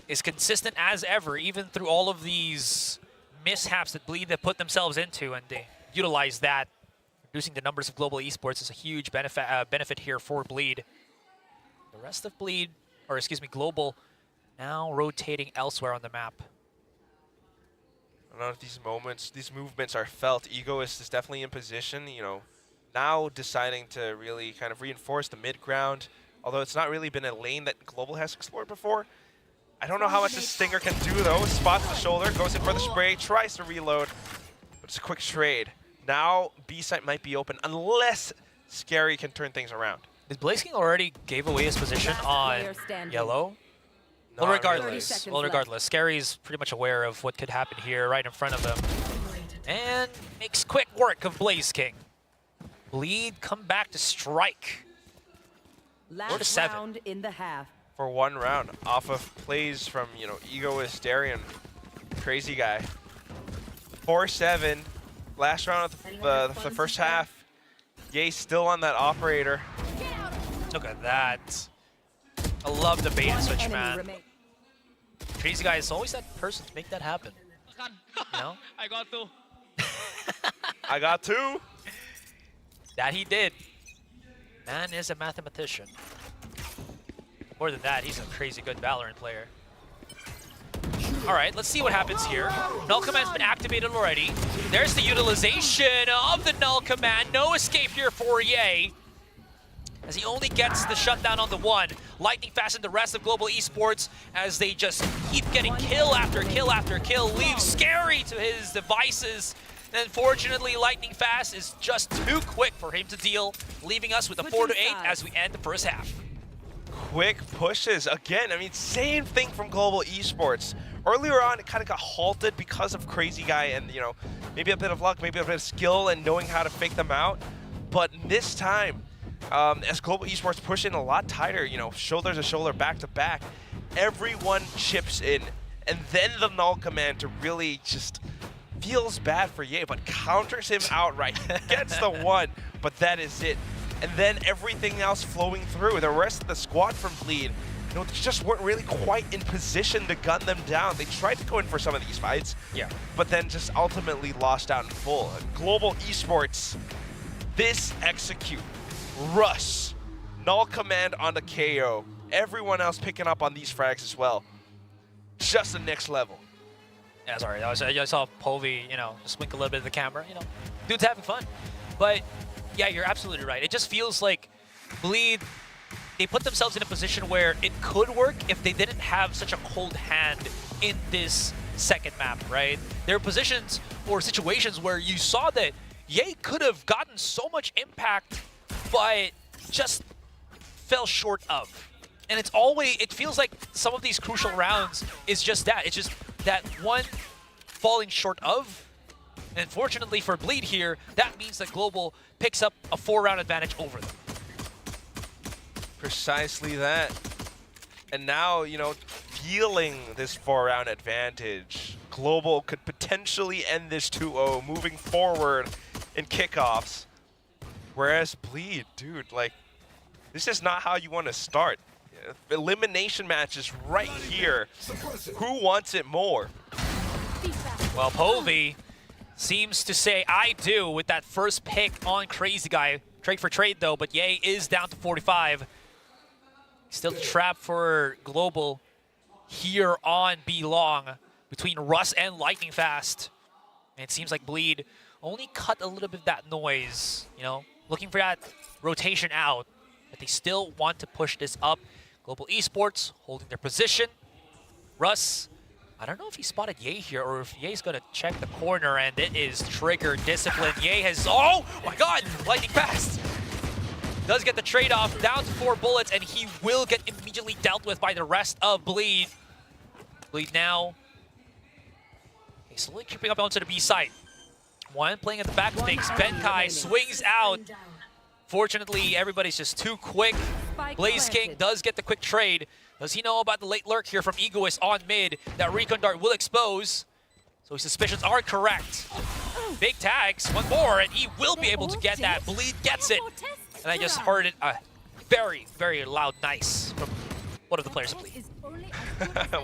is consistent as ever, even through all of these mishaps that Bleed have put themselves into, and they utilize that. Reducing the numbers of Global Esports is a huge benefit here for Bleed. The rest of Bleed, or excuse me, Global, now rotating elsewhere on the map. I don't know if these movements are felt. Egoist is definitely in position, you know, now deciding to really kind of reinforce the mid ground, although it's not really been a lane that Global has explored before. I don't know how much this Stinger can do, though. Spots the shoulder, goes in for the spray, tries to reload, but it's a quick trade. Now, B site might be open, unless Scary can turn things around. Is Blaze King already gave away his position on yellow? Well, regardless, Scary's pretty much aware of what could happen here right in front of him. And makes quick work of Blaze King. Bleed come back to strike. 4-7 round in the half. For 1 round, off of plays from, you know, Egoist, Darian, Crazy Guy. 4-7, last round of the first half. Yay still on that operator. Look at that. I love the bait and switch, man. Crazy Guy is always that person to make that happen. You know? I got 2. I got 2. That he did. Man is a mathematician. More than that, he's a crazy good Valorant player. All right, let's see what happens here. Null Command's been activated already. There's the utilization of the Null Command. No escape here for Yay, as he only gets the shutdown on the 1. Lightning Fast and the rest of Global Esports as they just keep getting kill after kill after kill. Leaves Scary to his devices. And unfortunately, Lightning Fast is just too quick for him to deal, leaving us with a 4-8 as we end the first half. Quick pushes again. I mean, same thing from Global Esports. Earlier on, it kind of got halted because of Crazy Guy and, you know, maybe a bit of luck, maybe a bit of skill and knowing how to fake them out. But this time, as Global Esports push in a lot tighter, you know, shoulder to shoulder, back to back, everyone chips in. And then the Null Command to really just feels bad for Ye, but counters him outright. Gets the 1, but that is it. And then everything else flowing through. The rest of the squad from Bleed, they just weren't really quite in position to gun them down. They tried to go in for some of these fights, but then just ultimately lost out in full. Global Esports, this execute, rush, null command on the KO, everyone else picking up on these frags as well. Just the next level. Yeah, sorry, I saw Povey, just wink a little bit at the camera. Dude's having fun. But yeah, you're absolutely right. It just feels like Bleed, they put themselves in a position where it could work if they didn't have such a cold hand in this second map, right? There are positions or situations where you saw that Ye could have gotten so much impact, but just fell short of. And it feels like some of these crucial rounds is just that. It's just that one falling short of. And unfortunately for Bleed here, that means that Global picks up a 4-round advantage over them. Precisely that. And now, feeling this 4-round advantage, Global could potentially end this 2-0 moving forward in kickoffs. Whereas Bleed, dude, this is not how you want to start. Elimination matches right here. Who wants it more? Well, Povey seems to say, I do, with that first pick on Crazy Guy. Trade for trade, though, but Ye is down to 45. Still the trap for Global here on B Long between Russ and Lightning Fast. And it seems like Bleed only cut a little bit of that noise, looking for that rotation out. But they still want to push this up. Global Esports holding their position. Russ, I don't know if he spotted Ye here or if Ye's going to check the corner, and it is trigger discipline. Ye has, oh my god, Lightning Fast. Does get the trade-off, down to 4 bullets, and he will get immediately dealt with by the rest of Bleed. Bleed now, he's slowly creeping up onto the B side. One playing at the back of things. Benkai swings out. Fortunately, everybody's just too quick. Blaze King does get the quick trade. Does he know about the late lurk here from Egoist on mid that Recon Dart will expose? So his suspicions are correct. Big tags, one more, and he will be able to get that. Bleed gets it. And I just heard it a very, very loud nice from one of the players of Bleed.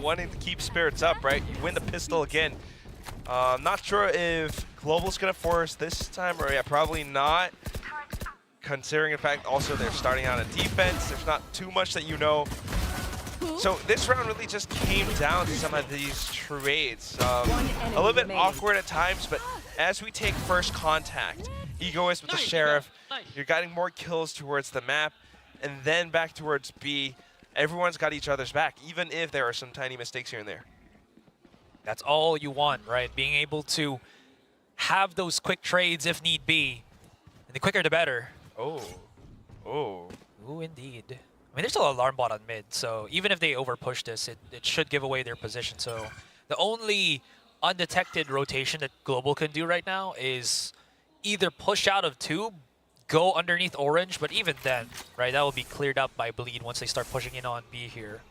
Wanting to keep spirits up, right? You win the pistol again. Not sure if Global's going to force this time, or probably not. Considering the fact also they're starting out on defense, there's not too much that you know. So this round really just came down to some of these trades. A little bit awkward at times, but as we take first contact, Egoist with the Sheriff, you're getting more kills towards the map, and then back towards B. Everyone's got each other's back, even if there are some tiny mistakes here and there. That's all you want, right? Being able to have those quick trades if need be. And the quicker the better. Oh, indeed. I mean, there's still an alarm bot on mid, so even if they overpush this, it should give away their position. So the only undetected rotation that Global can do right now is either push out of tube, go underneath orange, but even then, right, that will be cleared up by Bleed once they start pushing in on B here.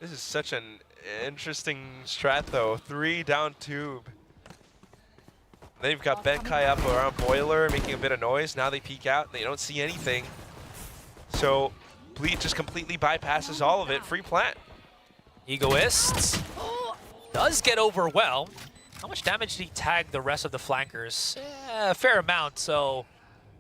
This is such an interesting strat, though. 3 down tube. Then you've got Benkai up around Boiler, making a bit of noise. Now they peek out, and they don't see anything. So Bleed just completely bypasses all of it. Free plant. Egoist does get overwhelmed. How much damage did he tag the rest of the flankers? A fair amount, so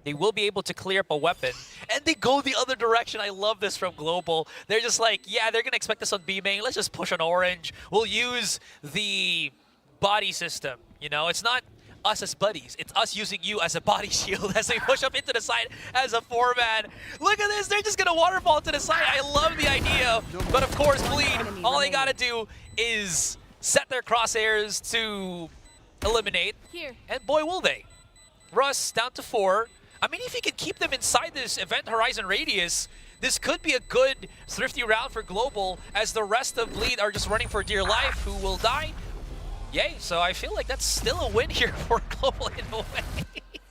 they will be able to clear up a weapon. And they go the other direction. I love this from Global. They're just like, yeah, they're going to expect us on B main. Let's just push on orange. We'll use the body system. It's not us as buddies. It's us using you as a body shield as they push up into the side as a 4-man. Look at this. They're just going to waterfall to the side. I love the idea. But of course, Bleed, all they got to do is set their crosshairs to eliminate. And boy, will they. Russ down to 4. I mean, if you can keep them inside this event horizon radius, this could be a good thrifty round for Global as the rest of Bleed are just running for dear life. Who will die? Yay, so I feel like that's still a win here for Global in a way.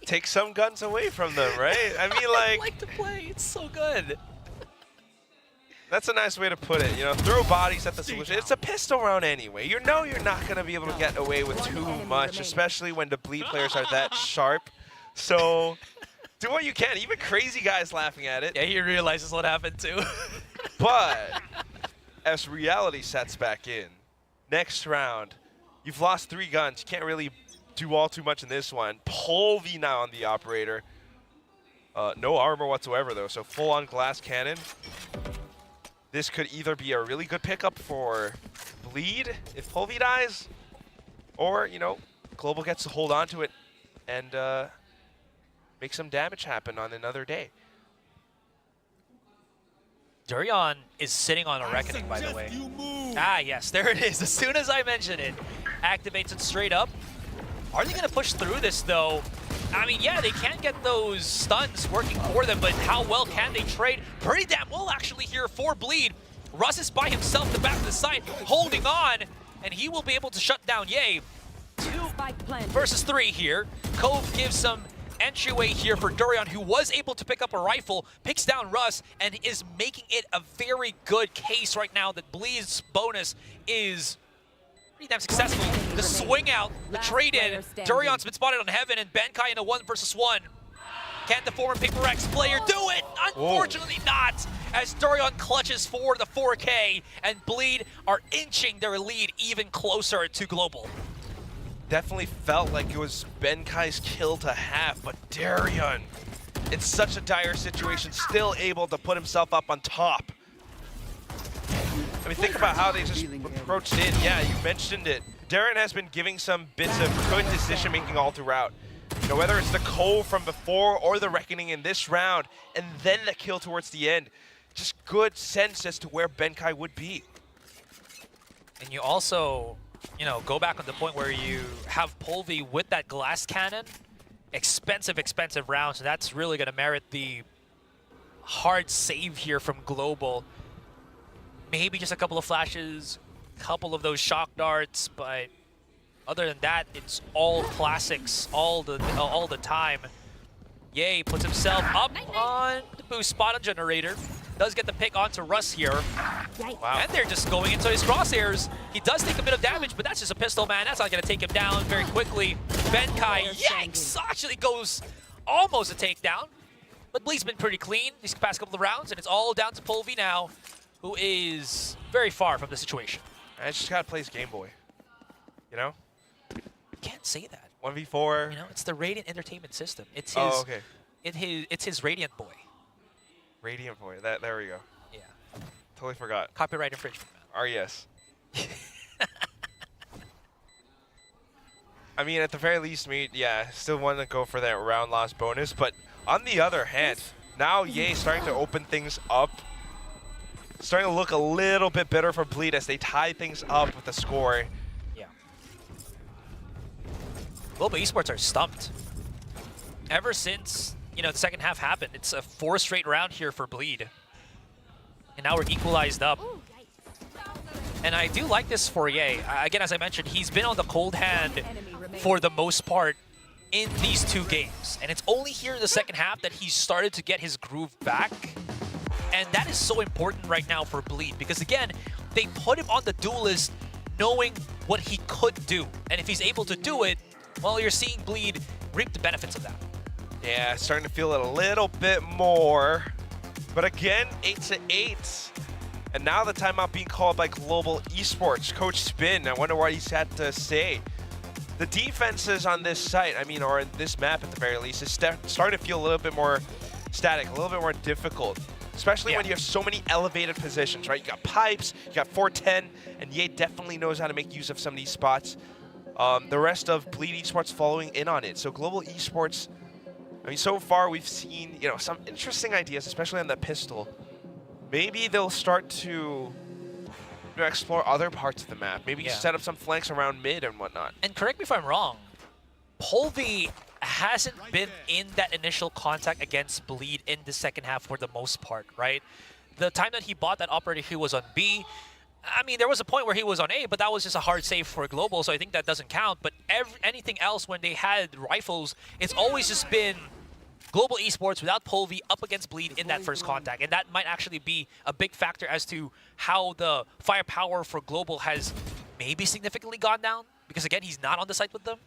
Take some guns away from them, right? I mean, I like to play. It's so good. That's a nice way to put it. Throw bodies at the solution. It's a pistol round anyway. You're not going to be able to get away with too much, especially when the Bleed players are that sharp. So do what you can. Even Crazy Guy's laughing at it. Yeah, he realizes what happened too. But as reality sets back in. Next round, you've lost 3 guns. You can't really do all too much in this one. Polvi now on the operator. No armor whatsoever though, so full on glass cannon. This could either be a really good pickup for Bleed if Polvi dies, or, you know, Global gets to hold on to it and make some damage happen on another day. Durian is sitting on a Reckoning, by the way. Ah, yes, there it is. As soon as I mention it, activates it straight up. Are they going to push through this, though? I mean, yeah, they can get those stuns working for them, but how well can they trade? Pretty damn well, actually, here for Bleed. Russ is by himself, the back of the site, holding on, and he will be able to shut down Ye. 2 versus 3 here. Cove gives some entryway here for Durian, who was able to pick up a rifle, picks down Russ, and is making it a very good case right now that Bleed's bonus is pretty damn successful. The swing out, the trade in. Durian's been spotted on Heaven, and Benkai in a 1 versus 1. Can the former Paper X player do it? Unfortunately not, as Durian clutches for the 4K, and Bleed are inching their lead even closer to Global. Definitely felt like it was Benkai's kill to have, but Durian, in such a dire situation, still able to put himself up on top. I mean, think about how they just approached in. Yeah, you mentioned it. Durian has been giving some bits of good decision-making all throughout. You know, whether it's the Cove from before or the Reckoning in this round, and then the kill towards the end. Just good sense as to where Benkai would be. And you also, you know, go back on the point where you have Polvi with that glass cannon. Expensive, expensive rounds. So that's really going to merit the hard save here from Global. Maybe just a couple of flashes, couple of those shock darts, but other than that, it's all classics all the time. Ye puts himself up on the boost spot on Generator. Does get the pick onto Russ here. Wow. And they're just going into his crosshairs. He does take a bit of damage, but that's just a pistol, man. That's not going to take him down very quickly. Benkai, yikes, actually goes almost a takedown. But Bleed's been pretty clean these past couple of rounds, and it's all down to Polvi now, who is very far from the situation. I just got to play his Game Boy, you know? You can't say that. 1v4. You know, it's the Radiant Entertainment System. It's his, oh, okay. It's his Radiant Boy. Radiant Boy. There we go. Yeah. Totally forgot. Copyright infringement, man. RES. I mean, at the very least, still want to go for that round loss bonus. But on the other hand, now Ye starting to open things up. Starting to look a little bit better for Bleed as they tie things up with the score. Yeah. Global Esports are stumped. Ever since, you know, the second half happened, it's a 4 straight round here for Bleed. And now we're equalized up. And I do like this for Ye. Again, as I mentioned, he's been on the cold hand for the most part in these 2 games. And it's only here in the second half that he's started to get his groove back. And that is so important right now for Bleed, because again, they put him on the duel list knowing what he could do. And if he's able to do it, well, you're seeing Bleed reap the benefits of that. Yeah, starting to feel it a little bit more. But again, 8-8. And now the timeout being called by Global Esports. Coach Spin, I wonder what he's had to say. The defenses on this site, I mean, or in this map at the very least, is starting to feel a little bit more static, a little bit more difficult. Especially when you have so many elevated positions, right? You got Pipes, you got 410, and Ye definitely knows how to make use of some of these spots. The rest of Bleed Esports following in on it. So Global Esports, I mean, so far we've seen, you know, some interesting ideas, especially on the pistol. Maybe they'll start to explore other parts of the map. Maybe set up some flanks around mid and whatnot. And correct me if I'm wrong, Polvi hasn't been in that initial contact against Bleed in the second half for the most part, right? The time that he bought that operator, he was on B. I mean, there was a point where he was on A, but that was just a hard save for Global, so I think that doesn't count. But anything else, when they had rifles, it's always just been Global Esports without Polvi up against Bleed in that first contact. And that might actually be a big factor as to how the firepower for Global has maybe significantly gone down. Because again, he's not on the site with them.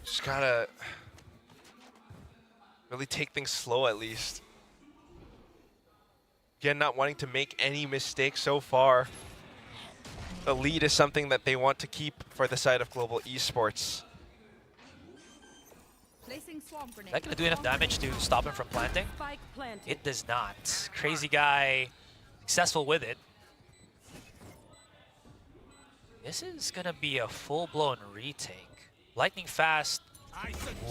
Just gotta really take things slow at least. Again, not wanting to make any mistakes so far. The lead is something that they want to keep for the side of Global Esports. Is that going to do enough damage to stop him from planting? It does not. Crazy guy successful with it. This is going to be a full-blown retake. Lightning fast.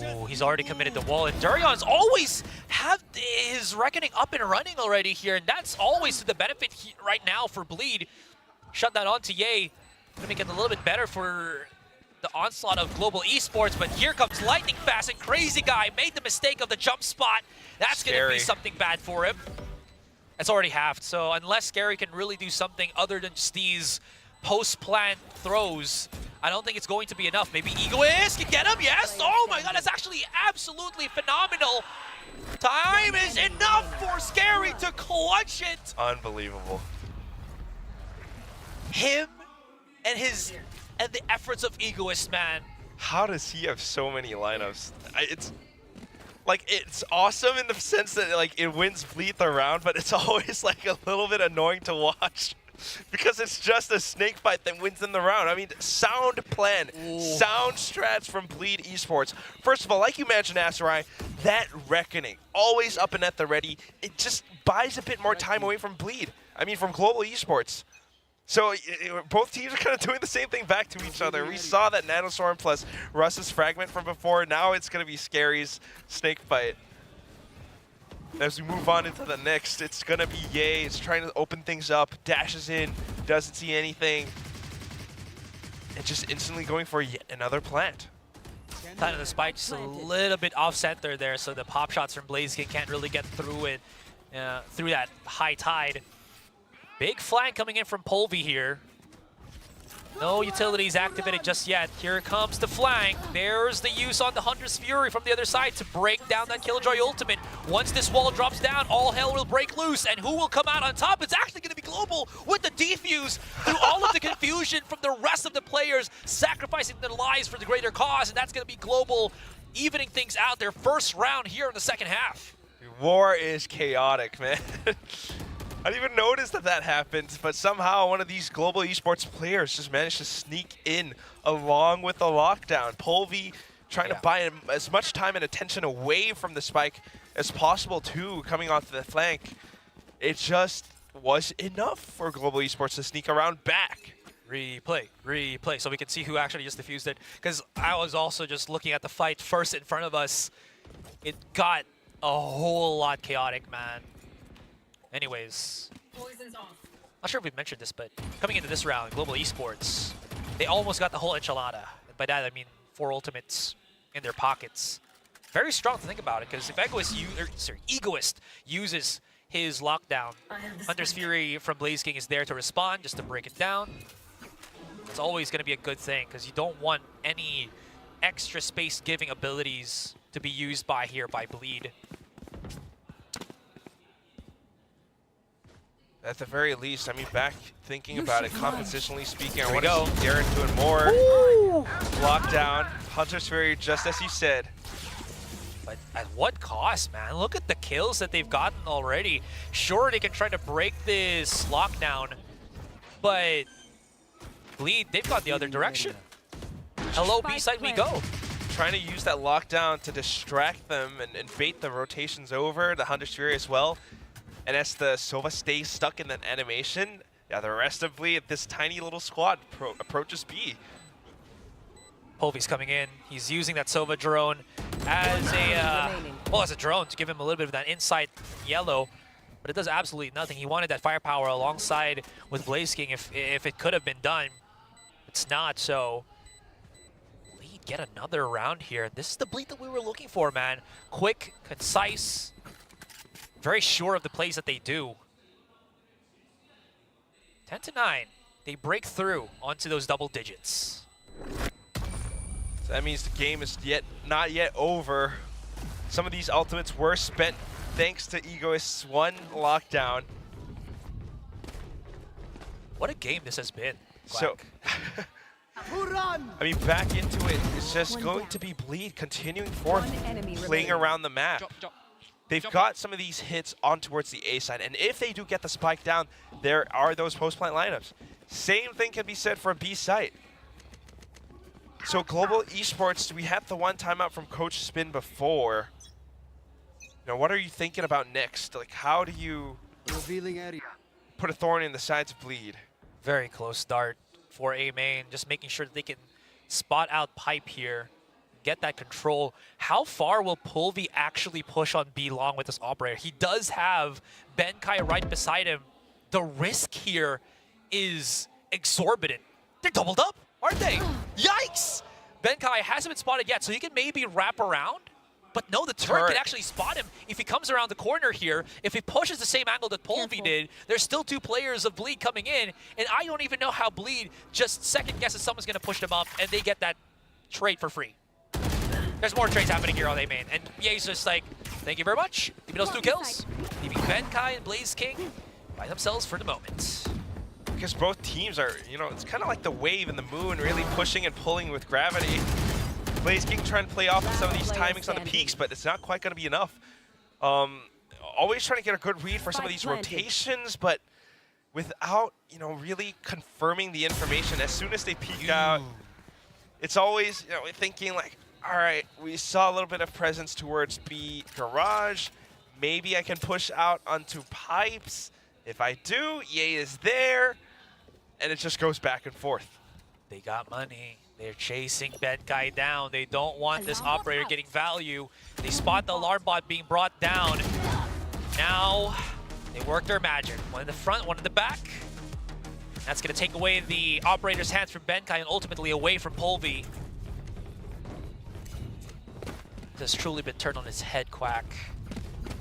Ooh, he's already committed the wall. And Durion's always have his reckoning up and running already here. And that's always to the benefit right now for Bleed. Shut that on to Ye. Gonna make it a little bit better for the onslaught of Global Esports, but here comes Lightning Fast, and Crazy Guy made the mistake of the jump spot. That's going to be something bad for him. It's already halved, so unless Scary can really do something other than just these post-plant throws, I don't think it's going to be enough. Maybe Egoist can get him, yes! Oh my god, that's actually absolutely phenomenal. Time is enough for Scary to clutch it. Unbelievable. Him and the efforts of Egoist, man. How does he have so many lineups? It's awesome in the sense that like it wins Bleed the round, but it's always like a little bit annoying to watch because it's just a snake fight that wins them the round. I mean, sound plan, sound strats from Bleed Esports. First of all, like you mentioned, Asarai, that reckoning, always up and at the ready, it just buys a bit more time away from Bleed. I mean, from Global Esports. So both teams are kind of doing the same thing back to each other. We saw that Nanostorm plus Russ's Fragment from before. Now it's going to be Scary's Snake Fight. As we move on into the next, it's going to be Ye. It's trying to open things up, dashes in, doesn't see anything. And just instantly going for yet another plant. Time of the spike just a little bit off center there, so the pop shots from BlazKing can't really get through it, through that high tide. Big flank coming in from Polvi here. No utilities activated just yet. Here comes the flank. There's the use on the Hunter's Fury from the other side to break down that Killjoy ultimate. Once this wall drops down, all hell will break loose. And who will come out on top? It's actually going to be Global with the defuse through all of the confusion from the rest of the players, sacrificing their lives for the greater cause. And that's going to be Global evening things out their first round here in the second half. War is chaotic, man. I didn't even notice that that happened, but somehow one of these Global Esports players just managed to sneak in along with the lockdown. Polvi trying to buy as much time and attention away from the spike as possible too, coming off the flank. It just was enough for Global Esports to sneak around back. Replay, replay, so we can see who actually just defused it. Because I was also just looking at the fight first in front of us. It got a whole lot chaotic, man. Anyways, not sure if we mentioned this, but coming into this round, Global Esports, they almost got the whole enchilada. And by that, I mean 4 ultimates in their pockets. Very strong to think about it, because if Egoist uses his lockdown, Hunter's Fury from BlazKing is there to respond, just to break it down. It's always going to be a good thing, because you don't want any extra space-giving abilities to be used by Bleed. At the very least, I mean, back thinking about it, compositionally speaking, I want to see Darren doing more. Lockdown, Hunter's Fury, just as you said. But at what cost, man? Look at the kills that they've gotten already. Sure, they can try to break this lockdown, but Bleed, they've gone the other direction. Hello, B-side we go. Trying to use that lockdown to distract them and bait the rotations over, the Hunter's Fury as well. And as the Sova stays stuck in that animation, yeah, the rest of Bleed, this tiny little squad approaches B. Polvi's coming in. He's using that Sova drone as a drone to give him a little bit of that inside yellow, but it does absolutely nothing. He wanted that firepower alongside with BlazKing if it could have been done. It's not, so Bleed get another round here. This is the Bleed that we were looking for, man. Quick, concise, very sure of the plays that they do. 10-9, they break through onto those double digits. So that means the game is not yet over. Some of these ultimates were spent thanks to Egoist's one lockdown. What a game this has been, Quack. So, I mean, back into it, it's just going to be Bleed continuing forth, playing around the map. they've got some of these hits on towards the A side. And if they do get the spike down, there are those post-plant lineups. Same thing can be said for B site. So Global Esports, we had the one timeout from Coach Spin before. You know, what are you thinking about next? Like, how do you put a thorn in the sides of Bleed? Very close start for A main, just making sure that they can spot out Pipe here, get that control. How far will Pulvi actually push on B long with this operator? He does have Benkai right beside him. The risk here is exorbitant. They're doubled up, aren't they? Yikes! Benkai hasn't been spotted yet, so he can maybe wrap around. But no, the turret can actually spot him if he comes around the corner here. If he pushes the same angle that Pulvi did, there's still 2 players of Bleed coming in, and I don't even know how Bleed just second guesses someone's going to push them up, and they get that trade for free. There's more trades happening here on A main, and Ye's just like, thank you very much. Give me those 2 kills. Leaving Benkai and Blaze King by themselves for the moment. Because both teams are, you know, it's kind of like the wave and the moon really pushing and pulling with gravity. Blaze King trying to play off of some of these timings on the peaks, but it's not quite going to be enough. Always trying to get a good read for some of these rotations, but without, you know, really confirming the information. As soon as they peek out, it's always, you know, thinking like, all right, we saw a little bit of presence towards B garage. Maybe I can push out onto pipes. If I do, Ye is there, and it just goes back and forth. They got money. They're chasing Benkai down. They don't want this operator getting value. They spot the alarm bot being brought down. Now, they work their magic. One in the front, one in the back. That's going to take away the operator's hands from Benkai and ultimately away from Pulvi. This has truly been turned on its head, Quack.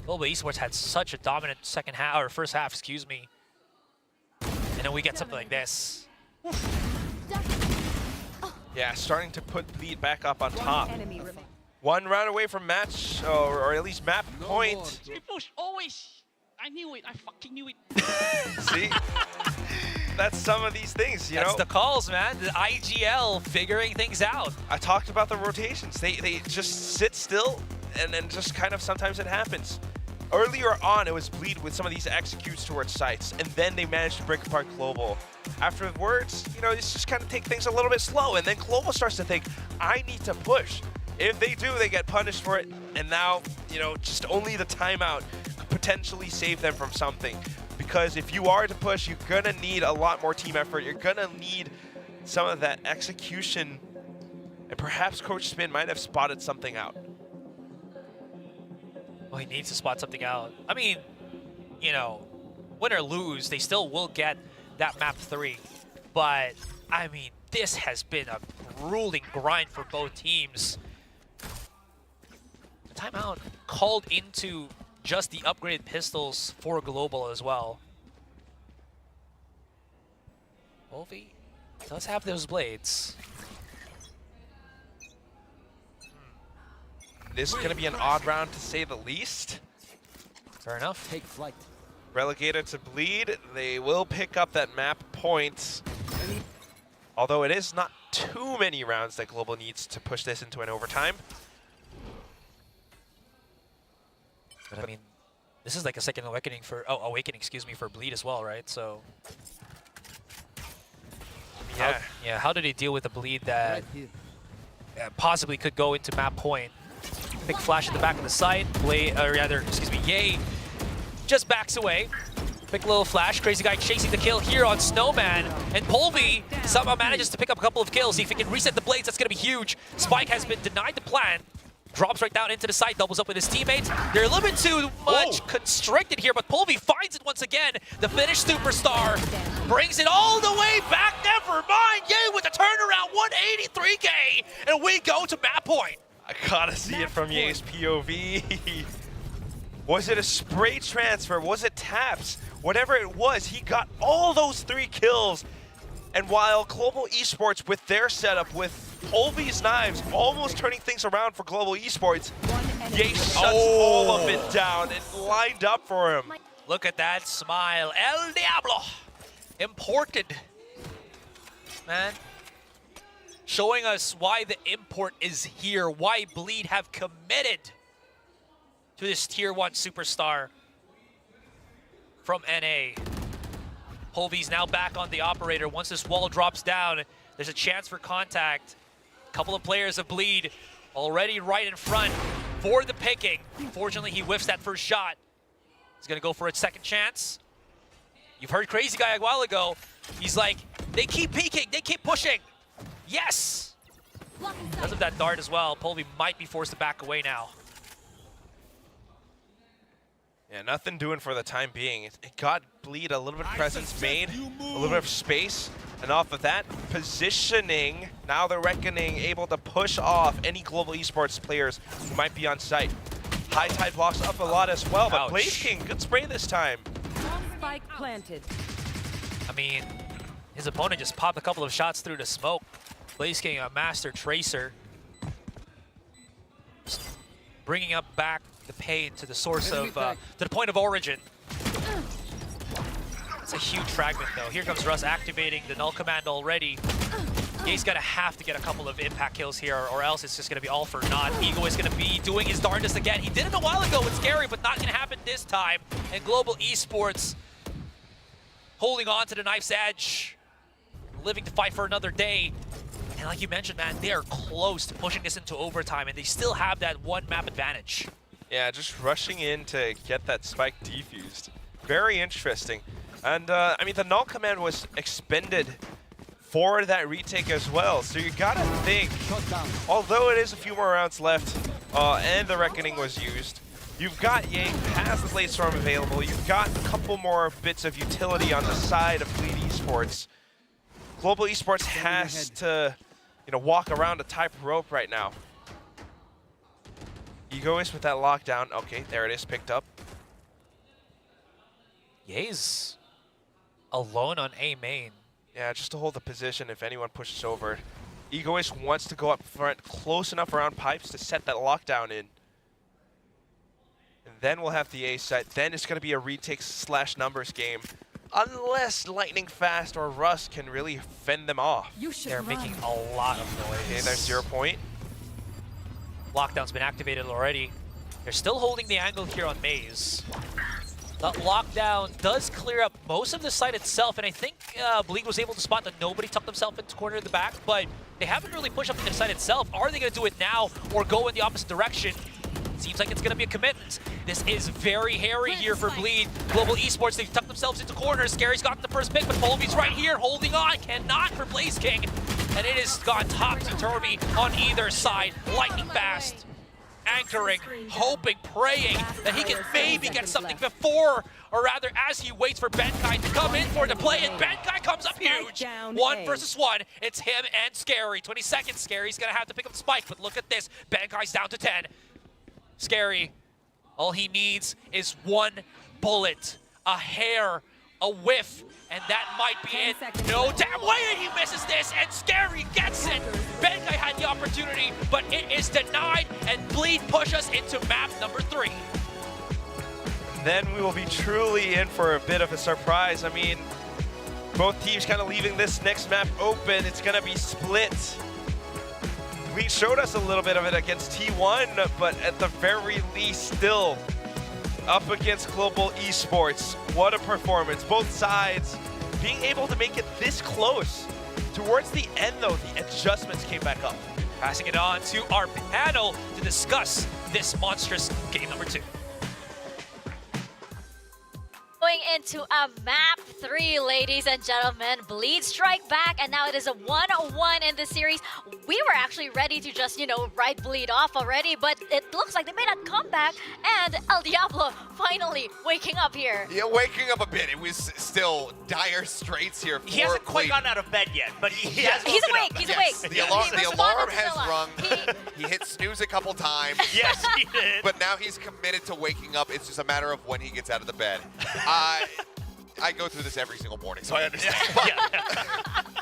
Global Esports had such a dominant second half, or first half, excuse me. And then we get something like this. Yeah, starting to put Bleed back up on top. 1 round away from match, or at least map point. Always. I knew it. I fucking knew it. See? That's some of these things, you know? That's the calls, man. The IGL figuring things out. I talked about the rotations. They just sit still, and then just kind of sometimes it happens. Earlier on, it was Bleed with some of these executes towards sites, and then they managed to break apart Global. Afterwards, you know, it's just kind of take things a little bit slow, and then Global starts to think, I need to push. If they do, they get punished for it, and now, you know, just only the timeout could potentially save them from something. Because if you are to push, you're gonna need a lot more team effort. You're gonna need some of that execution, and perhaps Coach Spin might have spotted something out. Well, he needs to spot something out. I mean, you know, win or lose, they still will get that map 3. But, I mean, this has been a grueling grind for both teams. The timeout called into just the upgraded pistols for Global as well. Pulvi does have those blades. This is going to be an odd round to say the least. Fair enough. Take flight. Relegated to Bleed, they will pick up that map point. Although it is not too many rounds that Global needs to push this into an overtime. But I mean, this is like a second awakening for excuse me, for Bleed as well, right? So yeah, how did he deal with the Bleed that possibly could go into map point? Big flash at the back of the site. Ye just backs away. Quick little flash. Crazy Guy chasing the kill here on Snowman. And Pulvi somehow manages to pick up a couple of kills. If he can reset the blades, that's going to be huge. Spike has been denied the plant. Drops right down into the site, doubles up with his teammates. They're a little bit too much constricted here, but Pulvi finds it once again. The Finnish superstar brings it all the way back. Never mind. Ye with the turnaround, 183K. And we go to map point. I gotta see it from Ye's POV. Was it a spray transfer? Was it taps? Whatever it was, he got all those 3 kills. And while Global Esports, with their setup, with Pulvi's knives almost turning things around for Global Esports, Ye shuts all of it down and lined up for him. Look at that smile. El Diablo. Imported. Man. Showing us why the import is here, why Bleed have committed to this Tier 1 superstar from NA. Polvy's now back on the operator. Once this wall drops down, there's a chance for contact. A couple of players of Bleed already right in front for the picking. Fortunately, he whiffs that first shot. He's gonna go for a second chance. You've heard Crazy Guy a while ago. He's like, they keep peeking, they keep pushing. Yes! Because of that dart as well, Polvy might be forced to back away now. Yeah, nothing doing for the time being. It got Bleed a little bit of presence made, a little bit of space, and off of that, positioning. Now the Reckoning able to push off any global esports players who might be on site. High Tide blocks up a lot as well, but Blaze King, good spray this time. Spike planted. I mean, his opponent just popped a couple of shots through the smoke. Blaze King, a master tracer. Just bringing up back the pain to the source of, to the point of origin. It's a huge fragment though. Here comes Russ activating the null command already. He's gonna have to get a couple of impact kills here, or else it's just gonna be all for naught. Ego is gonna be doing his darndest again. He did it a while ago with Scary, but not gonna happen this time. And Global Esports holding on to the knife's edge, living to fight for another day. And like you mentioned, man, they are close to pushing this into overtime, and they still have that one map advantage. Yeah, just rushing in to get that spike defused. Very interesting. And, I mean, the null command was expended for that retake as well. So you gotta think, although it is a few more rounds left, and the Reckoning was used, you've got Yang has the Blade Storm available. You've got a couple more bits of utility on the side of Bleed Esports. Global Esports has to, you know, walk around a tightrope right now. Egoist with that lockdown. Okay, there it is, picked up. Ye's alone on A main. Yeah, just to hold the position if anyone pushes over. Egoist wants to go up front close enough around pipes to set that lockdown in. And then we'll have the A site. Then it's going to be a retake / numbers game. Unless Lightning Fast or Rust can really fend them off. They're making a lot of noise. Okay, there's 0 point. Lockdown's been activated already. They're still holding the angle here on Maze. That lockdown does clear up most of the site itself, and I think Bleed was able to spot that nobody tucked themselves into the corner in the back, but they haven't really pushed up into the site itself. Are they going to do it now or go in the opposite direction? Seems like it's going to be a commitment. This is very hairy here for Bleed. Global Esports, they've tucked themselves into corners. Scary's gotten the first pick, but Polvy's right here holding on. Cannot for Blaze King. And it has gone topsy-turvy on either side. Lightning Fast, anchoring, hoping, praying that he can maybe get something before, or rather as he waits for Benkai to come in for the play, and Benkai comes up huge. 1 versus 1. It's him and Scary. 20 seconds. Scary's going to have to pick up the spike, but look at this. Benkai's down to 10. Scary, all he needs is 1 bullet, a hair, a whiff, and that might be it. No damn way he misses this, and Scary gets it. Benkai had the opportunity, but it is denied, and Bleed push us into map number 3. Then we will be truly in for a bit of a surprise. I mean, both teams kind of leaving this next map open. It's going to be split. We showed us a little bit of it against T1, but at the very least, still up against Global Esports. What a performance. Both sides being able to make it this close. Towards the end, though, the adjustments came back up. Passing it on to our panel to discuss this monstrous game number 2. Going into a map 3, ladies and gentlemen. Bleed strike back, and now it is a 1-1 in the series. We were actually ready to just, you know, write Bleed off already, but it looks like they made a comeback, and El Diablo finally waking up here. Yeah, waking up a bit. It was still dire straits here. He hasn't quite gotten out of bed yet, but he has He's awake, he's awake. The alarm has rung. He hit snooze a couple times. Yes, he did. But now he's committed to waking up. It's just a matter of when he gets out of the bed. I go through this every single morning, so I understand.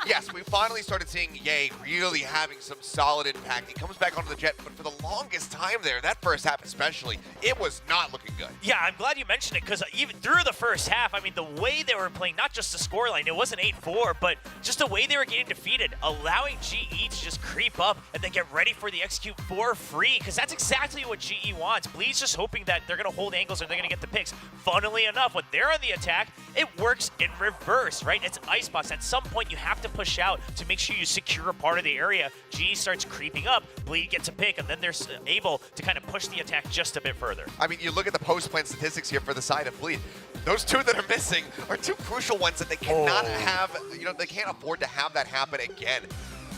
yes, we finally started seeing Ye really having some solid impact. He comes back onto the Jet, but for the longest time there, that first half especially, it was not looking good. Yeah, I'm glad you mentioned it, because even through the first half, I mean, the way they were playing, not just the scoreline, it wasn't 8-4, but just the way they were getting defeated, allowing GE to just creep up and then get ready for the execute for free, because that's exactly what GE wants. Bleed's just hoping that they're going to hold angles and they're going to get the picks. Funnily enough, when they're on the attack, it works in reverse, right? It's Icebox. At some point, you have to push out to make sure you secure a part of the area. GE starts creeping up, Bleed gets a pick, and then they're able to kind of push the attack just a bit further. I mean, you look at the post-plan statistics here for the side of Bleed. Those two that are missing are two crucial ones that they cannot have, they can't afford to have that happen again.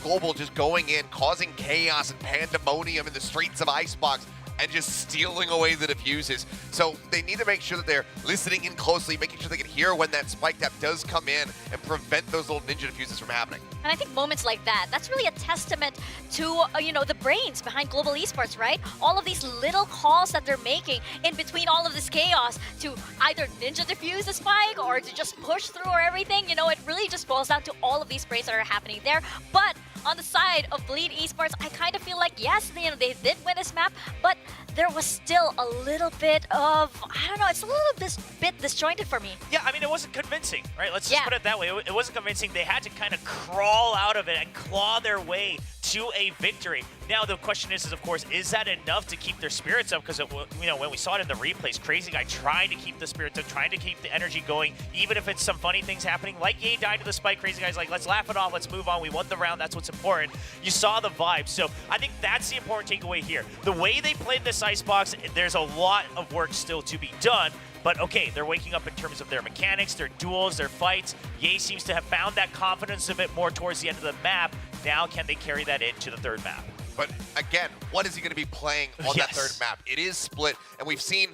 Global just going in, causing chaos and pandemonium in the streets of Icebox, and just stealing away the diffuses. So they need to make sure that they're listening in closely, making sure they can hear when that spike tap does come in and prevent those little ninja diffuses from happening. And I think moments like that, that's really a testament to, the brains behind Global Esports, right? All of these little calls that they're making in between all of this chaos to either ninja diffuse the spike or to just push through or everything. It really just boils down to all of these brains that are happening there. But on the side of Bleed Esports, I kind of feel like, yes, they did win this map, but there was still a little bit of, I don't know, it's a little bit disjointed for me. Yeah, I mean, it wasn't convincing, right? Let's just put it that way. It wasn't convincing. They had to kind of crawl out of it and claw their way to a victory. Now, the question is of course, is that enough to keep their spirits up? Because, when we saw it in the replays, Crazy Guy trying to keep the spirits up, trying to keep the energy going, even if it's some funny things happening, like Ye died to the spike. Crazy Guy's like, let's laugh it off, let's move on. We won the round, that's what's important. You saw the vibe. So I think that's the important takeaway here. The way they played this Icebox, there's a lot of work still to be done. But okay, they're waking up in terms of their mechanics, their duels, their fights. Ye seems to have found that confidence a bit more towards the end of the map. Now can they carry that into the third map? But again, what is he going to be playing on that third map? It is split, and we've seen,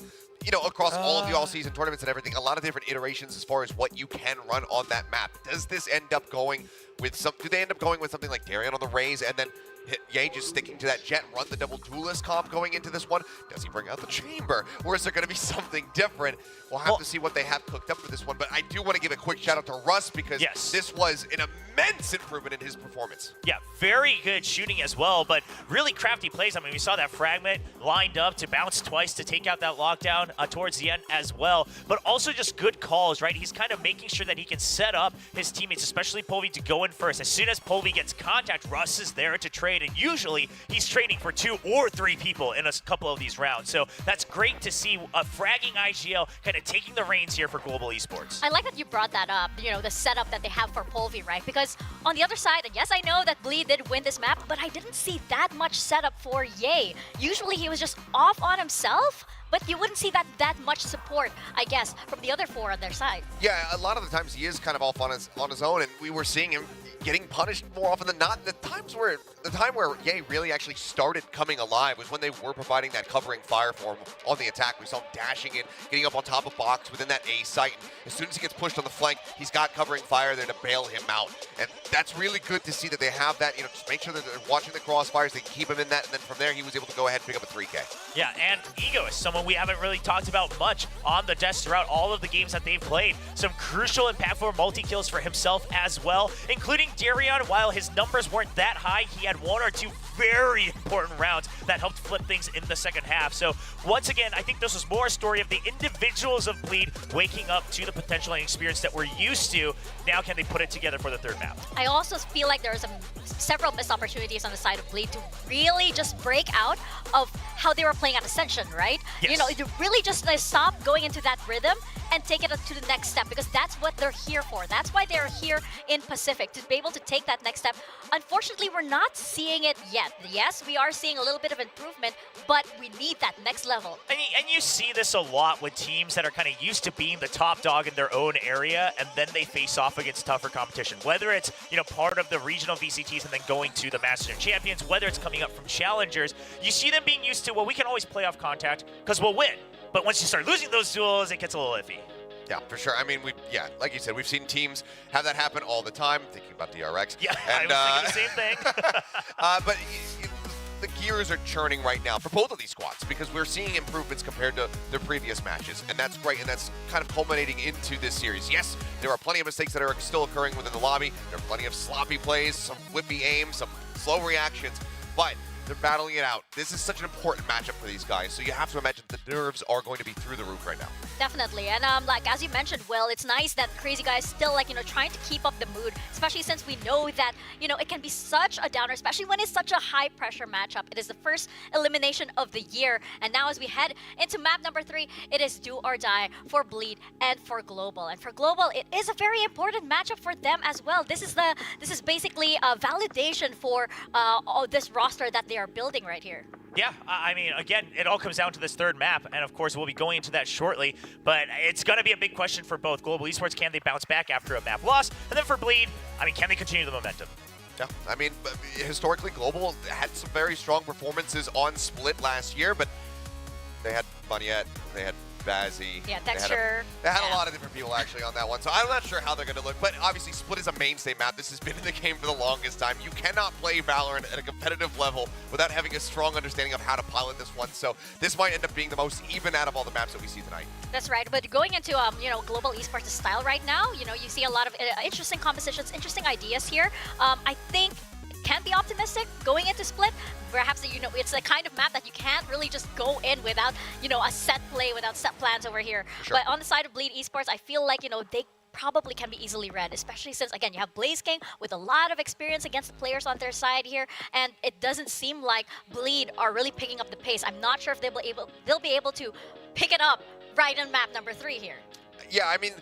across all of the all-season tournaments and everything, a lot of different iterations as far as what you can run on that map. Does this end up going with do they end up going with something like Darian on the Raze and then Ye just sticking to that Jet, run the double duelist comp going into this one? Does he bring out the chamber? Or is there going to be something different? We'll have to see what they have cooked up for this one. But I do want to give a quick shout out to Russ because this was an immense improvement in his performance. Yeah, very good shooting as well, but really crafty plays. I mean, we saw that fragment lined up to bounce twice to take out that lockdown towards the end as well, but also just good calls, right? He's kind of making sure that he can set up his teammates, especially Polvi, to go in first. As soon as Polvi gets contact, Russ is there to trade, and usually he's trading for 2 or 3 people in a couple of these rounds. So that's great to see a fragging IGL kind of taking the reins here for Global Esports. I like that you brought that up, the setup that they have for Polvi, right? Because on the other side, and yes, I know that Bleed did win this map, but I didn't see that much setup for Ye. Usually he was just off on himself, but you wouldn't see that much support, I guess, from the other 4 on their side. Yeah, a lot of the times he is kind of off on his own, and we were seeing him getting punished more often than not. The time where Ye really actually started coming alive was when they were providing that covering fire for him on the attack. We saw him dashing in, getting up on top of box within that A site. As soon as he gets pushed on the flank, he's got covering fire there to bail him out. And that's really good to see that they have that, just make sure that they're watching the crossfires, they can keep him in that, and then from there he was able to go ahead and pick up a 3K. Yeah, and Ego is someone we haven't really talked about much on the desk throughout all of the games that they've played. Some crucial impactful multi-kills for himself as well, including Darian. While his numbers weren't that high, he had 1 or 2 very important rounds that helped flip things in the second half. So once again, I think this was more a story of the individuals of Bleed waking up to the potential and experience that we're used to. Now can they put it together for the third map? I also feel like there's several missed opportunities on the side of Bleed to really just break out of how they were playing at Ascension, right? Yes. To really just stop going into that rhythm and take it to the next step, because that's what they're here for. That's why they're here in Pacific, to be able to take that next step. Unfortunately, we're not seeing it yet. Yes, we are seeing a little bit of improvement, but we need that next level. And you see this a lot with teams that are kind of used to being the top dog in their own area, and then they face off against tougher competition. Whether it's part of the regional VCTs and then going to the Masters and Champions, whether it's coming up from challengers, you see them being used to, well, we can always play off contact because we'll win. But once you start losing those duels, it gets a little iffy. Yeah, for sure. I mean, like you said, we've seen teams have that happen all the time. Thinking about DRX. Yeah, and, I was thinking the same thing. But the gears are churning right now for both of these squads because we're seeing improvements compared to their previous matches, and that's great, and that's kind of culminating into this series. Yes, there are plenty of mistakes that are still occurring within the lobby. There are plenty of sloppy plays, some whippy aims, some slow reactions, but they're battling it out. This is such an important matchup for these guys, so you have to imagine the nerves are going to be through the roof right now. Definitely, and like as you mentioned, Will, it's nice that Crazy Guy is still like, trying to keep up the mood, especially since we know that, it can be such a downer, especially when it's such a high pressure matchup. It is the first elimination of the year, and now as we head into map number 3, it is do or die for Bleed and for Global. And for Global, it is a very important matchup for them as well. This is basically a validation for this roster that they are building right here. Yeah, I mean, again, it all comes down to this third map, and of course we'll be going into that shortly, but it's going to be a big question for both Global Esports. Can they bounce back after a map loss? And then for Bleed, I mean, can they continue the momentum? Yeah, I mean, historically, Global had some very strong performances on Split last year, but they had Moniette, they had Bazzi. Yeah, Dexter. They had a lot of different people actually on that one, so I'm not sure how they're going to look, but obviously Split is a mainstay map. This has been in the game for the longest time. You cannot play Valorant at a competitive level without having a strong understanding of how to pilot this one, so this might end up being the most even out of all the maps that we see tonight. That's right, but going into Global Esports style right now, you see a lot of interesting compositions, interesting ideas here. I think can be optimistic going into Split. Perhaps it's a kind of map that you can't really just go in without a set play, without set plans over here. Sure. But on the side of Bleed Esports, I feel like they probably can be easily read, especially since again you have Blaze King with a lot of experience against the players on their side here, and it doesn't seem like Bleed are really picking up the pace. I'm not sure if they'll be able to pick it up right in map number 3 here. Yeah, I mean,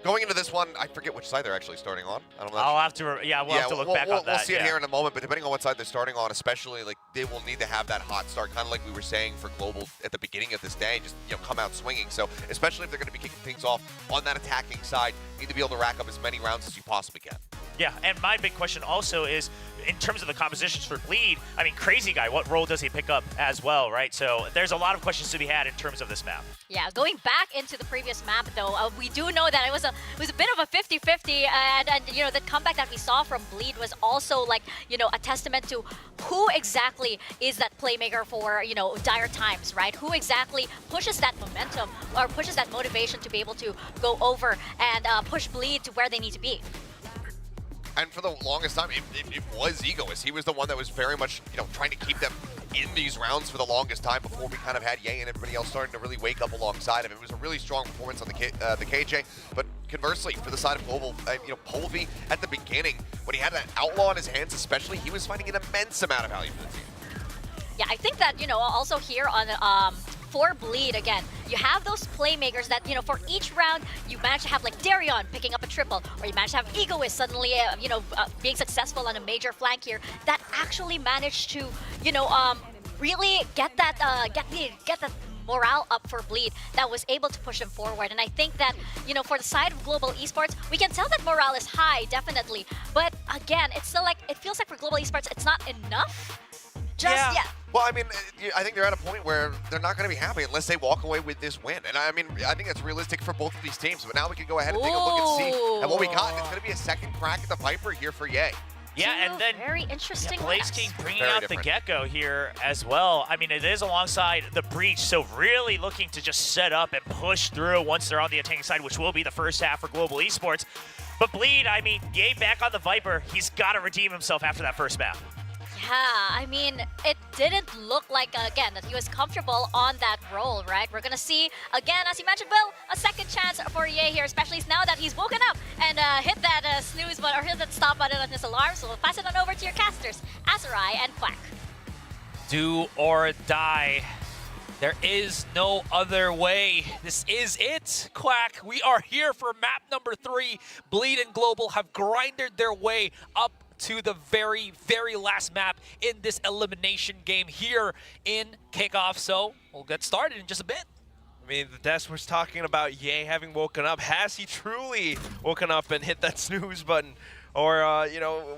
going into this one, I forget which side they're actually starting on. I don't know. I'll have to, we'll have to look back on that. We'll see it here in a moment, but depending on what side they're starting on, especially, like, they will need to have that hot start, kind of like we were saying for Global at the beginning of this day, just, come out swinging. So, especially if they're going to be kicking things off on that attacking side, you need to be able to rack up as many rounds as you possibly can. Yeah, and my big question also is, in terms of the compositions for Bleed, I mean, Crazy Guy, what role does he pick up as well, right? So there's a lot of questions to be had in terms of this map. Yeah, going back into the previous map though, we do know that it was a bit of a 50-50, and the comeback that we saw from Bleed was also like, a testament to who exactly is that playmaker for, dire times, right? Who exactly pushes that momentum or pushes that motivation to be able to go over and push Bleed to where they need to be. And for the longest time, it was Egoist. He was the one that was very much, trying to keep them in these rounds for the longest time before we kind of had Ye and everybody else starting to really wake up alongside him. It was a really strong performance on the KJ, but conversely, for the side of Global, Polvi at the beginning, when he had that Outlaw in his hands especially, he was finding an immense amount of value for the team. Yeah, I think that, also here on for Bleed, again, you have those playmakers that, for each round, you manage to have like Darion picking up a triple, or you manage to have Egoist suddenly, being successful on a major flank here, that actually managed to, really get that, get that morale up for Bleed that was able to push him forward. And I think that, for the side of Global Esports, we can tell that morale is high, definitely. But again, it's still like, it feels like for Global Esports, it's not enough. Yeah. Well, I mean, I think they're at a point where they're not going to be happy unless they walk away with this win. And I mean, I think that's realistic for both of these teams. But now we can go ahead and take a look and see at what we got. It's going to be a second crack at the Viper here for Ye. Yeah, and then very interesting. Blaze King bringing out the Gecko here as well. I mean, it is alongside the Breach, so really looking to just set up and push through once they're on the attacking side, which will be the first half for Global Esports. But Bleed, I mean, Ye back on the Viper. He's got to redeem himself after that first map. Yeah, I mean, it didn't look like, again, that he was comfortable on that role, right? We're going to see, again, as you mentioned, Will, a second chance for Ye here, especially now that he's woken up and hit that snooze button, or hit that stop button on his alarm. So we'll pass it on over to your casters, Azurai and Quack. Do or die. There is no other way. This is it, Quack. We are here for map number 3. Bleed and Global have grinded their way up to the very, very last map in this elimination game here in Kickoff. So we'll get started in just a bit. I mean, the desk was talking about Ye having woken up. Has he truly woken up and hit that snooze button? Or,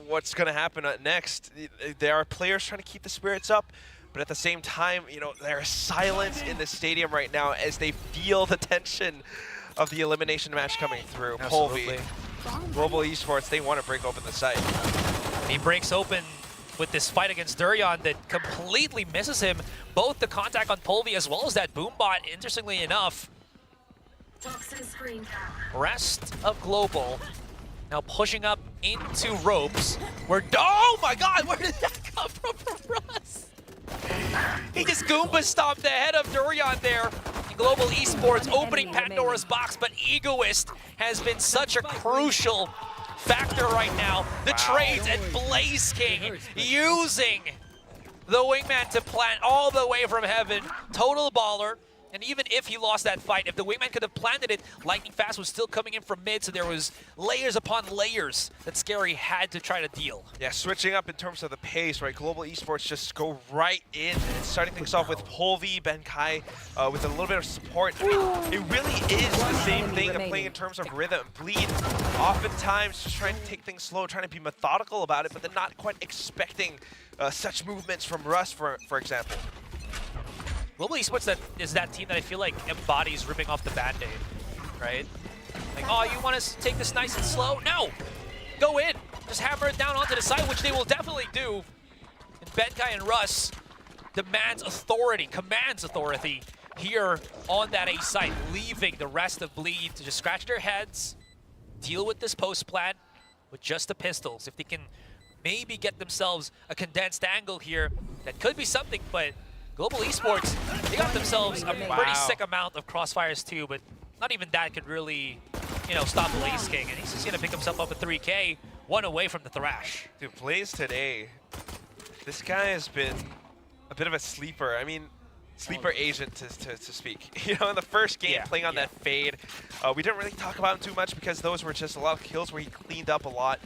what's going to happen next? There are players trying to keep the spirits up, but at the same time, there is silence in the stadium right now as they feel the tension of the elimination match coming through. Polvi, Global Esports, they want to break open the site. He breaks open with this fight against Durian that completely misses him. Both the contact on Polvi as well as that boom bot, interestingly enough. Rest of Global now pushing up into ropes. Oh my god, where did that come from Russ? He just Goomba stomped the head of Durian there. Global Esports opening Pandora's box, but Egoist has been such a crucial factor right now. The trades and Blaze King using the wingman to plant all the way from heaven. Total baller. And even if he lost that fight, if the wingman could have planted it, Lightning Fast was still coming in from mid, so there was layers upon layers that Scary had to try to deal. Yeah, switching up in terms of the pace, right? Global Esports just go right in and starting things off with Polvi, Benkai, with a little bit of support. I mean, it really is the same thing of playing in terms of rhythm. Bleed, oftentimes just trying to take things slow, trying to be methodical about it, but then not quite expecting such movements from Russ, for example. Global Esports is that team that I feel like embodies ripping off the Band-Aid, right? Like, oh, you want to take this nice and slow? No! Go in! Just hammer it down onto the side, which they will definitely do. And Benkai and Russ commands authority here on that A site, leaving the rest of Bleed to just scratch their heads, deal with this post plan with just the pistols. If they can maybe get themselves a condensed angle here, that could be something, but Global Esports, they got themselves a pretty sick amount of crossfires too, but not even that could really, you know, stop Blaze King. And he's just gonna pick himself up a 3K, one away from the Thrash. Dude, Blaze today, this guy has been a bit of a sleeper. I mean, sleeper agent to speak. You know, in the first game, playing on that fade, we didn't really talk about him too much because those were just a lot of kills where he cleaned up a lot.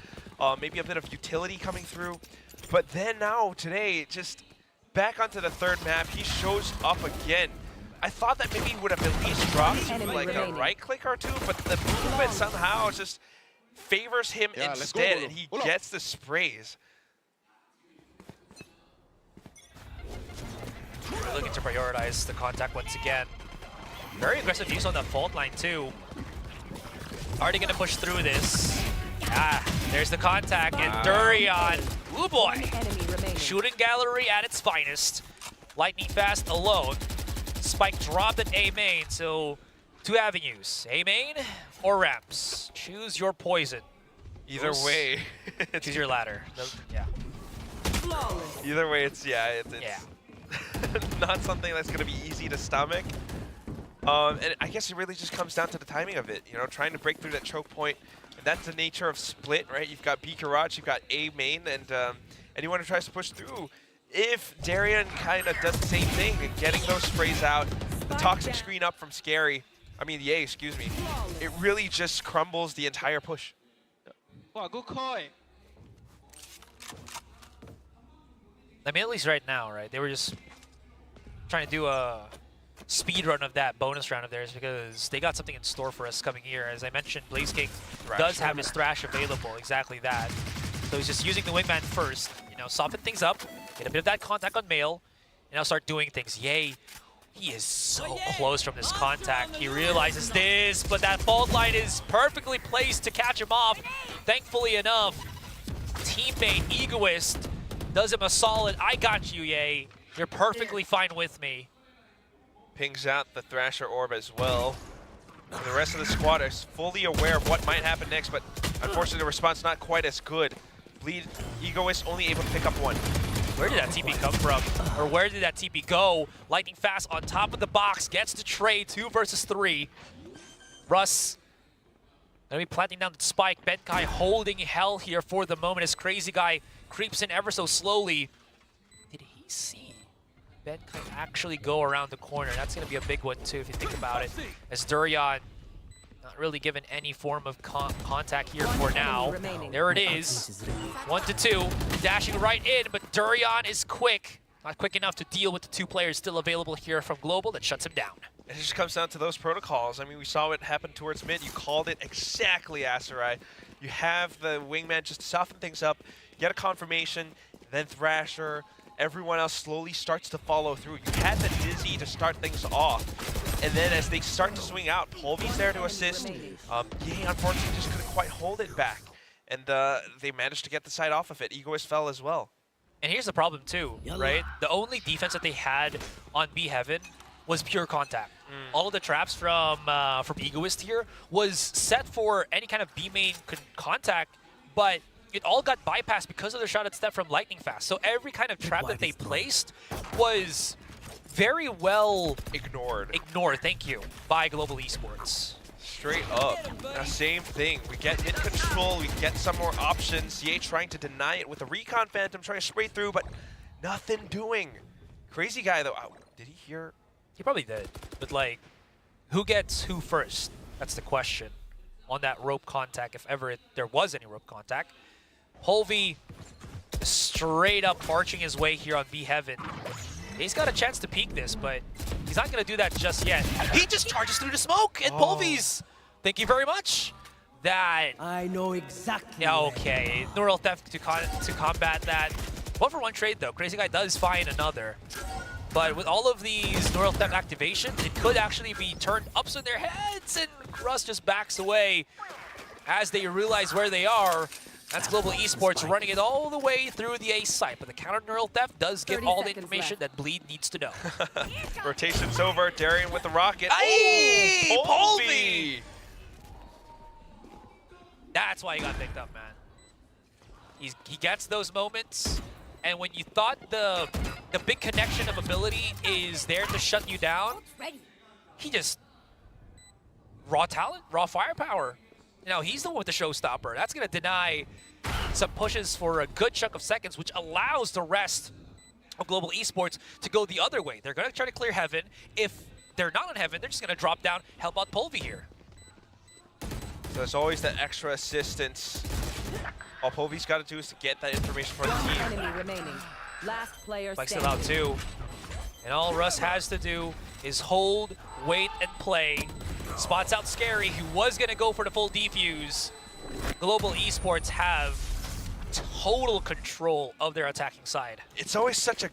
Maybe a bit of utility coming through. But then now, today, just back onto the third map, he shows up again. I thought that maybe he would have at least dropped like a right click or two, but the movement somehow just favors him instead, and he gets the sprays. We're looking to prioritize the contact once again. Very aggressive use on the fault line too. Already gonna push through this. There's the contact, and Durian, ooh boy, shooting gallery at its finest. Lightning Fast alone. Spike dropped at A main, so two avenues, A main or ramps. Choose your poison. Either way, choose your ladder. Yeah. Either way, it's not something that's gonna be easy to stomach. And I guess it really just comes down to the timing of it. You know, trying to break through that choke point. And that's the nature of split, right? You've got B garage, you've got A main, and anyone who tries to push through. If Darian kind of does the same thing and getting those sprays out, the toxic screen up from Scary, excuse me, it really just crumbles the entire push. Wow, good call. I mean, at least right now, right? They were just trying to do a speed run of that bonus round of theirs because they got something in store for us coming here. As I mentioned, Blaze King does have his Thrash available, exactly that. So he's just using the wingman first, you know, soften things up, get a bit of that contact on Mail, and now start doing things. Yay, he is so close from this contact. He realizes this, but that fault line is perfectly placed to catch him off. Thankfully enough, teammate Egoist does him a solid, I got you, Yay. You're perfectly fine with me. Pings out the Thrasher orb as well. And the rest of the squad is fully aware of what might happen next, but unfortunately the response not quite as good. Bleed, Egoist only able to pick up one. Where did that TP come from? Or where did that TP go? Lightning Fast on top of the box, gets to trade 2 versus 3. Russ gonna be planting down the spike. Benkai holding hell here for the moment as Crazy Guy creeps in ever so slowly. Did he see Benkai actually go around the corner? That's going to be a big one too if you think about it. As Durian not really given any form of contact here for now. There it is. 1-2. Dashing right in, but Durian is quick. Not quick enough to deal with the 2 players still available here from Global that shuts him down. It just comes down to those protocols. I mean, we saw what happened towards mid. You called it exactly, Asarai. You have the wingman just soften things up, get a confirmation, then Thrasher. Everyone else slowly starts to follow through. You had the Dizzy to start things off. And then as they start to swing out, Polvi's there to assist. Yay, unfortunately, just couldn't quite hold it back. And they managed to get the side off of it. Egoist fell as well. And here's the problem too, right? The only defense that they had on B Heaven was pure contact. All of the traps from Egoist here was set for any kind of B main contact, but it all got bypassed because of the shot at step from Lightning Fast. So every kind of trap that they placed was very well ignored, thank you, by Global Esports. Straight up. Now, same thing. We get hit control, we get some more options. CA trying to deny it with the Recon Phantom, trying to spray through, but nothing doing. Crazy guy, though. Did he hear? He probably did. But, like, who gets who first? That's the question on that rope contact, if ever there was any rope contact. Polvi straight up marching his way here on B Heaven. He's got a chance to peek this, but he's not going to do that just yet. He just charges through the smoke, and Polvi's, thank you very much. That... I know exactly. Yeah, okay. Neural Theft to combat that. 1-for-1 trade, though. Crazy Guy does find another. But with all of these Neural Theft activations, it could actually be turned ups in their heads, and Russ just backs away as they realize where they are. That's Global Esports running it all the way through the A site, but the counter Neural Theft does give all the information that Bleed needs to know. Rotation's over. Darian with the rocket. Aye! Oh, Polvi! That's why he got picked up, man. He gets those moments, and when you thought the big connection of ability is there to shut you down, he just raw talent, raw firepower. You know, he's the one with the showstopper. That's going to deny some pushes for a good chunk of seconds, which allows the rest of Global Esports to go the other way. They're going to try to clear Heaven. If they're not on Heaven, they're just going to drop down, help out Polvi here. So there's always that extra assistance. All Polvi's got to do is to get that information for the team. Enemy remaining. Last player Spikes still out too. And all Russ has to do is hold, wait, and play. Spots out Scary, who was going to go for the full defuse. Global Esports have total control of their attacking side. It's always such a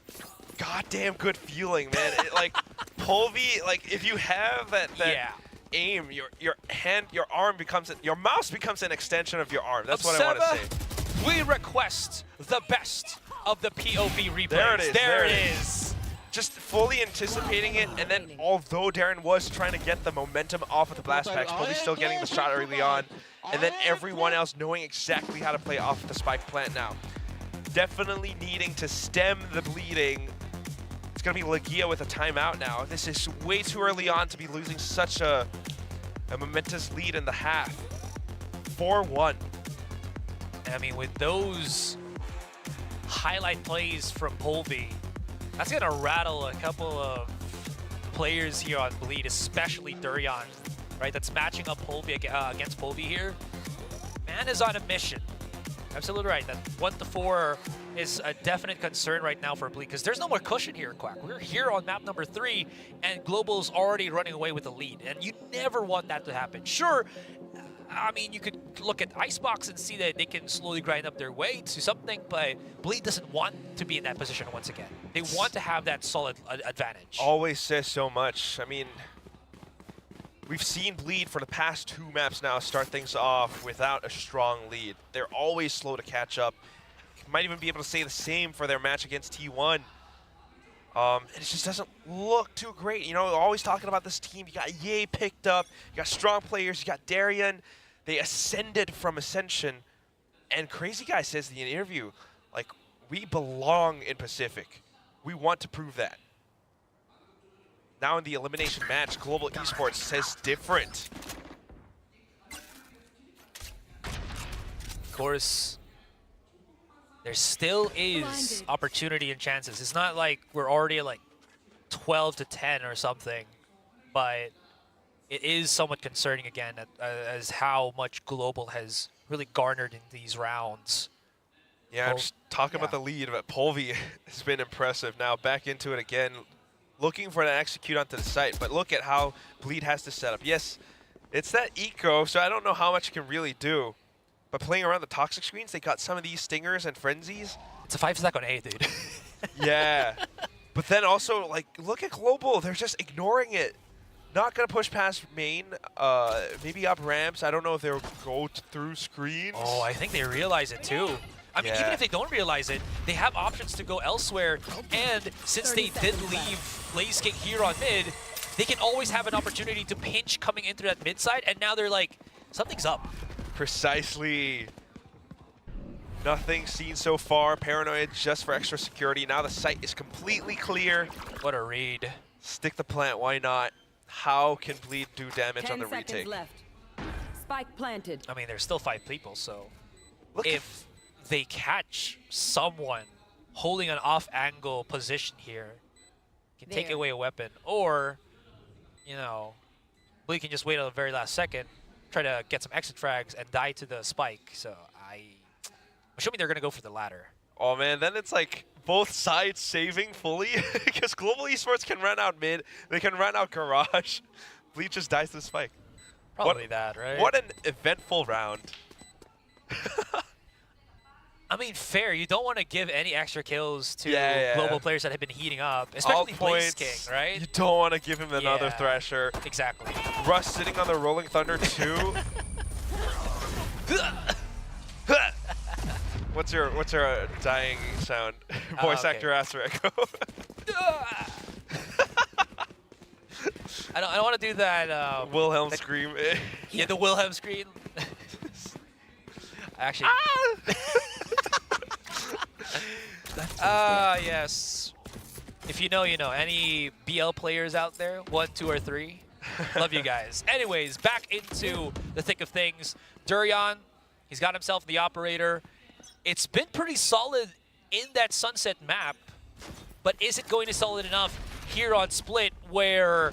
goddamn good feeling, man. Like, Polvi, like, if you have that aim, your hand, your arm becomes, your mouse becomes an extension of your arm. That's what I want to say. We request the best of the POV replays. There it is. There it is. Just fully anticipating it, and then although Darren was trying to get the momentum off of the blast packs, Polvi's still getting the shot early on, and then everyone else knowing exactly how to play off the spike plant now. Definitely needing to stem the bleeding. It's going to be Legia with a timeout now. This is way too early on to be losing such a momentous lead in the half. 4-1. I mean, with those highlight plays from Polvi, that's going to rattle a couple of players here on Bleed, especially Durian, right? That's matching up Polvi against Polvi here. Man is on a mission. Absolutely right. That 1-4 is a definite concern right now for Bleed, because there's no more cushion here, Quack. We're here on map number 3, and Global's already running away with the lead, and you never want that to happen. Sure, I mean, you could look at Icebox and see that they can slowly grind up their way to something, but Bleed doesn't want to be in that position once again. They want to have that solid advantage. Always says so much. I mean, we've seen Bleed for the past 2 maps now start things off without a strong lead. They're always slow to catch up. Might even be able to say the same for their match against T1. And it just doesn't look too great. You know, always talking about this team. You got Ye picked up. You got strong players. You got Darian. They ascended from Ascension. And Crazy Guy says in the interview, like, we belong in Pacific. We want to prove that. Now in the elimination match, Global Esports says different. Of course, there still is opportunity and chances. It's not like we're already at like 12-10 or something, but it is somewhat concerning again as how much Global has really garnered in these rounds. Yeah, I'm just talking about the lead, but Polvi has been impressive. Now back into it again, looking for an execute onto the site, but look at how Bleed has to set up. Yes, it's that eco, so I don't know how much it can really do. But playing around the toxic screens, they got some of these stingers and frenzies. It's a 5-stack on A, dude. Yeah. But then also, like, look at Global. They're just ignoring it. Not going to push past main, maybe up ramps. I don't know if they'll go through screens. Oh, I think they realize it too. I mean, even if they don't realize it, they have options to go elsewhere. And since they did leave Blaze King here on mid, they can always have an opportunity to pinch coming into that mid side. And now they're like, something's up. Precisely. Nothing seen so far. Paranoid just for extra security. Now the site is completely clear. What a read. Stick the plant, why not? How can Bleed do damage on the 10 seconds retake? left. Spike planted. I mean, there's still 5 people, so Look if they catch someone holding an off-angle position here, can take away a weapon, or, you know, Bleed can just wait till the very last second, try to get some exit frags, and die to the spike. So assuming they're going to go for the latter. Oh man, then it's like both sides saving fully because Global Esports can run out mid, they can run out garage. Bleed just dies to the spike. Probably that, right? What an eventful round. I mean, fair. You don't want to give any extra kills to global players that have been heating up, especially Blaze King, right? You don't want to give him another Thresher. Exactly. Russ sitting on the Rolling Thunder too. What's your dying sound? Voice actor asterisk. I don't want to do that. Wilhelm scream. Yeah, the Wilhelm scream. Actually. Yes. If you know, you know. Any BL players out there? 1, 2, or 3? Love you guys. Anyways, back into the thick of things. Durian, he's got himself the operator. It's been pretty solid in that Sunset map, but is it going to solid enough here on Split where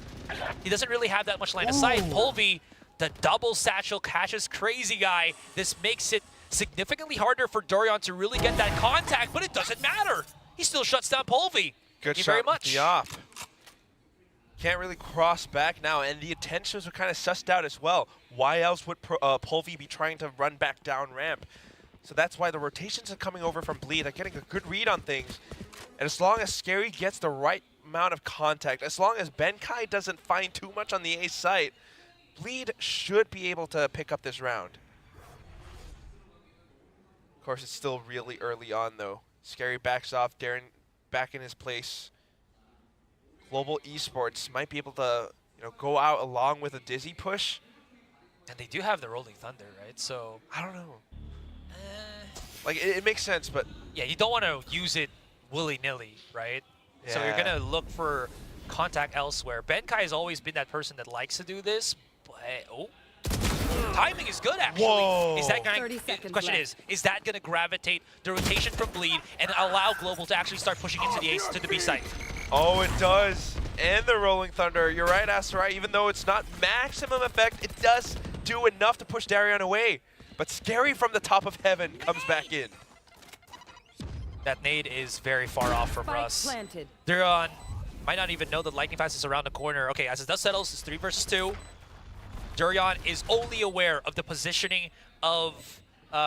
he doesn't really have that much line of sight? Polvi, the double satchel catches Crazy Guy. This makes it significantly harder for Durian to really get that contact, but it doesn't matter. He still shuts down Polvi. Good Thank you shot very much. with the op. Can't really cross back now, and the intentions are kind of sussed out as well. Why else would Polvi be trying to run back down ramp? So that's why the rotations are coming over from Bleed. They're getting a good read on things. And as long as Scary gets the right amount of contact, as long as Benkai doesn't find too much on the A site, Bleed should be able to pick up this round. Of course, it's still really early on, though. Scary backs off, Darren back in his place. Global Esports might be able to, you know, go out along with a Dizzy push. And they do have the Rolling Thunder, right? So I don't know. Like, it makes sense, but yeah, you don't want to use it willy-nilly, right? Yeah. So you're going to look for contact elsewhere. Benkai has always been that person that likes to do this, but timing is good, actually. Whoa. Is that going? The question is that going to gravitate the rotation from Bleed and allow Global to actually start pushing into the ace to the B site? Oh, it does. And the Rolling Thunder. You're right, Asterai. Even though it's not maximum effect, it does do enough to push Darion away. But Scary from the top of heaven comes back in. That nade is very far off from Russ. Durian might not even know that Lightning Fast is around the corner. Okay, as the dust settles, it's 3 versus 2. Durian is only aware of the positioning of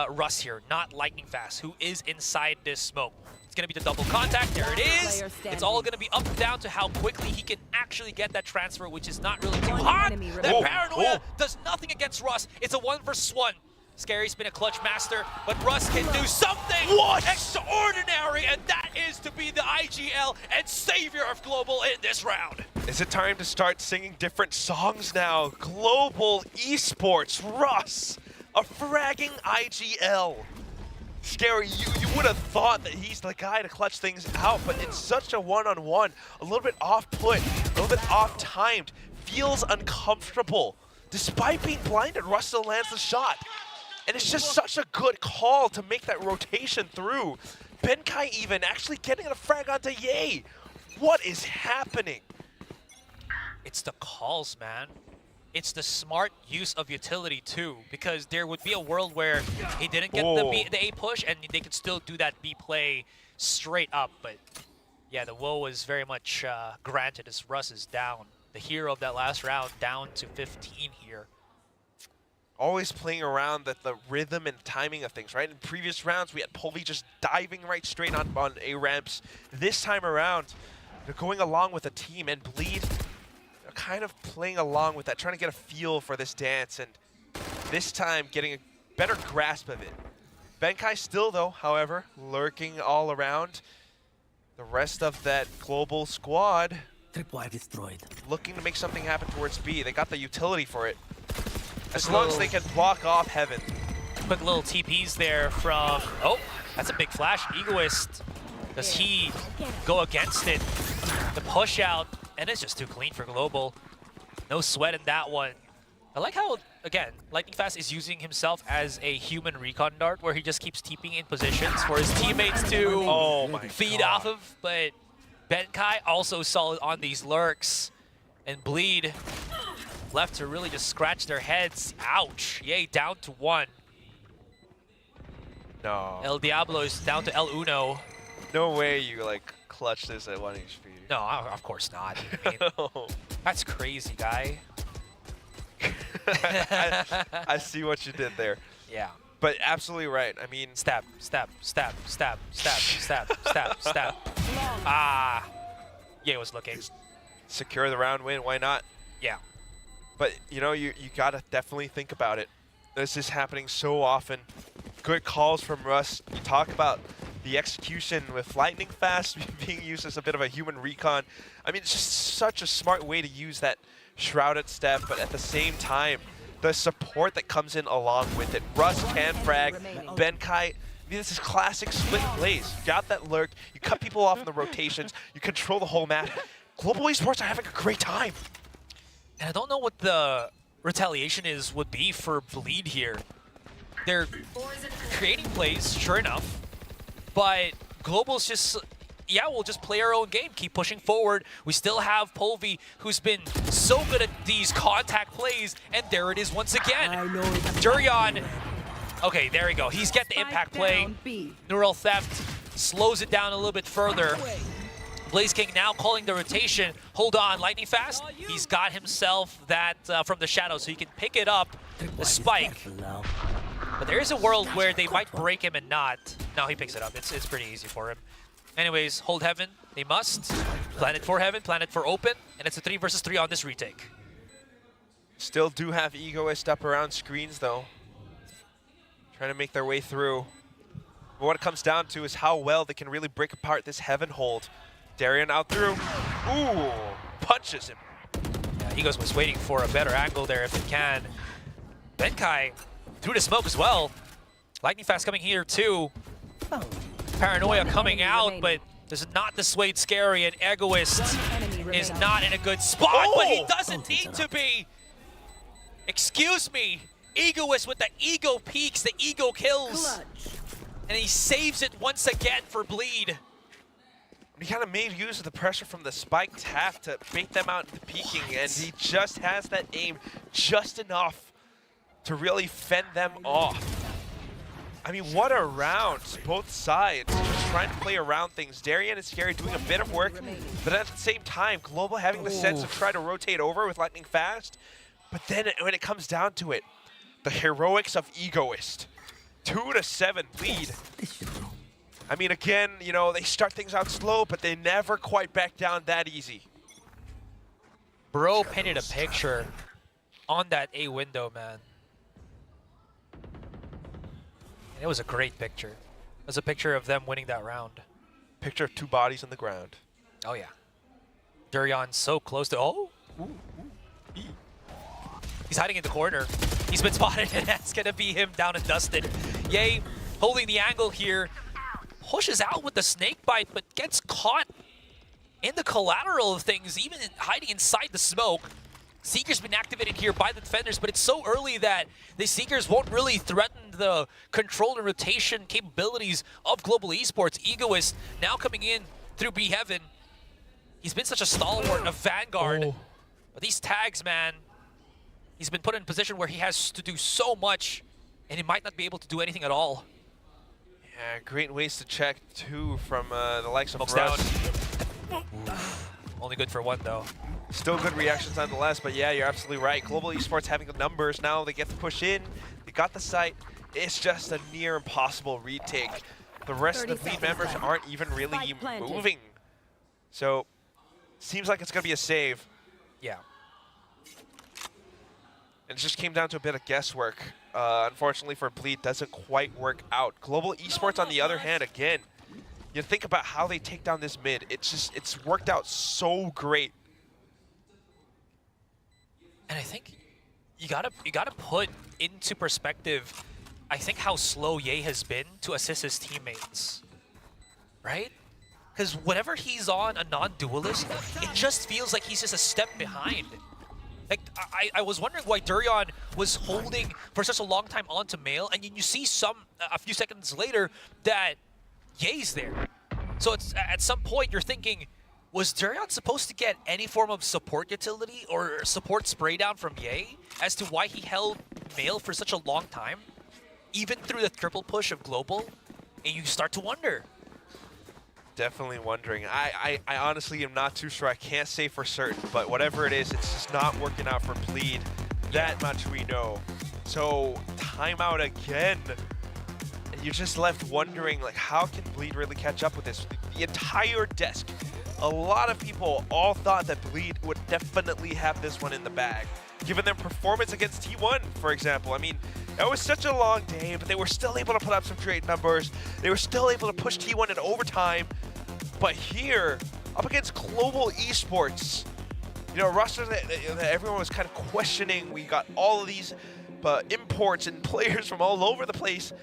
Russ here, not Lightning Fast, who is inside this smoke. It's going to be the double contact. There it is. It's all going to be up and down to how quickly he can actually get that transfer, which is not really too hot. That Paranoia does nothing against Russ. It's a 1 versus 1. Scary's been a clutch master, but Russ can do something extraordinary, and that is to be the IGL and savior of Global in this round. Is it time to start singing different songs now? Global Esports, Russ, a fragging IGL. Scary, you would have thought that he's the guy to clutch things out, but it's such a one-on-one, a little bit off-put, a little bit off-timed, feels uncomfortable. Despite being blinded, Russ still lands the shot. And it's just such a good call to make that rotation through. Benkai even actually getting a frag onto Ye. What is happening? It's the calls, man. It's the smart use of utility too, because there would be a world where he didn't get the A push and they could still do that B play straight up. But yeah, the woe was very much granted as Russ is down. The hero of that last round down to 15 here. Always playing around the rhythm and timing of things, right? In previous rounds, we had Polvi just diving right straight on A ramps. This time around, they're going along with a team, and Bleed are kind of playing along with that, trying to get a feel for this dance, and this time getting a better grasp of it. Benkai still, though, however, lurking all around. The rest of that global squad Tripwire destroyed. looking to make something happen towards B. They got the utility for it. As long as they can block off Heaven. Quick little TPs there from, oh, that's a big flash. Egoist, does he go against it? The push out, and it's just too clean for Global. No sweat in that one. I like how, again, Lightning Fast is using himself as a human recon dart where he just keeps TPing in positions for his teammates to feed off of, but Benkai also solid on these lurks, and Bleed left to really just scratch their heads. Ouch. Yay, down to 1. No. El Diablo is down to El Uno. No way you like clutch this at 1 HP. No, of course not. I mean, that's crazy, guy. I see what you did there. Yeah. But absolutely right. I mean, stab, stab, stab, stab, stab, stab, stab, stab. Ah. Yeah, was looking. Secure the round win, why not? Yeah. But you know, you gotta definitely think about it. This is happening so often. Good calls from Russ. You talk about the execution with Lightning Fast being used as a bit of a human recon. I mean, it's just such a smart way to use that shrouded step, but at the same time, the support that comes in along with it. Russ can frag, Benkai. I mean, this is classic split plays. You got that lurk, you cut people off in the rotations, you control the whole map. Global Esports are having a great time. And I don't know what the retaliation would be for Bleed here. They're creating plays, sure enough, but Global's just, yeah, we'll just play our own game, keep pushing forward. We still have Polvi, who's been so good at these contact plays, and there it is once again. Durian, okay, there we go. He's got the impact play. Neural Theft slows it down a little bit further. Blaze King now calling the rotation. Hold on, Lightning Fast. He's got himself that from the shadow, so he can pick it up, the spike. But there is a world where they might break him and not. No, he picks it up. It's pretty easy for him. Anyways, hold Heaven. They must. Planet for Heaven, Planet for Open, and it's a 3 versus 3 on this retake. Still do have Egoist up around screens, though. Trying to make their way through. But what it comes down to is how well they can really break apart this Heaven hold. Darian out through. Ooh, punches him. Yeah, Egos was waiting for a better angle there if it can. Benkai through the smoke as well. Lightning Fast coming here too. Paranoia coming out, but this is not dissuade Scary, and Egoist is not in a good spot, but he doesn't need to be. Excuse me. Egoist with the ego peaks, the ego kills. And he saves it once again for Bleed. He kind of made use of the pressure from the spiked half to bait them out into peeking, and he just has that aim just enough to really fend them off. I mean, what a round, both sides, just trying to play around things. Darian and Scary doing a bit of work, but at the same time, Global having the sense of trying to rotate over with Lightning Fast. But then when it comes down to it, the heroics of Egoist. 2-7 lead. I mean, again, you know, they start things out slow, but they never quite back down that easy. Bro painted a picture on that A window, man. And it was a great picture. It was a picture of them winning that round. Picture of 2 bodies on the ground. Oh, yeah. Durian so close to... Oh! He's hiding in the corner. He's been spotted, and that's going to be him down and dusted. Yay, holding the angle here. Pushes out with the snake bite, but gets caught in the collateral of things, even hiding inside the smoke. Seeker's been activated here by the defenders, but it's so early that the Seekers won't really threaten the control and rotation capabilities of Global Esports. Egoist now coming in through B Heaven. He's been such a stalwart of Vanguard. But these tags, man, he's been put in a position where he has to do so much, and he might not be able to do anything at all. Yeah, great ways to check, too, from the likes of Smokes Russ. Only good for 1, though. Still good reactions nonetheless, but yeah, you're absolutely right. Global Esports having the numbers now. They get to push in. They got the site. It's just a near impossible retake. The rest of the lead members aren't even really moving. So, seems like it's going to be a save. Yeah. And it just came down to a bit of guesswork. Unfortunately for Bleed, doesn't quite work out. Global Esports, on the other hand, again, you think about how they take down this mid. It's worked out so great. And I think you gotta put into perspective, I think, how slow Ye has been to assist his teammates, right? Because whenever he's on a non-duelist, it just feels like he's just a step behind. Like, I was wondering why Durian was holding for such a long time onto Male, and you see a few seconds later that Ye's there. So it's at some point you're thinking, was Durian supposed to get any form of support utility or support spray down from Ye as to why he held Male for such a long time, even through the triple push of Global? And you start to wonder. Definitely wondering. I honestly am not too sure. I can't say for certain, but whatever it is, it's just not working out for Bleed. That much we know. So timeout again. And you're just left wondering, like, how can Bleed really catch up with this? The entire desk, a lot of people all thought that Bleed would definitely have this one in the bag, given their performance against T1, for example. I mean, it was such a long day, but they were still able to put up some great numbers. They were still able to push T1 in overtime. But here, up against Global Esports, you know, a roster that everyone was kind of questioning. We got all of these imports and players from all over the place.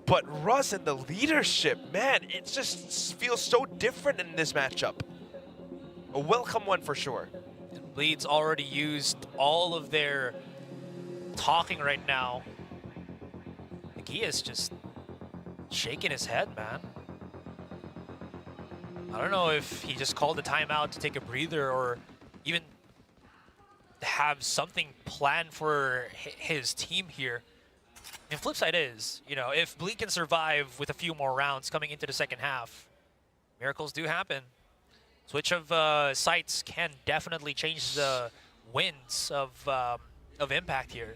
But Russ and the leadership, man, it just feels so different in this matchup. A welcome one for sure. And Bleed's already used all of their talking right now. He is just shaking his head, man. I don't know if he just called the timeout to take a breather or even have something planned for his team here. And flip side is, you know, if Bleed can survive with a few more rounds coming into the second half, miracles do happen. Switch of sites can definitely change the winds of impact here.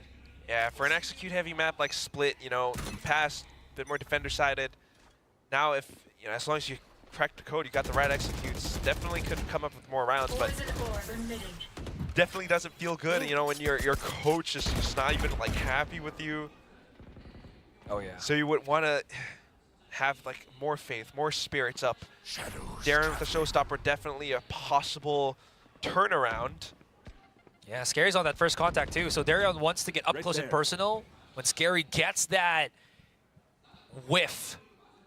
Yeah, for an execute-heavy map like Split, you know, pass, a bit more defender-sided. Now, if, you know, as long as you crack the code, you got the right executes, definitely could come up with more rounds, but definitely doesn't feel good, you know, when your coach is just not even, like, happy with you. Oh, yeah. So you would want to have, like, more faith, more spirits up. Darren with the showstopper, definitely a possible turnaround. Yeah, Scary's on that first contact too, so Darion wants to get up close and personal. When Scary gets that whiff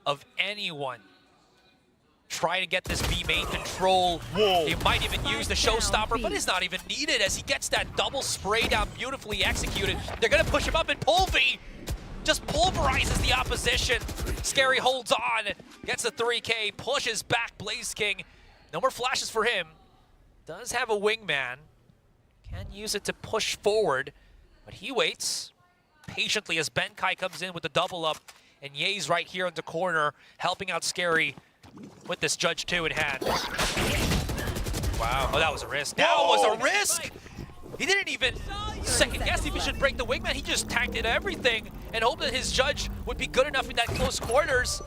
of anyone trying to get this B main control, he might even use the showstopper, but it's not even needed as he gets that double spray down beautifully executed. They're gonna push him up, and Pulvy just pulverizes the opposition. Scary holds on, gets the 3K, pushes back Blaze King. No more flashes for him. Does have a wingman. Can use it to push forward, but he waits patiently as Benkai comes in with the double up, and Ye's right here in the corner, helping out Scary with this Judge 2 in hand. Wow. Oh, that was a risk. That was a risk! He didn't even second guess if he should break the wingman. He just tanked it everything and hoped that his Judge would be good enough in that close quarters.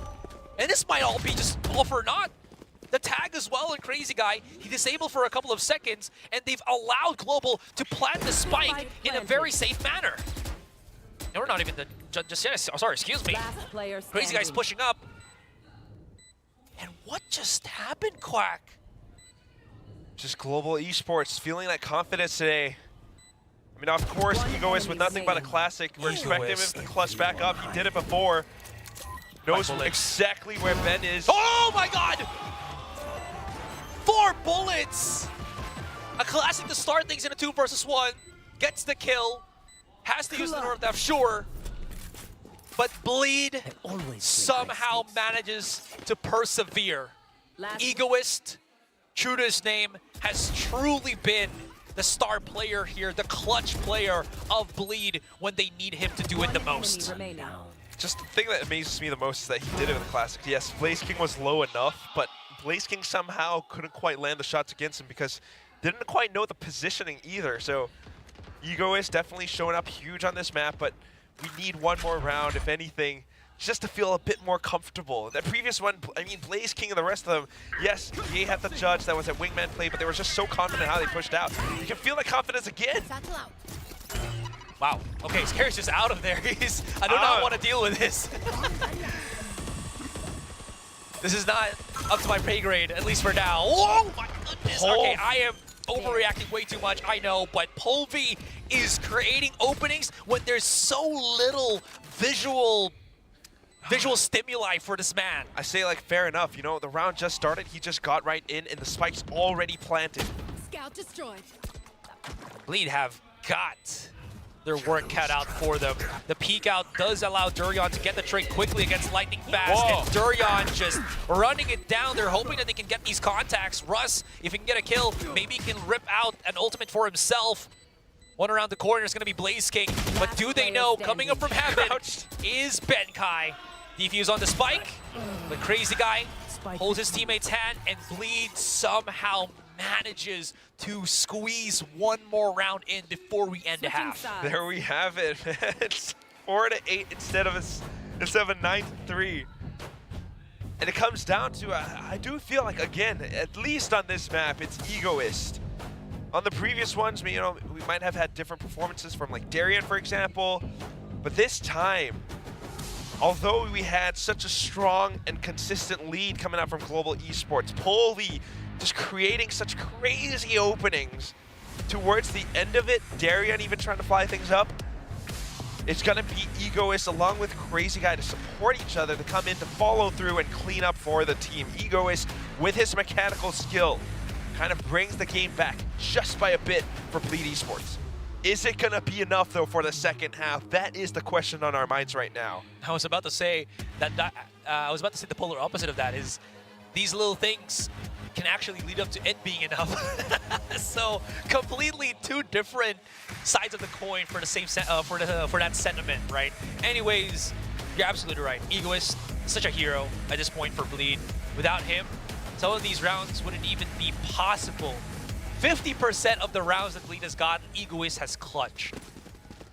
And this might all be just all for naught. The tag as well, and Crazy Guy, he disabled for a couple of seconds, and they've allowed Global to plant the spike in a very safe manner. And we're not even just yet. Sorry, excuse me. Crazy Guy's pushing up. And what just happened, Quack? Just Global Esports feeling that confidence today. I mean, of course, Egoist with nothing but a classic. We're expecting him to clutch back up. He did it before. Knows exactly where Ben is. Oh my god! 4 bullets! A classic to start things in a 2 versus 1. Gets the kill. Has to use the North F, sure. But Bleed somehow manages to persevere. Egoist, true to his name, has truly been the star player here, the clutch player of Bleed when they need him to do it the most. Just the thing that amazes me the most is that he did it in the Classic. Yes, Blaze King was low enough, but Blaze King somehow couldn't quite land the shots against him because didn't quite know the positioning either. So Egoist definitely showing up huge on this map, but we need one more round, if anything, just to feel a bit more comfortable. That previous one, I mean, Blaze King and the rest of them, yes, Ye had the Judge that was at wingman play, but they were just so confident how they pushed out. You can feel the confidence again. Wow. Okay, Scare's just out of there. I do not want to deal with this. This is not up to my pay grade, at least for now. Whoa, my goodness. Okay, I am overreacting way too much, I know, but Polvi is creating openings when there's so little visual stimuli for this man. I say, like, fair enough. You know, the round just started. He just got right in, and the spike's already planted. Scout destroyed. Bleed have got their work cut out for them. The peek out does allow Durian to get the trade quickly against Lightning Fast. Whoa. And Durian just running it down. They're hoping that they can get these contacts. Russ, if he can get a kill, maybe he can rip out an ultimate for himself. One around the corner is going to be Blaze King. But do they know, coming up from heaven is Benkai. Defuse on the spike. The crazy guy holds his teammate's hand, and Bleed somehow manages to squeeze one more round in before we end a half. There we have it. It's 4-8 instead of a 9-3. And it comes down to, I do feel like, again, at least on this map, it's Egoist. On the previous ones, you know, we might have had different performances from, like, Darian, for example. But this time, although we had such a strong and consistent lead coming out from Global Esports, Polvi just creating such crazy openings. Towards the end of it, Darian even trying to fly things up. It's gonna be Egoist along with Crazy Guy to support each other, to come in to follow through and clean up for the team. Egoist, with his mechanical skill, kind of brings the game back just by a bit for Bleed Esports. Is it gonna be enough though for the second half? That is the question on our minds right now. I was about to say that the polar opposite of that is these little things can actually lead up to it being enough. So completely two different sides of the coin for the same for that sentiment, right? Anyways, you're absolutely right. Egoist, such a hero at this point for Bleed. Without him, some of these rounds wouldn't even be possible. 50% of the rounds that Bleed has gotten, Egoist has clutched.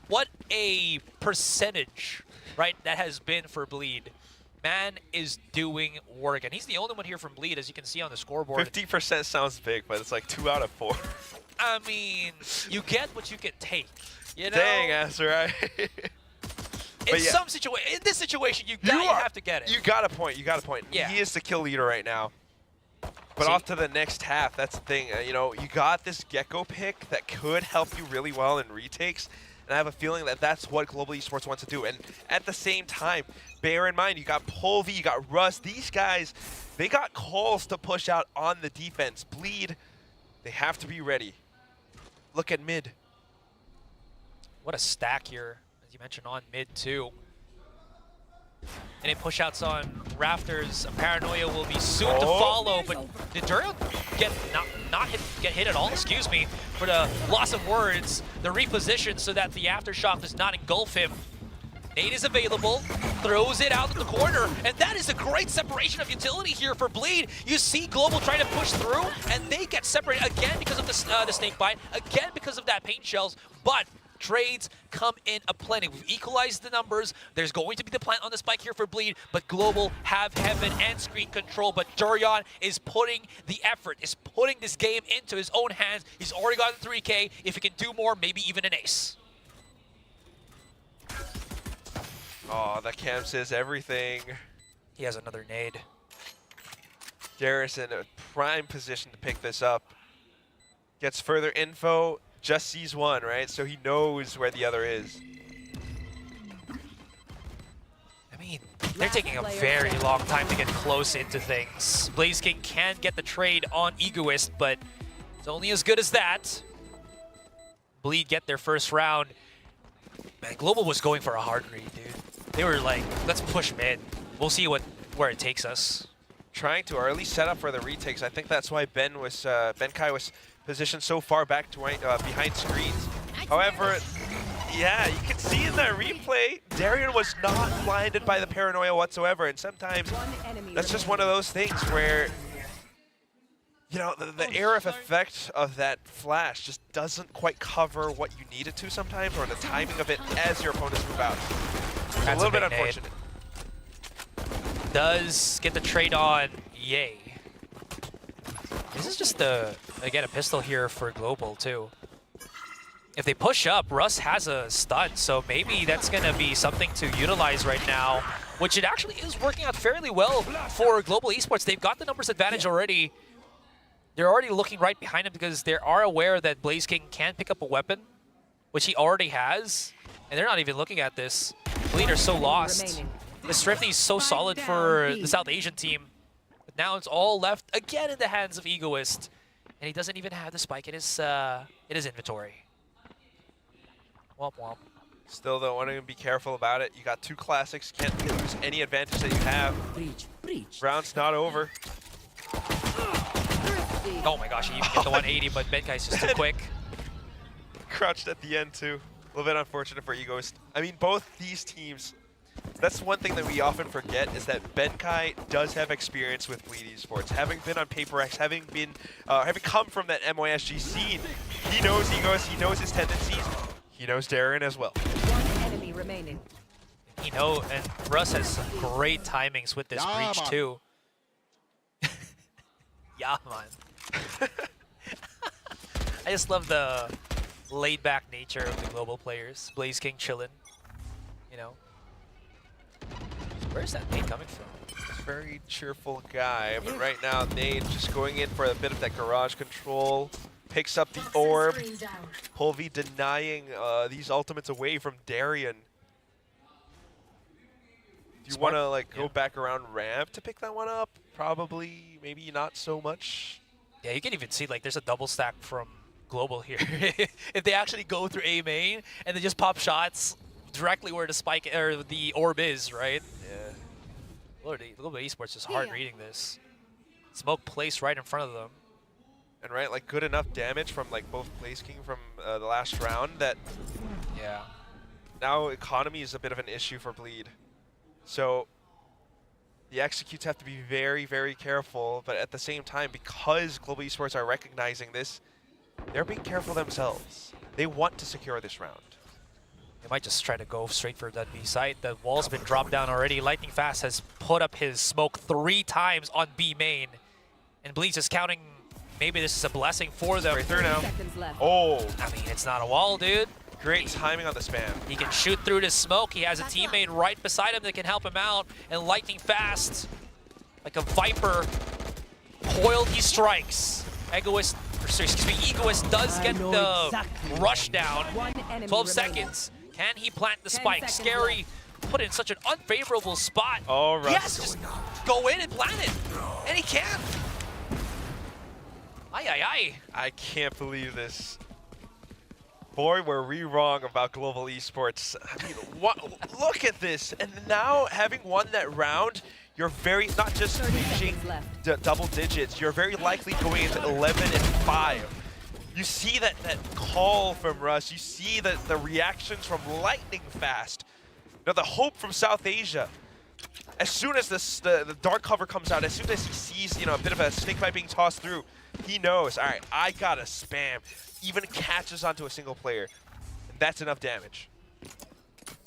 What a percentage, right, that has been for Bleed. Man is doing work, and he's the only one here from Bleed, as you can see on the scoreboard. 50% sounds big, but it's like 2 out of 4. I mean, you get what you can take, you know? Dang, that's right. In this situation, you have to get it. You got a point, Yeah. He is the kill leader right now. But off to the next half, that's the thing. You know, you got this Gecko pick that could help you really well in retakes. And I have a feeling that that's what Global Esports wants to do. And at the same time, bear in mind, you got Polvi, you got Russ. These guys, they got calls to push out on the defense. Bleed, they have to be ready. Look at mid. What a stack here, as you mentioned, on mid too. Any push-outs on Rafters, a Paranoia will be soon to follow, but did Durian get hit at all? Excuse me, for the loss of words. The reposition so that the Aftershock does not engulf him. Nade is available, throws it out in the corner, and that is a great separation of utility here for Bleed. You see Global trying to push through, and they get separated again because of the snake bite, again because of that paint shells, but trades come in aplenty. We've equalized the numbers. There's going to be the plant on the spike here for Bleed, but Global have heaven and screen control. But Durian is putting the effort, is putting this game into his own hands. He's already gotten 3K. If he can do more, maybe even an ace. Oh, that cam says everything. He has another nade. Darius in a prime position to pick this up. Gets further info. Just sees one, right? So he knows where the other is. I mean, they're taking a very long time to get close into things. Blaze King can get the trade on Egoist, but it's only as good as that. Bleed get their first round. Man, Global was going for a hard read, dude. They were like, let's push mid. We'll see where it takes us. Trying to, or at least set up for the retakes. I think that's why Benkai was positioned so far back to behind screens. However, yeah, you can see in that replay, Darian was not blinded by the Paranoia whatsoever, and sometimes that's just one of those things where, you know, the air of effect of that flash just doesn't quite cover what you need it to sometimes, or the timing of it as your opponents move out. It's a little bit unfortunate. Does get the trade on Yay. This is just again a pistol here for Global too. if they push up, Russ has a stun, so maybe that's going to be something to utilize right now, which it actually is working out fairly well for Global Esports. They've got the numbers advantage already. They're already looking right behind him because they are aware that Blaze King can pick up a weapon, which he already has, and they're not even looking at this. Bleed are so lost. The Thrifty is so solid for the South Asian team, but now it's all left again in the hands of Egoist, and he doesn't even have the spike in his inventory. Womp womp. Still, though, want to be careful about it. You got 2 classics. Can't lose any advantage that you have. Round's not over. Oh my gosh, he even get the 180, but Benkai's just too quick. Crouched at the end, too. A little bit unfortunate for Egoist. I mean, both these teams, that's one thing that we often forget, is that Benkai does have experience with Bleed Esports. Having been on PaperX, having come from that MYSG scene, he knows Egoist, he knows his tendencies. He knows Darren as well. One enemy remaining. You know, and Russ has some great timings with this breach too. Yeah, man. I just love the laid-back nature of the global players. Blaze King chillin', you know. Where's that nade coming from? Very cheerful guy, but right now Nade just going in for a bit of that garage control. Picks up the orb. Pulvi denying these ultimates away from Darien. Do you want to like go back around ramp to pick that one up? Probably, maybe not so much. Yeah, you can even see like there's a double stack from Global here. If they actually go through A main and they just pop shots directly where the spike or the orb is, right? Yeah. Global Esports is hard reading this. Smoke placed right in front of them. And right, like good enough damage from like both Blaze King from the last round that now economy is a bit of an issue for Bleed. So the executes have to be very, very careful, but at the same time, because Global Esports are recognizing this, they're being careful themselves. They want to secure this round. They might just try to go straight for that B site. The wall's been dropped down already. Lightning Fast has put up his smoke 3 times on B main, and Bleed's just counting. Maybe this is a blessing for them. Right through now. Oh. I mean, it's not a wall, dude. Great timing on the spam. He can shoot through the smoke. He has a teammate right beside him that can help him out. And Lightning Fast, like a viper, coiled, he strikes. Egoist does get the rush down. 12 seconds. Can he plant the spike? Scary put in such an unfavorable spot. All right. Yes, just go in and plant it. And he can. I can't believe this. Boy, were we wrong about Global Esports. I mean, look at this. And now, having won that round, you're very, not just reaching double digits, you're very likely going into 11-5. You see that call from Russ. You see the reactions from Lightning Fast. Now, the hope from South Asia. As soon as the dark cover comes out, as soon as he sees, you know, a bit of a snake bite being tossed through, he knows, all right, I gotta spam. Even catches onto a single player. And that's enough damage.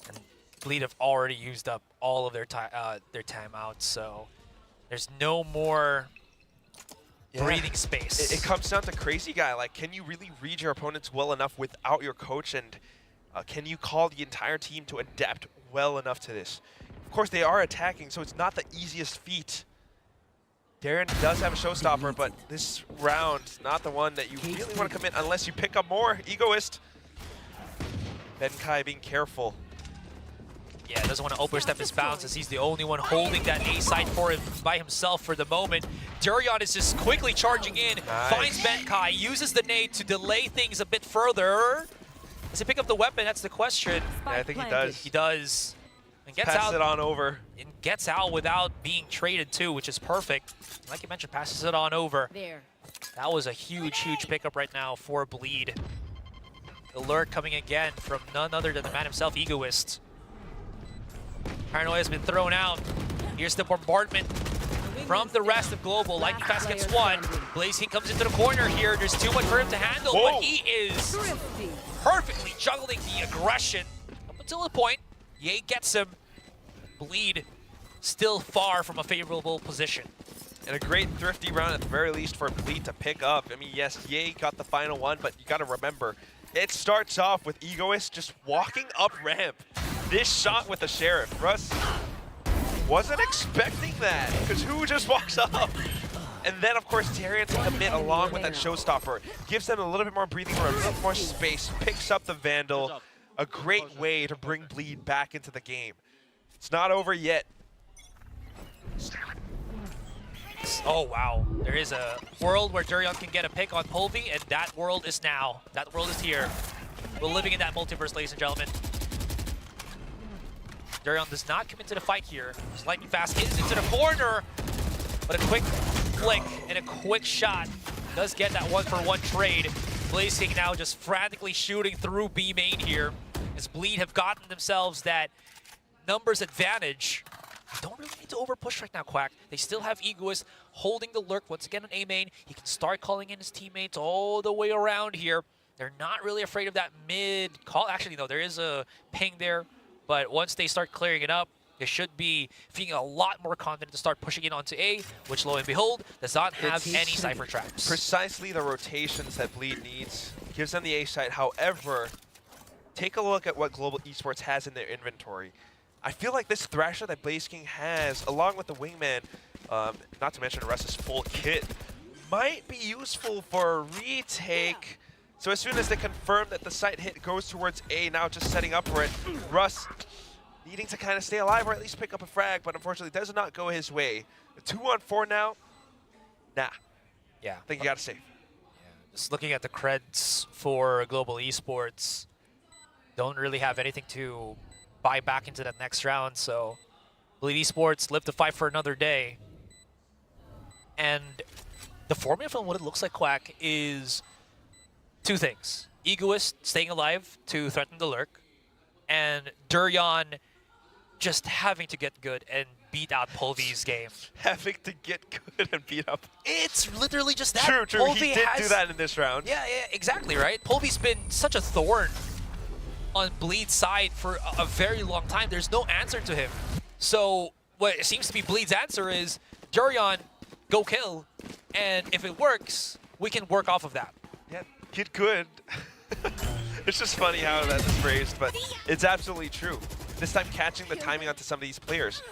And Bleed have already used up all of their timeouts, so there's no more breathing space. It comes down to Crazy Guy. Like, can you really read your opponents well enough without your coach? And can you call the entire team to adapt well enough to this? Of course, they are attacking, so it's not the easiest feat. Darren does have a showstopper, but this round, not the one that you really want to commit unless you pick up more. Egoist. Benkai being careful. Yeah, doesn't want to overstep his bounds as he's the only one holding that A side for him by himself for the moment. Durian is just quickly charging in, finds Benkai, uses the nade to delay things a bit further. Does he pick up the weapon? That's the question. Yeah, I think he does. He does. And gets Pass it on over. And gets out without being traded too, which is perfect. Like you mentioned, passes it on over. There. That was a huge, huge pickup right now for Bleed. Alert coming again from none other than the man himself, Egoist. Paranoia has been thrown out. Here's the bombardment from the rest of Global. Lightning Fast gets one. Blaze King comes into the corner here. There's too much for him to handle, but he is perfectly juggling the aggression up until the point. Ye gets him. Bleed still far from a favorable position. And a great thrifty round at the very least for Bleed to pick up. I mean, yes, Ye got the final one, but you got to remember, It starts off with Egoist just walking up ramp. This shot with the Sheriff. Russ wasn't expecting that, because who just walks up? And then, of course, Darian to commit along with that showstopper. Gives them a little bit more breathing room, a little more space, picks up the Vandal. A great way to bring Bleed back into the game. It's not over yet. Oh, wow. There is a world where Durian can get a pick on Polvi, and that world is now. That world is here. We're living in that multiverse, ladies and gentlemen. Durian does not come into the fight here. Just lightning fast is into the corner, but a quick flick and a quick shot does get that 1-for-1 trade. BlazeKing now just frantically shooting through B main here, as Bleed have gotten themselves that numbers advantage. Don't really need to overpush right now, Quack. They still have Egoist holding the lurk once again on A main. He can start calling in his teammates all the way around here. They're not really afraid of that mid call. Actually, no, there is a ping there. But once they start clearing it up, they should be feeling a lot more confident to start pushing it onto A, which, lo and behold, does not have any Cypher traps. Precisely the rotations that Bleed needs. Gives them the A site. However, take a look at what Global Esports has in their inventory. I feel like this Thrasher that BlazeKing has, along with the Wingman, not to mention Russ's full kit, might be useful for a retake. So as soon as they confirm that the site hit goes towards A, now just setting up for it, Russ needing to kind of stay alive or at least pick up a frag, but unfortunately does not go his way. 2-on-4 now, nah. Yeah. I think you gotta save. Yeah. Just looking at the creds for Global Esports, don't really have anything to buy back into that next round, so Bleed Esports live to fight for another day. And the formula from what it looks like, Quack, is two things. Egoist staying alive to threaten the lurk, and Durian just having to get good and beat out Polvi's game. Having to get good and beat up. It's literally just that. True, true. He did do that in this round. Yeah, exactly, right? Polvi's been such a thorn on Bleed's side for a very long time. There's no answer to him. So what it seems to be Bleed's answer is, Durian, go kill, and if it works, we can work off of that. Yeah, get good. It's just funny how that is phrased, but it's absolutely true. This time catching the timing onto some of these players.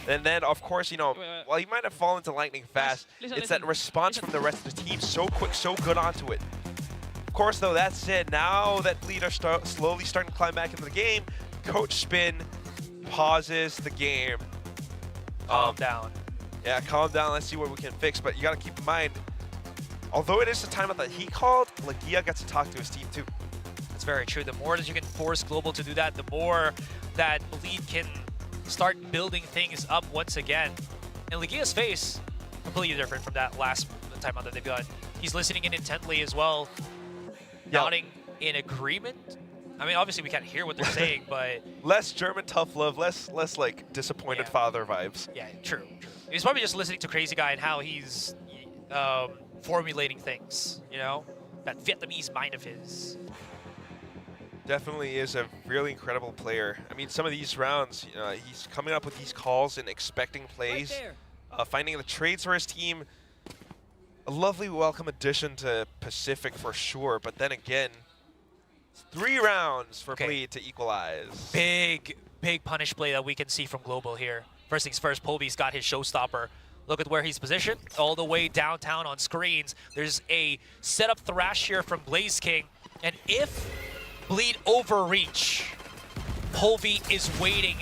And then, of course, you know, while he might have fallen to lightning fast, it's that response from the rest of the team. So quick, so good onto it. Of course, though, that's it. Now that Bleed are slowly starting to climb back into the game, Coach Spin pauses the game. Calm down. Yeah, calm down. Let's see what we can fix. But you got to keep in mind, although it is the timeout that he called, Lagia gets to talk to his team too. That's very true. The more that you can force Global to do that, the more that Bleed can start building things up once again. And Lagia's face, completely different from that last timeout that they've got. He's listening in intently as well, nodding in agreement. I mean, obviously we can't hear what they're saying, but less German tough love, less like disappointed father vibes. Yeah, true. He's probably just listening to Crazy Guy and how he's formulating things, you know? That Vietnamese mind of his. Definitely is a really incredible player. I mean, some of these rounds, he's coming up with these calls and expecting plays, finding the trades for his team. A lovely welcome addition to Pacific for sure, but then again, 3 rounds for Bleed to equalize. Big punish play that we can see from Global here. First things first, Polvi's got his showstopper. Look at where he's positioned, all the way downtown on screens. There's a setup thrash here from BlazeKing, and if Bleed overreach, Polvi is waiting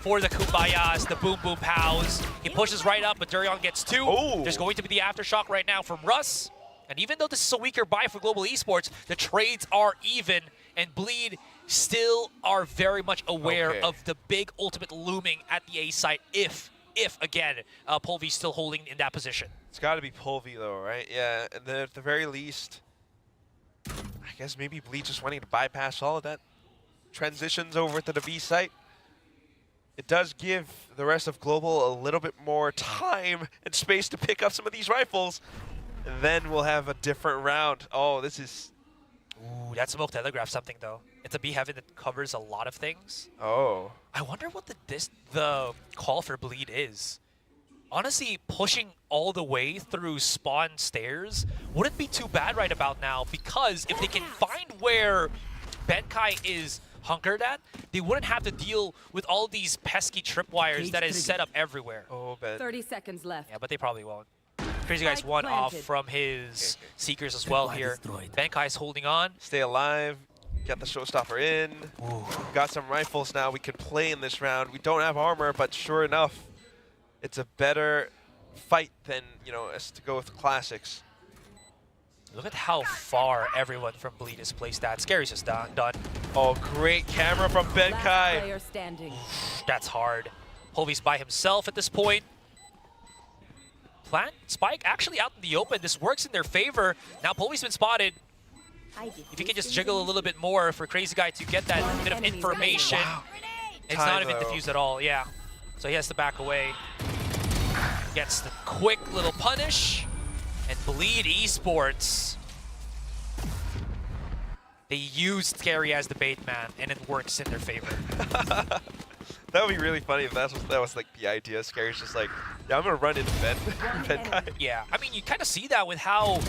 for the Kumbayas, the boom boom pows. He pushes right up, but Durian gets 2. Oh. There's going to be the aftershock right now from Russ. And even though this is a weaker buy for Global Esports, the trades are even, and Bleed still are very much aware of the big ultimate looming at the A site if again, Polvi's still holding in that position. It's got to be Polvi though, right? Yeah, and then at the very least, I guess maybe Bleed just wanting to bypass all of that. Transitions over to the B site. It does give the rest of Global a little bit more time and space to pick up some of these rifles. And then we'll have a different round. Oh, this is... Ooh, that smoke telegraphs something though. It's a beehive that covers a lot of things. Oh. I wonder what the call for Bleed is. honestly, pushing all the way through spawn stairs wouldn't be too bad right about now, because if they can find where Benkai is hunkered at, they wouldn't have to deal with all these pesky tripwires that is set up everywhere. Oh, Ben. 30 seconds left. Yeah, but they probably won't. Crazy Guy's one off from his Seekers as well here. Benkai's holding on. Stay alive. Get the showstopper in. Ooh. Got some rifles now. We can play in this round. We don't have armor, but sure enough, it's a better fight than, you know, as to go with classics. Look at how far everyone from Bleed is placed at. Scary's just done. Oh, great camera from Benkai. Player standing. That's hard. Polvy's by himself at this point. Plant, Spike actually out in the open. This works in their favor. Now Polvy's been spotted. If you can just jiggle a little bit more for Crazy Guy to get that bit of information. Wow. It's not even diffused at all, yeah. So he has to back away. Gets the quick little punish. And Bleed Esports. They used Scary as the bait man, and it works in their favor. That would be really funny if that was like the idea. Scary's just like, yeah, I'm gonna run into Ben. Yeah, I mean, you kind of see that with how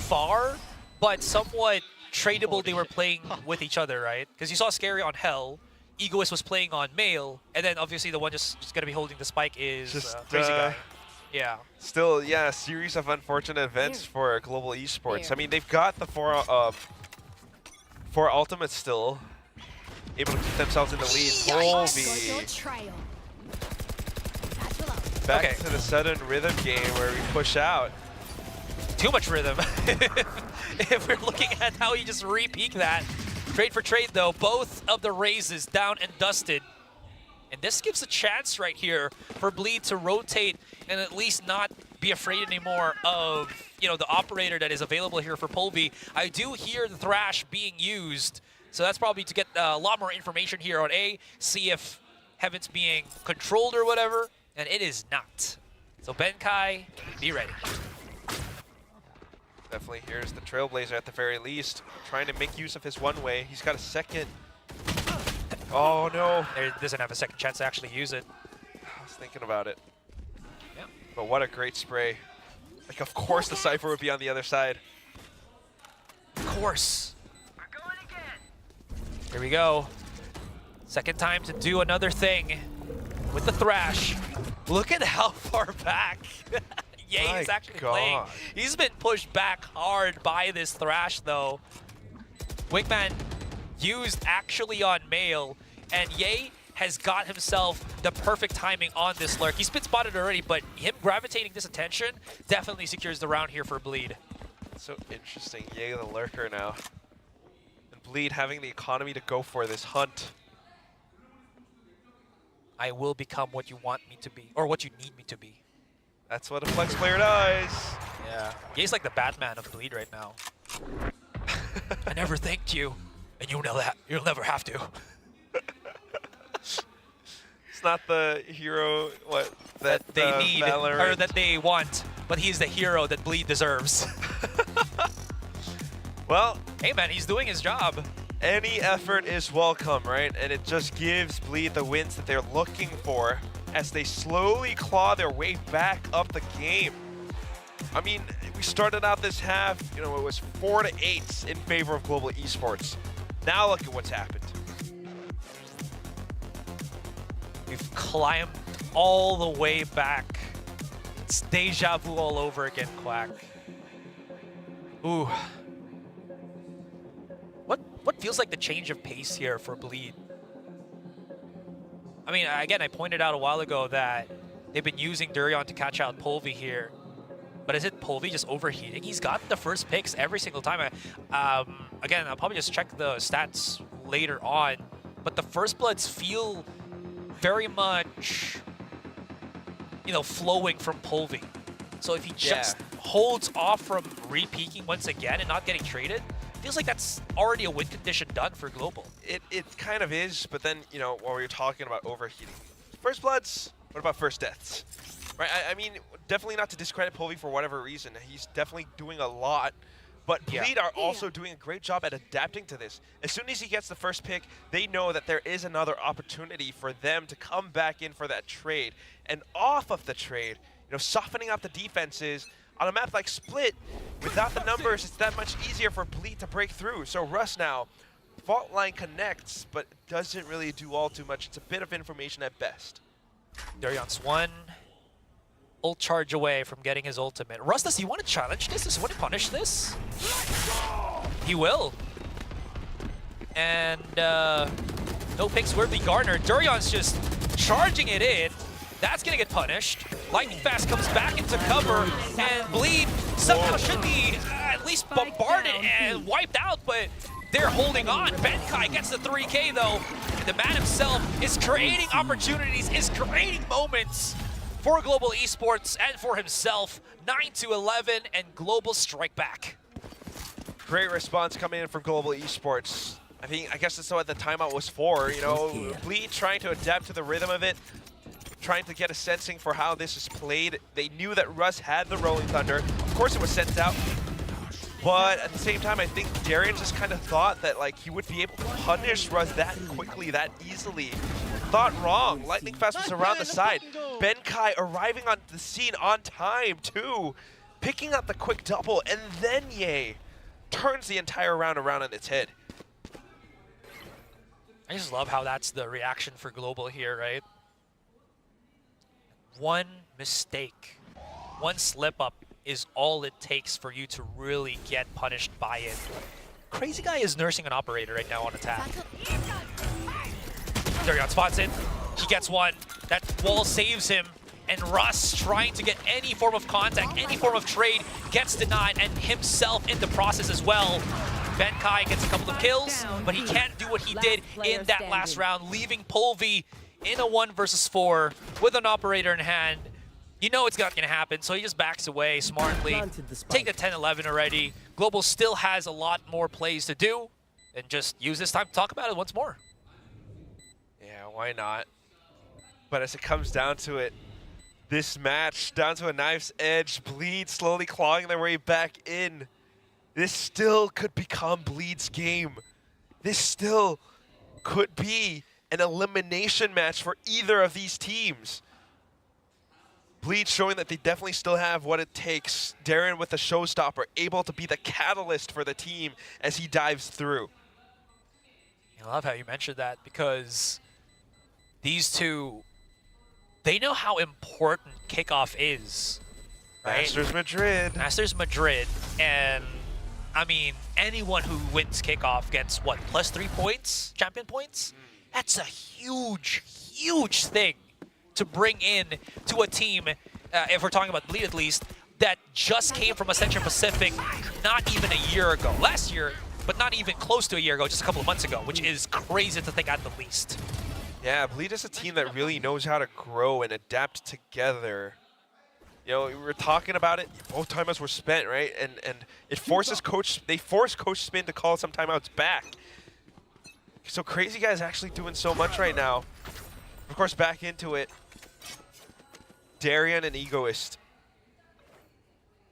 far, but somewhat tradable they were playing with each other, right? Because you saw Scary on Hell, Egoist was playing on Male, and then obviously the one just gonna be holding the spike is Crazy Guy. Yeah. Still, yeah, a series of unfortunate events for Global Esports. I mean, they've got the four ultimates still, able to keep themselves in the lead. Polvy back to the sudden rhythm game where we push out. Too much rhythm. If we're looking at how he just re-peeked that. Trade for trade, though. Both of the raises down and dusted. And this gives a chance right here for Bleed to rotate and at least not be afraid anymore of, you know, the operator that is available here for Polvy. I do hear the Thrash being used, so that's probably to get a lot more information here on A, see if Heaven's being controlled or whatever, and it is not. So Benkai, be ready. Definitely here's the Trailblazer at the very least, trying to make use of his one-way. He's got a second. Oh no. He doesn't have a second chance to actually use it. I was thinking about it. Yeah. But what a great spray. Like, of course the Cypher would be on the other side. Of course. Here we go. Second time to do another thing with the Thrash. Look at how far back Ye is actually playing. He's been pushed back hard by this Thrash, though. Wingman used actually on Male, and Ye has got himself the perfect timing on this lurk. He's been spotted already, but him gravitating this attention definitely secures the round here for Bleed. So interesting, Ye the lurker now. And Bleed having the economy to go for this hunt. I will become what you want me to be, or what you need me to be. That's what a Flex player does. Yeah, Ye's like the Batman of Bleed right now. I never thanked you. And you know that. You'll never have to. It's not the hero that they need Valorant. or that they want, but he's the hero that Bleed deserves. Well, hey man, he's doing his job. Any effort is welcome, right? And it just gives Bleed the wins that they're looking for as they slowly claw their way back up the game. I mean, we started out this half, you know, it was 4-8 in favor of Global Esports. Now look at what's happened. We've climbed all the way back. It's deja vu all over again, Quack. Ooh. What feels like the change of pace here for Bleed? I mean, again, I pointed out a while ago that they've been using Durion to catch out Polvy here. But is it Polvy just overheating? He's got the first picks every single time. Again, I'll probably just check the stats later on. But the First Bloods feel very much, you know, flowing from Polvy. So if he just holds off from re-peaking once again and not getting traded, feels like that's already a win condition done for Global. It kind of is, but then, you know, while we were talking about overheating, First Bloods, what about First Deaths? Right, I mean, definitely not to discredit Polvy for whatever reason. He's definitely doing a lot, but Bleed are also doing a great job at adapting to this. As soon as he gets the first pick, they know that there is another opportunity for them to come back in for that trade. And off of the trade, softening up the defenses. On a map like Split, without the numbers, it's that much easier for Bleed to break through. So Russ now, fault line connects, but doesn't really do all too much. It's a bit of information at best. Darion's one ult charge away from getting his ultimate. Russ, does he want to challenge this? Does he want to punish this? He will. And no picks will be garnered. Darion's just charging it in. That's gonna get punished. Lightning Fast comes back into cover, and Bleed somehow should be at least bombarded and wiped out, but they're holding on. Benkai gets the 3K though. And the man himself is creating opportunities, is creating moments for Global Esports and for himself. 9-11 and Global strike back. Great response coming in from Global Esports. I guess that's what the timeout was for. Bleed trying to adapt to the rhythm of it, trying to get a sensing for how this is played. They knew that Russ had the Rolling Thunder. Of course it was sensed out. But at the same time, I think Darian just kind of thought that he would be able to punish Russ that quickly, that easily. Thought wrong. Lightning Fast was around the side. Benkai arriving on the scene on time too. Picking up the quick double, and then Ye turns the entire round around on its head. I just love how that's the reaction for Global here, right? One mistake, one slip up is all it takes for you to really get punished by it. Crazy Guy is nursing an operator right now on attack. Darion spots it. He gets one. That wall saves him. And Russ trying to get any form of contact, any form of trade, gets denied, and himself in the process as well. Benkai gets a couple of kills, but he can't do what he did in that last round, leaving Polvi in a 1 versus 4 with an operator in hand. You know it's not going to happen, so he just backs away smartly. Take the 10-11 already. Global still has a lot more plays to do, and just use this time to talk about it once more. Yeah, why not? But as it comes down to it, this match down to a knife's edge, Bleed slowly clawing their way back in. This still could become Bleed's game. This still could be an elimination match for either of these teams. Bleed showing that they definitely still have what it takes. Darren with the showstopper, able to be the catalyst for the team as he dives through. I love how you mentioned that, because these two, they know how important Kickoff is. Right? Masters Madrid. Masters Madrid, and I mean, anyone who wins Kickoff gets, what, plus 3 points? Champion points? That's a huge, huge thing to bring in to a team, if we're talking about Bleed at least, that just came from Ascension Pacific not even a year ago. Last year, but not even close to a year ago, just a couple of months ago, which is crazy to think at the least. Yeah, Bleed is a team that really knows how to grow and adapt together. We were talking about it, both timeouts were spent, right? And it forces they force Coach Spin to call some timeouts back. So Crazy Guy is actually doing so much right now. Of course, back into it. Darian and Egoist.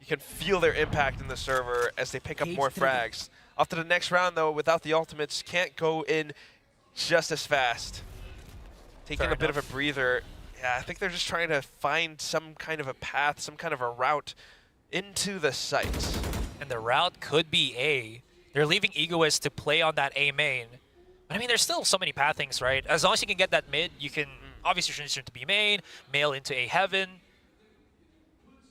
You can feel their impact in the server as they pick up more frags. Off to the next round, though, without the ultimates, can't go in just as fast. Taking a bit of a breather. Yeah, I think they're just trying to find some kind of a path, some kind of a route into the site. And the route could be A. They're leaving Egoist to play on that A main. But I mean, there's still so many pathings, right? As long as you can get that mid, you can obviously transition to B main, mail into A heaven.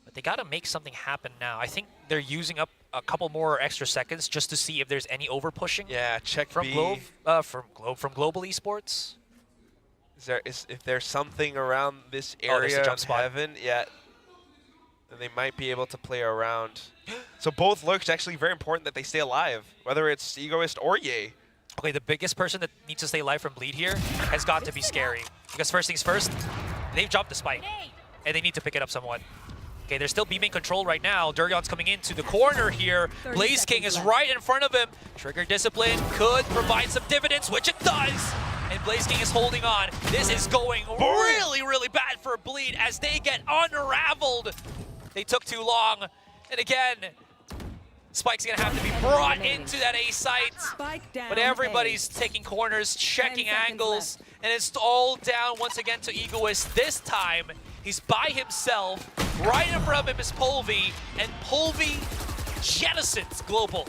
But they gotta make something happen now. I think they're using up a couple more extra seconds just to see if there's any over pushing. Yeah, check from B. from Global Esports. If there's something around this area jump of spot. heaven, yeah, then they might be able to play around. So both lurks actually very important that they stay alive, whether it's Egoist or Ye. Okay, the biggest person that needs to stay alive from Bleed here has got to be Scary. Because first things first, they've dropped the spike, and they need to pick it up somewhat. Okay, they're still beaming control right now. Durion's coming into the corner here. Blaze King is right in front of him. Trigger Discipline could provide some dividends, which it does. And Blaze King is holding on. This is going really, really bad for Bleed as they get unraveled. They took too long. And again, Spike's gonna have to be brought into that A site. But everybody's taking corners, checking angles, and it's all down once again to Egoist. This time, He's by himself. Right in front of him is Polvi, and Polvi jettisons Global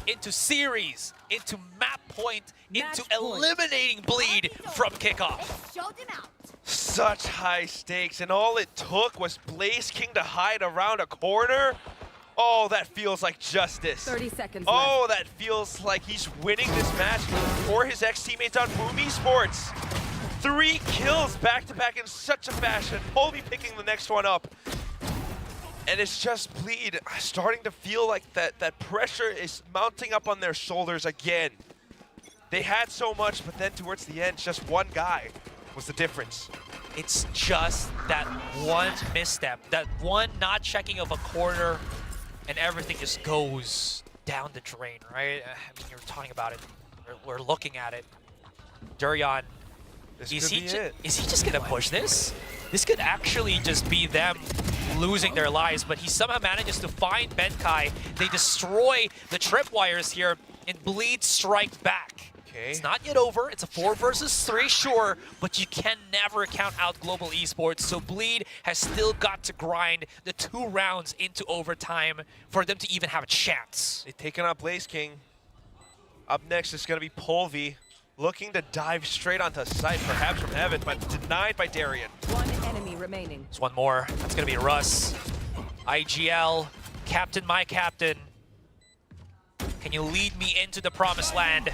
into series, into map point, into eliminating Bleed from Kickoff. Such high stakes, and all it took was Blaze King to hide around a corner. Oh, that feels like justice. 30 seconds Oh, that feels like he's winning this match for his ex-teammates on Boom Esports. 3 kills back-to-back in such a fashion. Polvi picking the next one up. And it's just Bleed starting to feel like that pressure is mounting up on their shoulders again. They had so much, but then towards the end, just one guy was the difference. It's just that one misstep, that one not checking of a corner, and everything just goes down the drain, right? I mean, you're talking about it. We're looking at it. Durian, is he just gonna push this? This could actually just be them losing their lives, but he somehow manages to find Benkai. They destroy the tripwires here, and Bleed strikes back. Okay. It's not yet over. It's a 4 versus 3, sure, but you can never count out Global Esports. So Bleed has still got to grind the 2 rounds into overtime for them to even have a chance. They've taken out Blaze King. Up next is going to be Polvi, looking to dive straight onto site, perhaps from heaven, but denied by Darian. One enemy remaining. There's one more. That's going to be Russ. IGL, captain, my captain. Can you lead me into the promised land?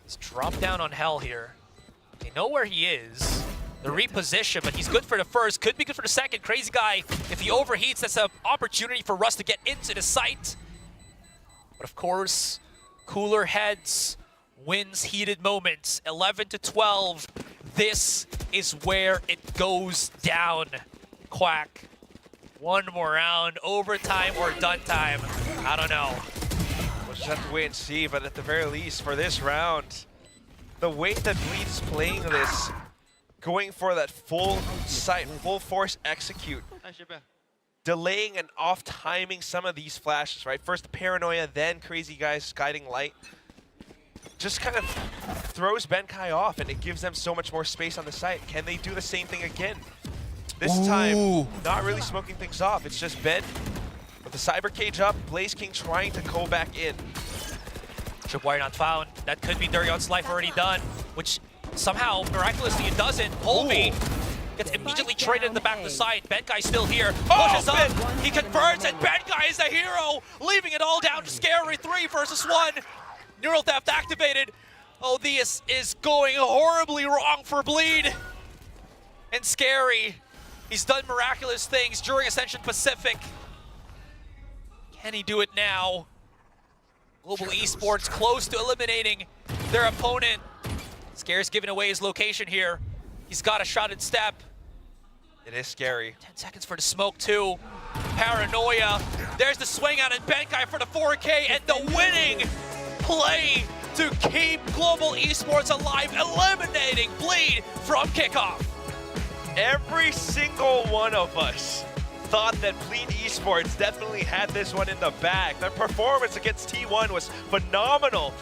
Let's drop down on Hell here. They know where he is. The reposition, but he's good for the first. Could be good for the second. Crazy guy. If he overheats, that's an opportunity for Russ to get into the site. But of course, cooler heads wins heated moments. 11-12. This is where it goes down. Quack. One more round. Overtime or done time. I don't know. We'll just have to wait and see, but at the very least, for this round, the way that Bleed is playing this, going for that full sight, full force execute, delaying and off-timing some of these flashes, right? First the paranoia, then Crazy Guy's guiding light. Just kind of throws Benkai off, and it gives them so much more space on the site. Can they do the same thing again? This time, not really smoking things off. It's just Ben with the Cyber Cage up, Blaze King trying to go back in. Tripwire not found. That could be Durian's life already done, which somehow, miraculously, it doesn't. Polvi gets immediately traded in the back of the site. Benkai's still here. Pushes up. He converts, and Benkai is the hero, leaving it all down to Scary. 3 versus 1. Neural Theft activated. Oh, this is going horribly wrong for Bleed. And Scary, he's done miraculous things during Ascension Pacific. Can he do it now? Global Esports close to eliminating their opponent. Scary's giving away his location here. He's got a shot at step. It is Scary. 10 seconds for the smoke too. Paranoia. There's the swing out and Benkai for the 4K and the winning play to keep Global Esports alive, eliminating Bleed from Kickoff. Every single one of us thought that Bleed Esports definitely had this one in the bag. Their performance against T1 was phenomenal.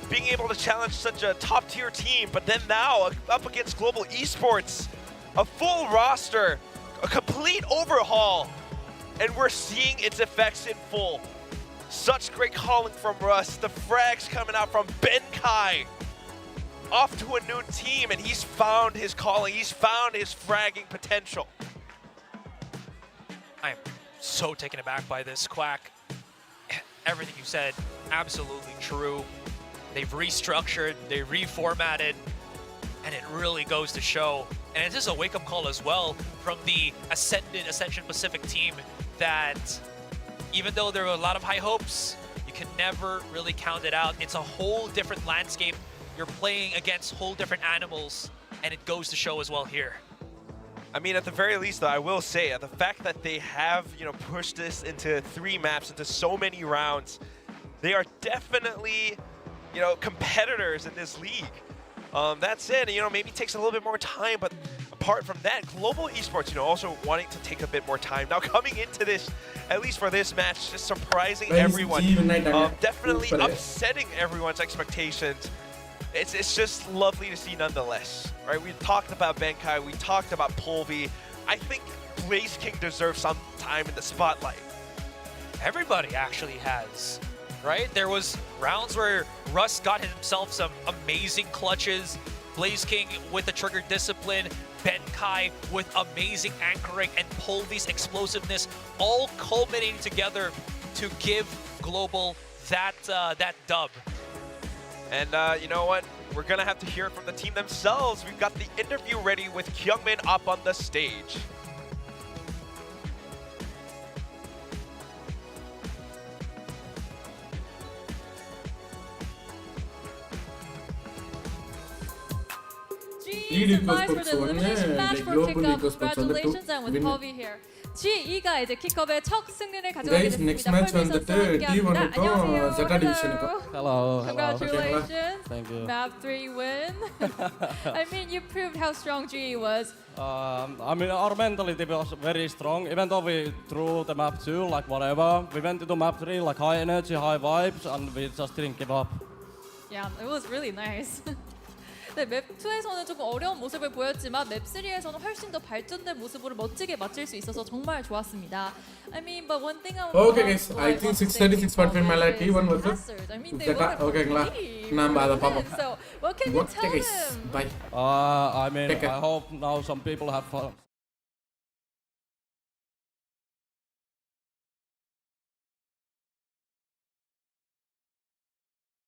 Being able to challenge such a top-tier team, but then now up against Global Esports, a full roster, a complete overhaul, and we're seeing its effects in full. Such great calling from Russ, the frags coming out from Benkai. Off to a new team, and he's found his calling, he's found his fragging potential. I am so taken aback by this, Quack. Everything you said, absolutely true. They've restructured, they reformatted, and it really goes to show. And it is a wake-up call as well from the Ascension Pacific team that even though there are a lot of high hopes, you can never really count it out. It's a whole different landscape. You're playing against whole different animals, and it goes to show as well here. I mean, at the very least, though, I will say, the fact that they have, pushed this into 3 maps, into so many rounds, they are definitely, competitors in this league. That said, maybe it takes a little bit more time, but apart from that, Global Esports, also wanting to take a bit more time. Now coming into this, at least for this match, just surprising everyone, definitely upsetting everyone's expectations. it's just lovely to see nonetheless, right? We talked about Benkai, we talked about Polvi. I think Blaze King deserves some time in the spotlight. Everybody actually has, right? There was rounds where Russ got himself some amazing clutches, Blaze King with the trigger discipline, Benkai with amazing anchoring, and Polvi's explosiveness, all culminating together to give Global that dub. And you know what? We're gonna have to hear it from the team themselves. We've got the interview ready with Kyungmin up on the stage. Nice for the elimination match for Kickoff. Congratulations, and with Polvi here. G2가 이제 킥컵의 첫 승리를 가져가게 됐습니다. next match வந்துட்டு D1க்கும் Zeta divisionக்கும். Hello. Congratulations. Thank you. Map 3 win. I mean, you proved how strong GE was. I mean, our mentality was very strong. Even though we threw the map 2, like whatever, we went into map 3 like high energy, high vibes, and we just didn't give up. Yeah, it was really nice. 네, 맵 2에서는 조금 어려운 모습을 보였지만 맵 3에서는 훨씬 더 발전된 모습으로 멋지게 맞출 수 있어서 정말 좋았습니다. I mean, but one thing I Okay guys, I think 636.5 malah T1 versus I mean, they were okay lah. Nambah ada apa-apa. So, what can you tell guys, them? bye. I mean, I hope now some people have